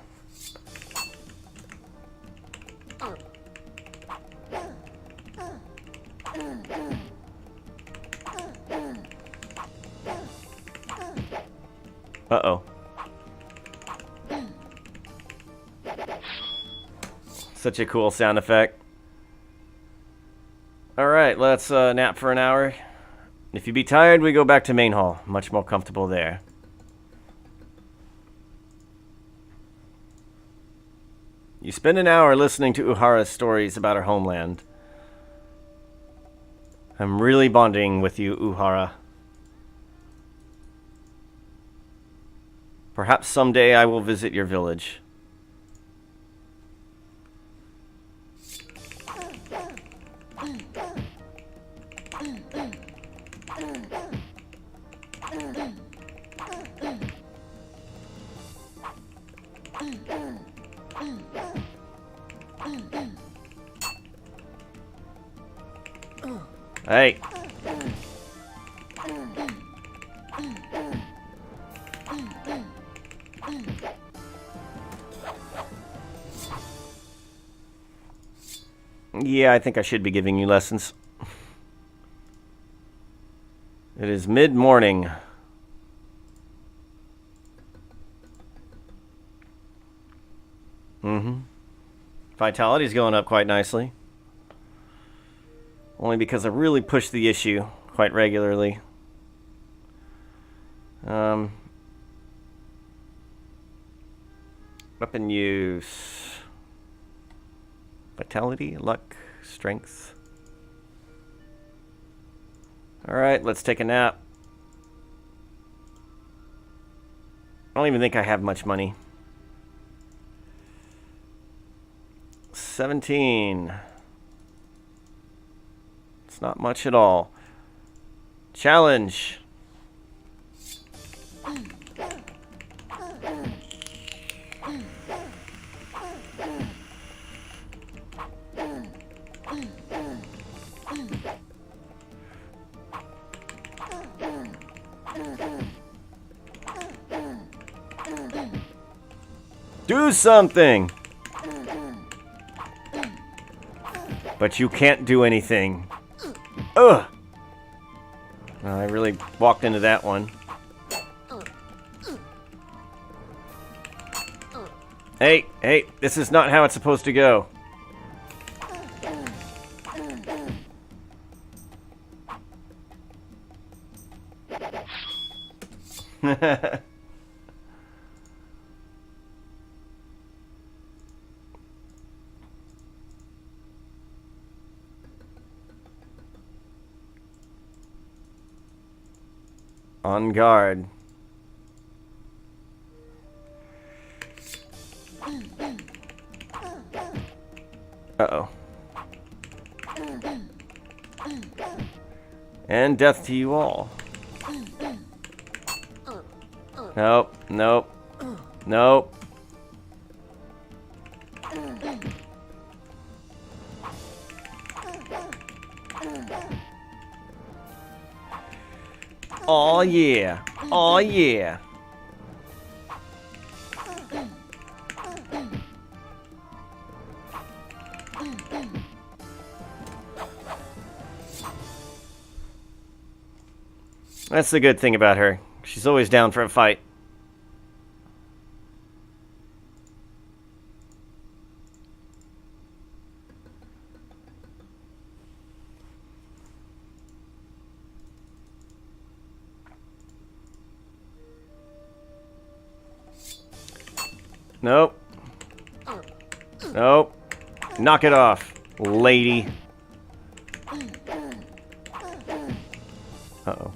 Uh-oh. Such a cool sound effect. Alright, let's nap for an hour. If you be tired, we go back to main hall. Much more comfortable there. You spend an hour listening to Uhara's stories about her homeland. I'm really bonding with you, Uhara. Perhaps someday I will visit your village. Hey. Yeah, I think I should be giving you lessons. It is mid-morning. Vitality's going up quite nicely. Only because I really push the issue quite regularly. Weapon use. Vitality, luck, strength. Alright, let's take a nap. I don't even think I have much money. 17. It's not much at all. Challenge. Do something! But you can't do anything. Ugh! Well, I really walked into that one. Hey, this is not how it's supposed to go. On guard. Uh-oh. And death to you all. Nope, nope, nope. Aw, yeah. Aw, yeah. That's the good thing about her. She's always down for a fight. Nope. Nope. Knock it off, lady. Uh-oh.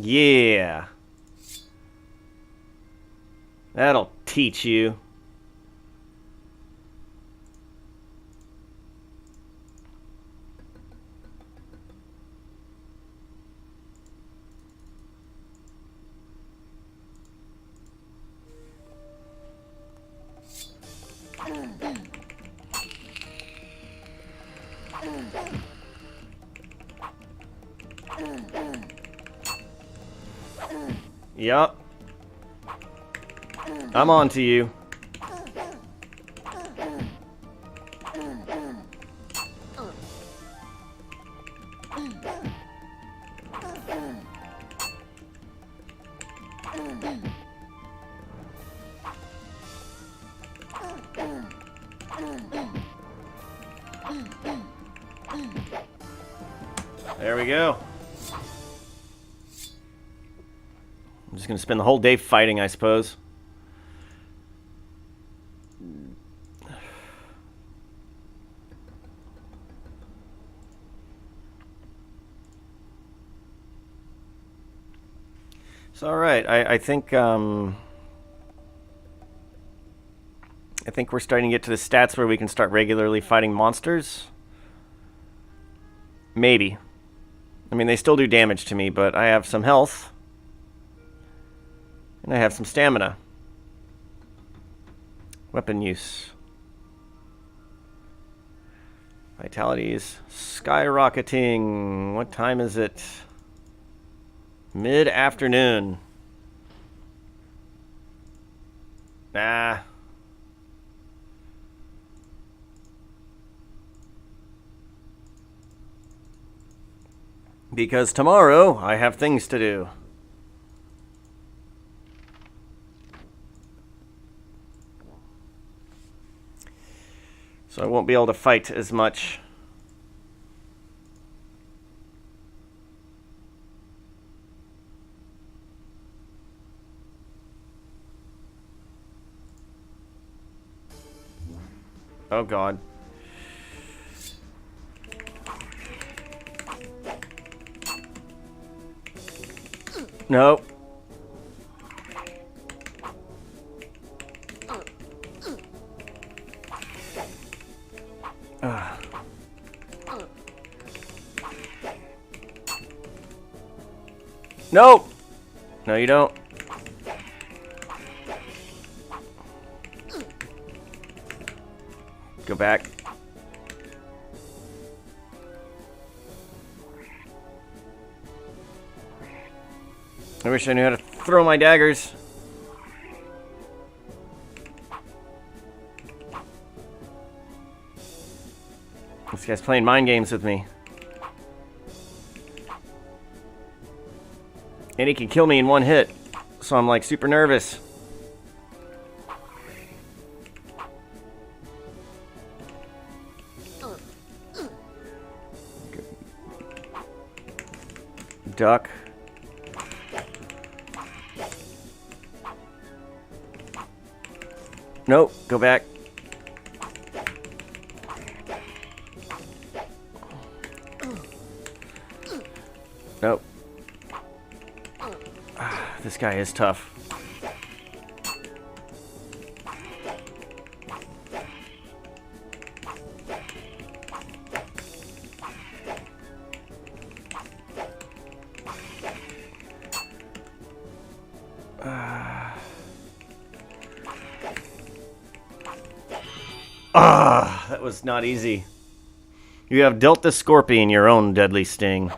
Yeah. That'll teach you. Yup. I'm on to you. There we go. I'm just going to spend the whole day fighting, I suppose. It's all right. I think we're starting to get to the stats where we can start regularly fighting monsters. Maybe. I mean, they still do damage to me, but I have some health. And I have some stamina. Weapon use. Vitality is skyrocketing. What time is it? Mid-afternoon. Nah. Because tomorrow I have things to do. So I won't be able to fight as much. Oh God. Nope. Nope. No, you don't. Go back. I wish I knew how to throw my daggers. This guy's playing mind games with me. And he can kill me in one hit. So I'm like super nervous. Duck. Nope, go back. Nope. This guy is tough. That was not easy. You have dealt the scorpion your own deadly sting.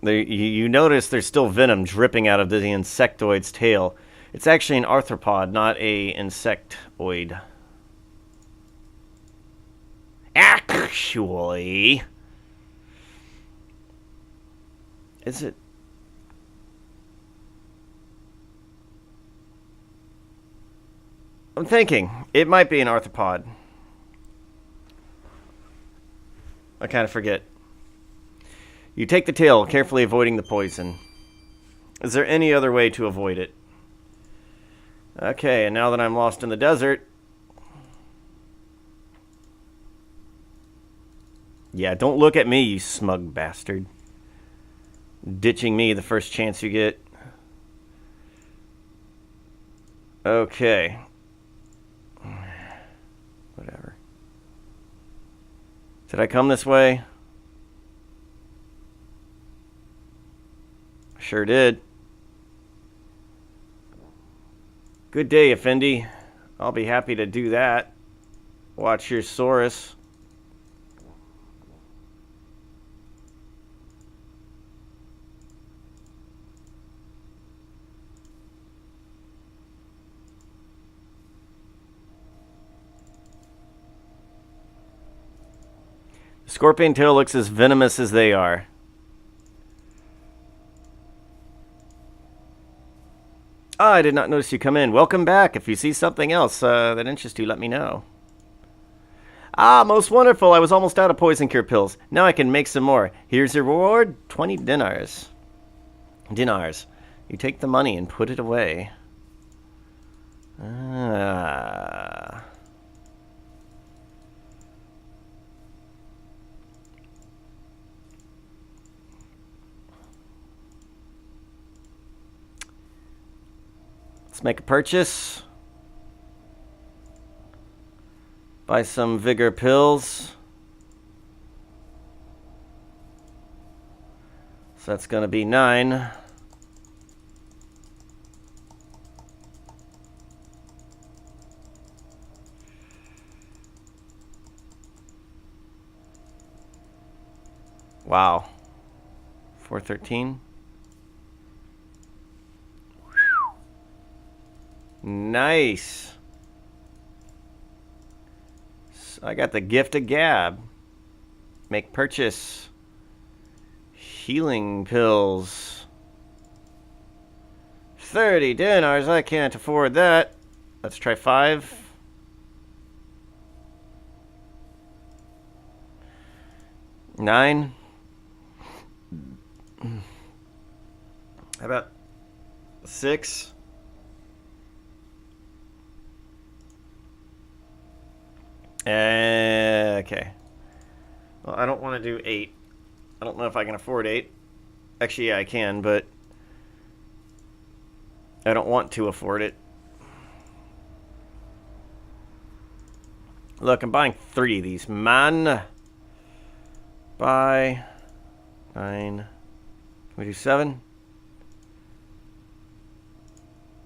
You notice there's still venom dripping out of the insectoid's tail. It's actually an arthropod, not a insectoid. Actually, is it? I'm thinking it might be an arthropod. I kind of forget. You take the tail, carefully avoiding the poison. Is there any other way to avoid it? Okay, and now that I'm lost in the desert... Yeah, don't look at me, you smug bastard. Ditching me the first chance you get. Okay. Whatever. Did I come this way? Sure did. Good day, Effendi. I'll be happy to do that. Watch your Saurus. Scorpion tail looks as venomous as they are. Ah, I did not notice you come in. Welcome back. If you see something else that interests you, let me know. Ah, most wonderful. I was almost out of poison cure pills. Now I can make some more. Here's your reward, 20 dinars. Dinars. You take the money and put it away. Ah... Let's make a purchase. Buy some vigor pills. So that's going to be 9. Wow. 413. Nice. So I got the gift of gab. Make purchase. Healing pills. 30 dinars. I can't afford that. Let's try 5. $9. How about 6? Okay. Well, I don't want to do 8. I don't know if I can afford 8. Actually, yeah, I can, but I don't want to afford it. Look, I'm buying 3 of these, man. Buy 9. Can we do 7?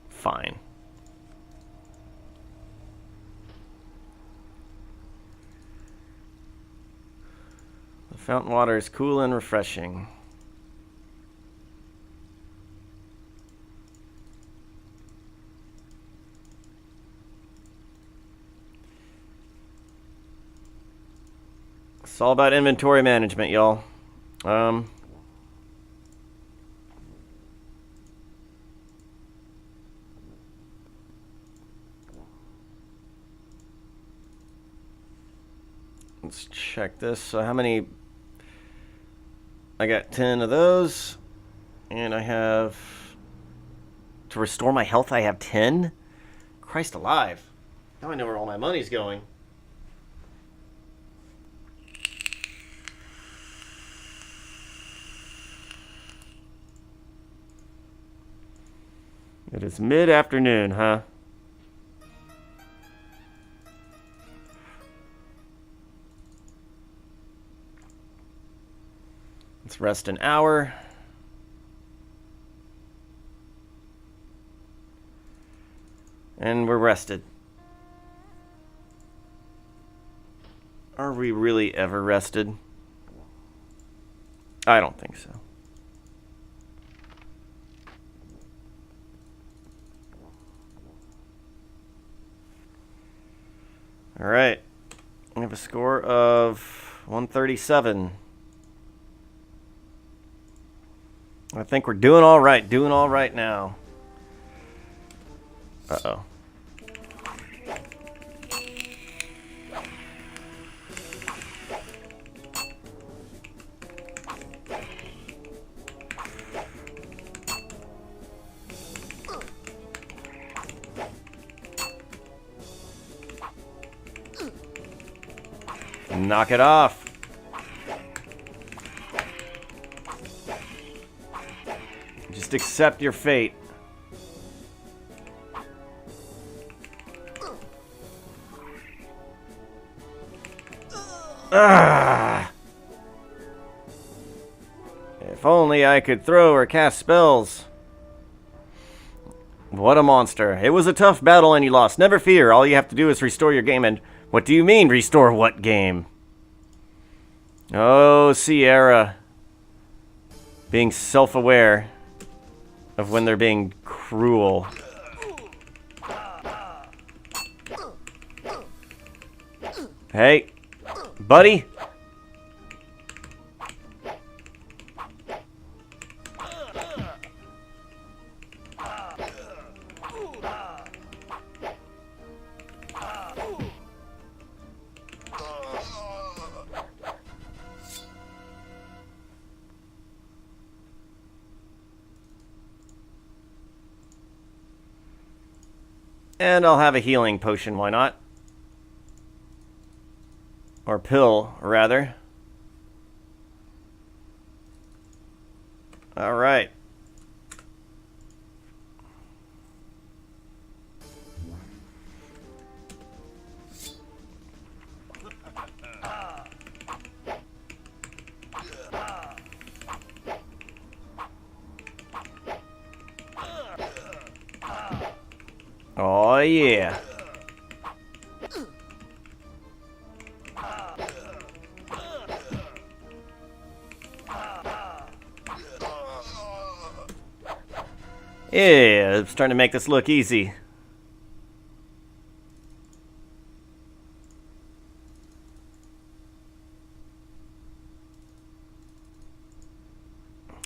Fine. The fountain water is cool and refreshing. It's all about inventory management, y'all. Let's check this. So how many? I got 10 of those. And I have... To restore my health, I have 10? Christ alive. Now I know where all my money's going. It is mid-afternoon, huh? Let's rest an hour. And we're rested. Are we really ever rested? I don't think so. All right. We have a score of 137. I think we're doing all right. Doing all right now. Uh-oh. Knock it off. Just accept your fate. Ah! If only I could throw or cast spells. What a monster. It was a tough battle and you lost. Never fear. All you have to do is restore your game. And what do you mean, restore what game? Oh, Sierra. Being self-aware of when they're being cruel. Hey, buddy. And I'll have a healing potion, why not? Or pill, rather. Alright. Oh yeah. Yeah, I'm starting to make this look easy.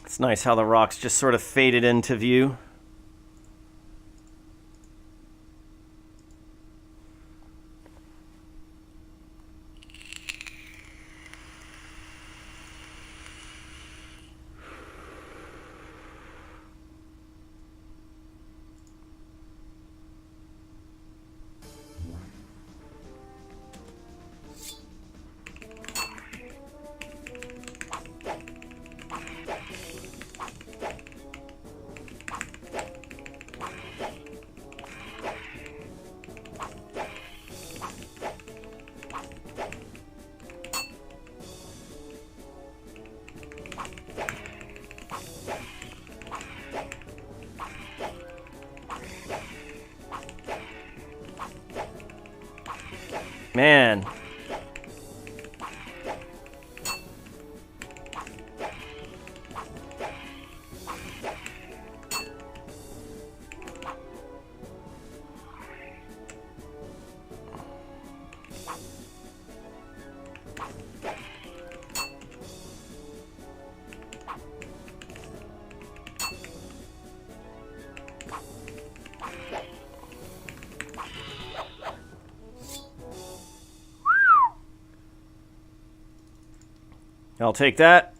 It's nice how the rocks just sort of faded into view. Man. I'll take that.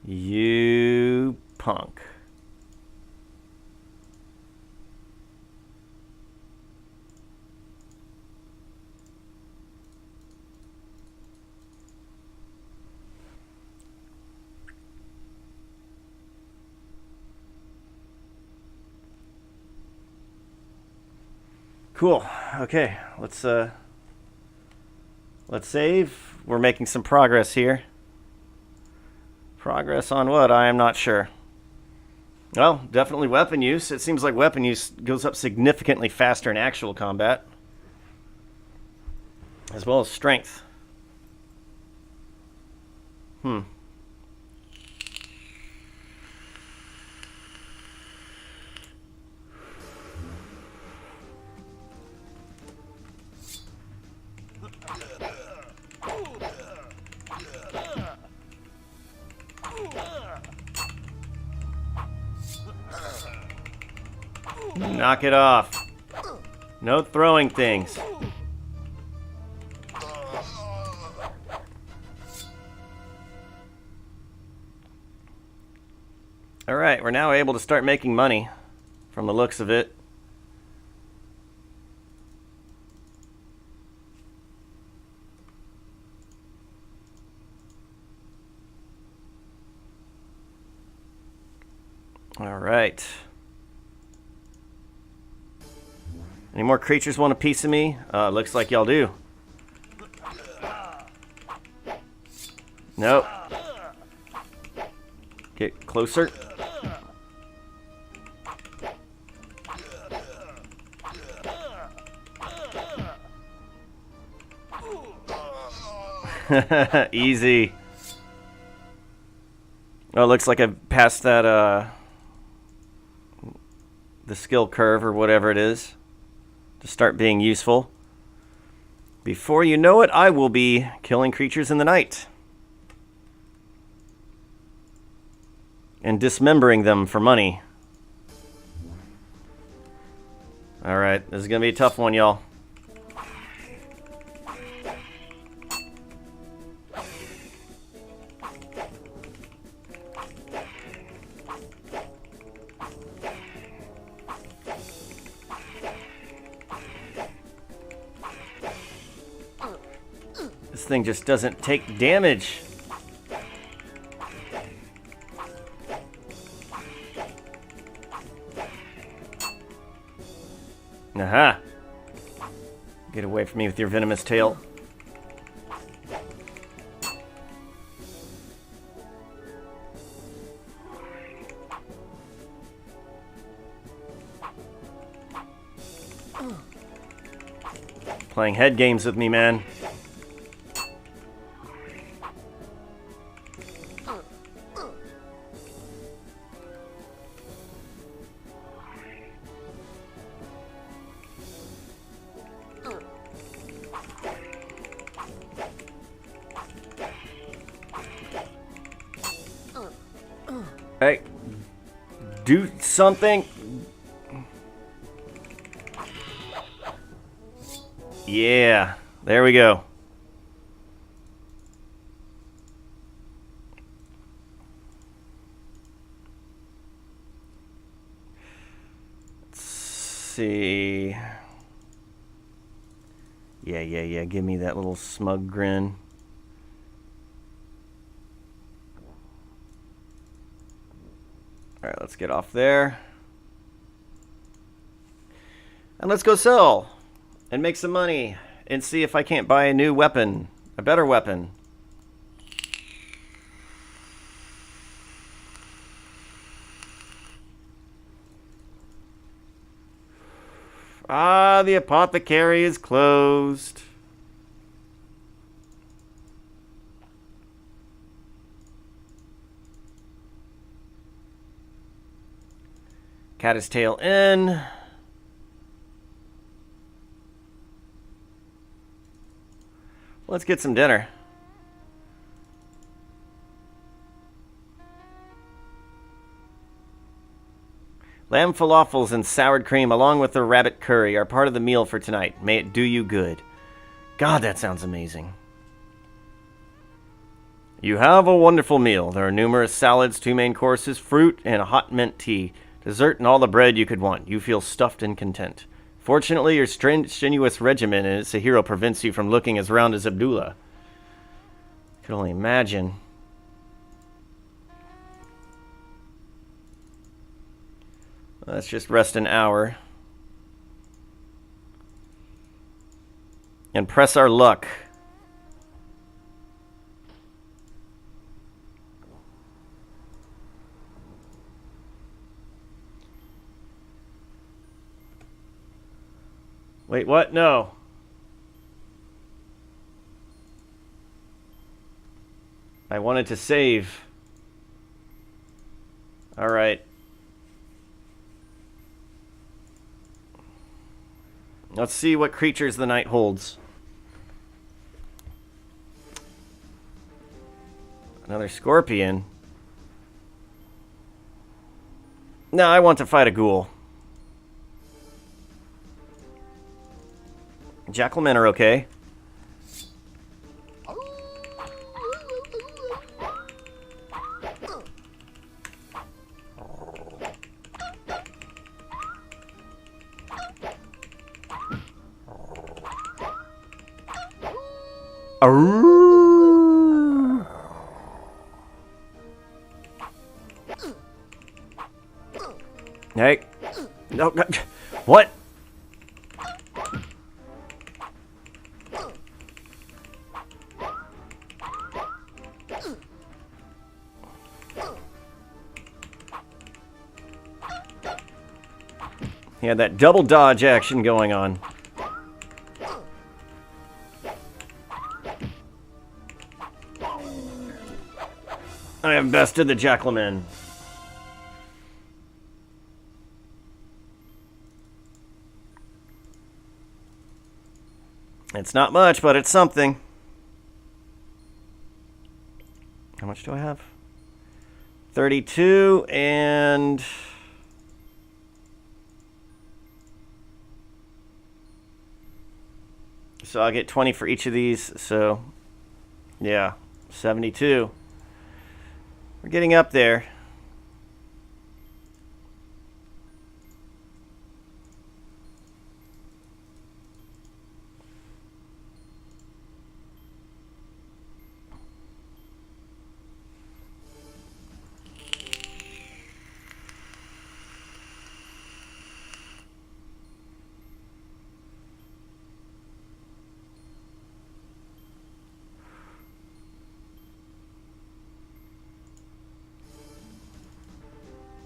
You punk. Cool. Okay, let's save. We're making some progress here. Progress on what? I am not sure. Well, definitely weapon use. It seems like weapon use goes up significantly faster in actual combat. As well as strength. Knock it off. No throwing things. Alright, we're now able to start making money from the looks of it. Alright. Any more creatures want a piece of me? Looks like y'all do. Nope. Get closer. Easy. Oh, it looks like I've passed that, the skill curve or whatever it is to start being useful. Before you know it, I will be killing creatures in the night and dismembering them for money. Alright, this is gonna be a tough one, y'all. This thing just doesn't take damage. Aha! Get away from me with your venomous tail. Playing head games with me, man. Hey, do something. Yeah, there we go. Let's see. Yeah. Give me that little smug grin. All right, let's get off there. And let's go sell and make some money and see if I can't buy a new weapon, a better weapon. Ah, the apothecary is closed. Caddis-tail in. Let's get some dinner. Lamb falafels and soured cream along with the rabbit curry are part of the meal for tonight. May it do you good. God, that sounds amazing. You have a wonderful meal. There are numerous salads, 2 main courses, fruit, and a hot mint tea. Dessert and all the bread you could want. You feel stuffed and content. Fortunately, your strenuous regimen as Sahiro prevents you from looking as round as Abdullah. I can only imagine. Let's just rest an hour. And press our luck. Wait, what? No. I wanted to save. All right. Let's see what creatures the night holds. Another scorpion. No, I want to fight a ghoul. Jackalmen are okay. Hey. No, no. What? He had that double dodge action going on. I have bested the Jackalmen. It's not much, but it's something. How much do I have? 32 and... So I'll get 20 for each of these, so... Yeah, 72. We're getting up there.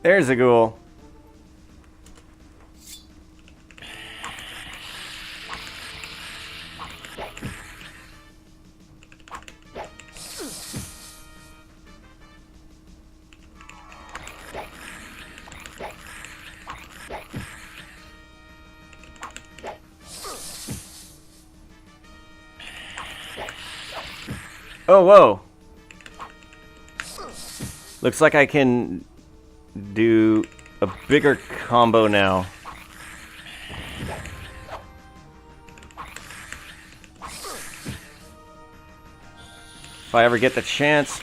There's a ghoul. Oh, whoa. Looks like I can do a bigger combo now. If I ever get the chance.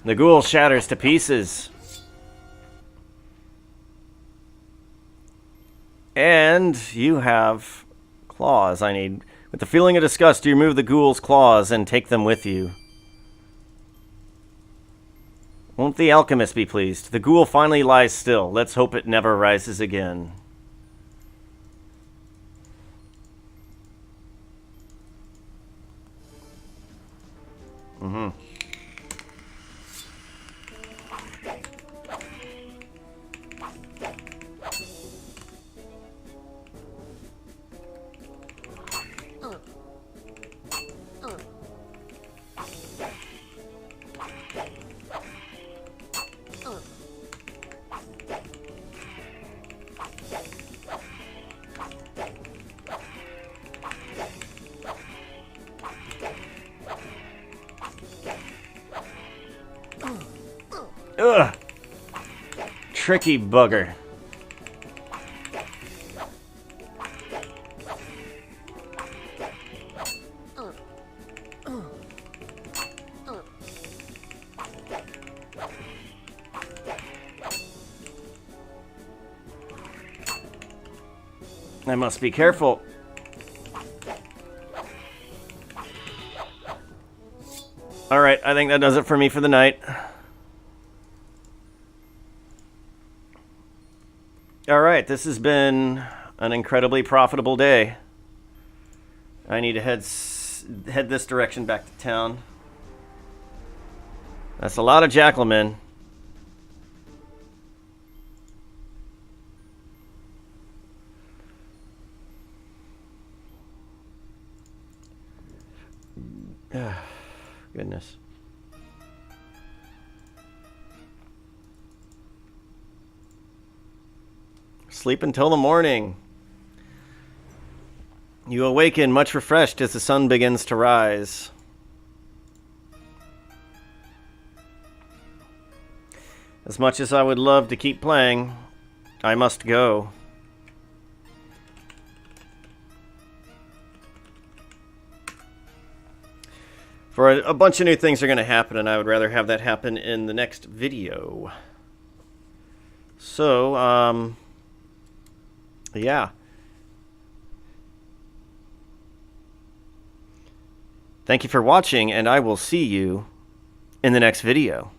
The ghoul shatters to pieces. And you have claws I need. With the feeling of disgust, you remove the ghoul's claws and take them with you. Won't the alchemist be pleased? The ghoul finally lies still. Let's hope it never rises again. Ugh! Tricky bugger. I must be careful. Alright, I think that does it for me for the night. Alright, this has been an incredibly profitable day. I need to head this direction back to town. That's a lot of jackalmen. Goodness. Sleep until the morning. You awaken much refreshed as the sun begins to rise. As much as I would love to keep playing, I must go. For a bunch of new things are going to happen, and I would rather have that happen in the next video. So, yeah. Thank you for watching, and I will see you in the next video.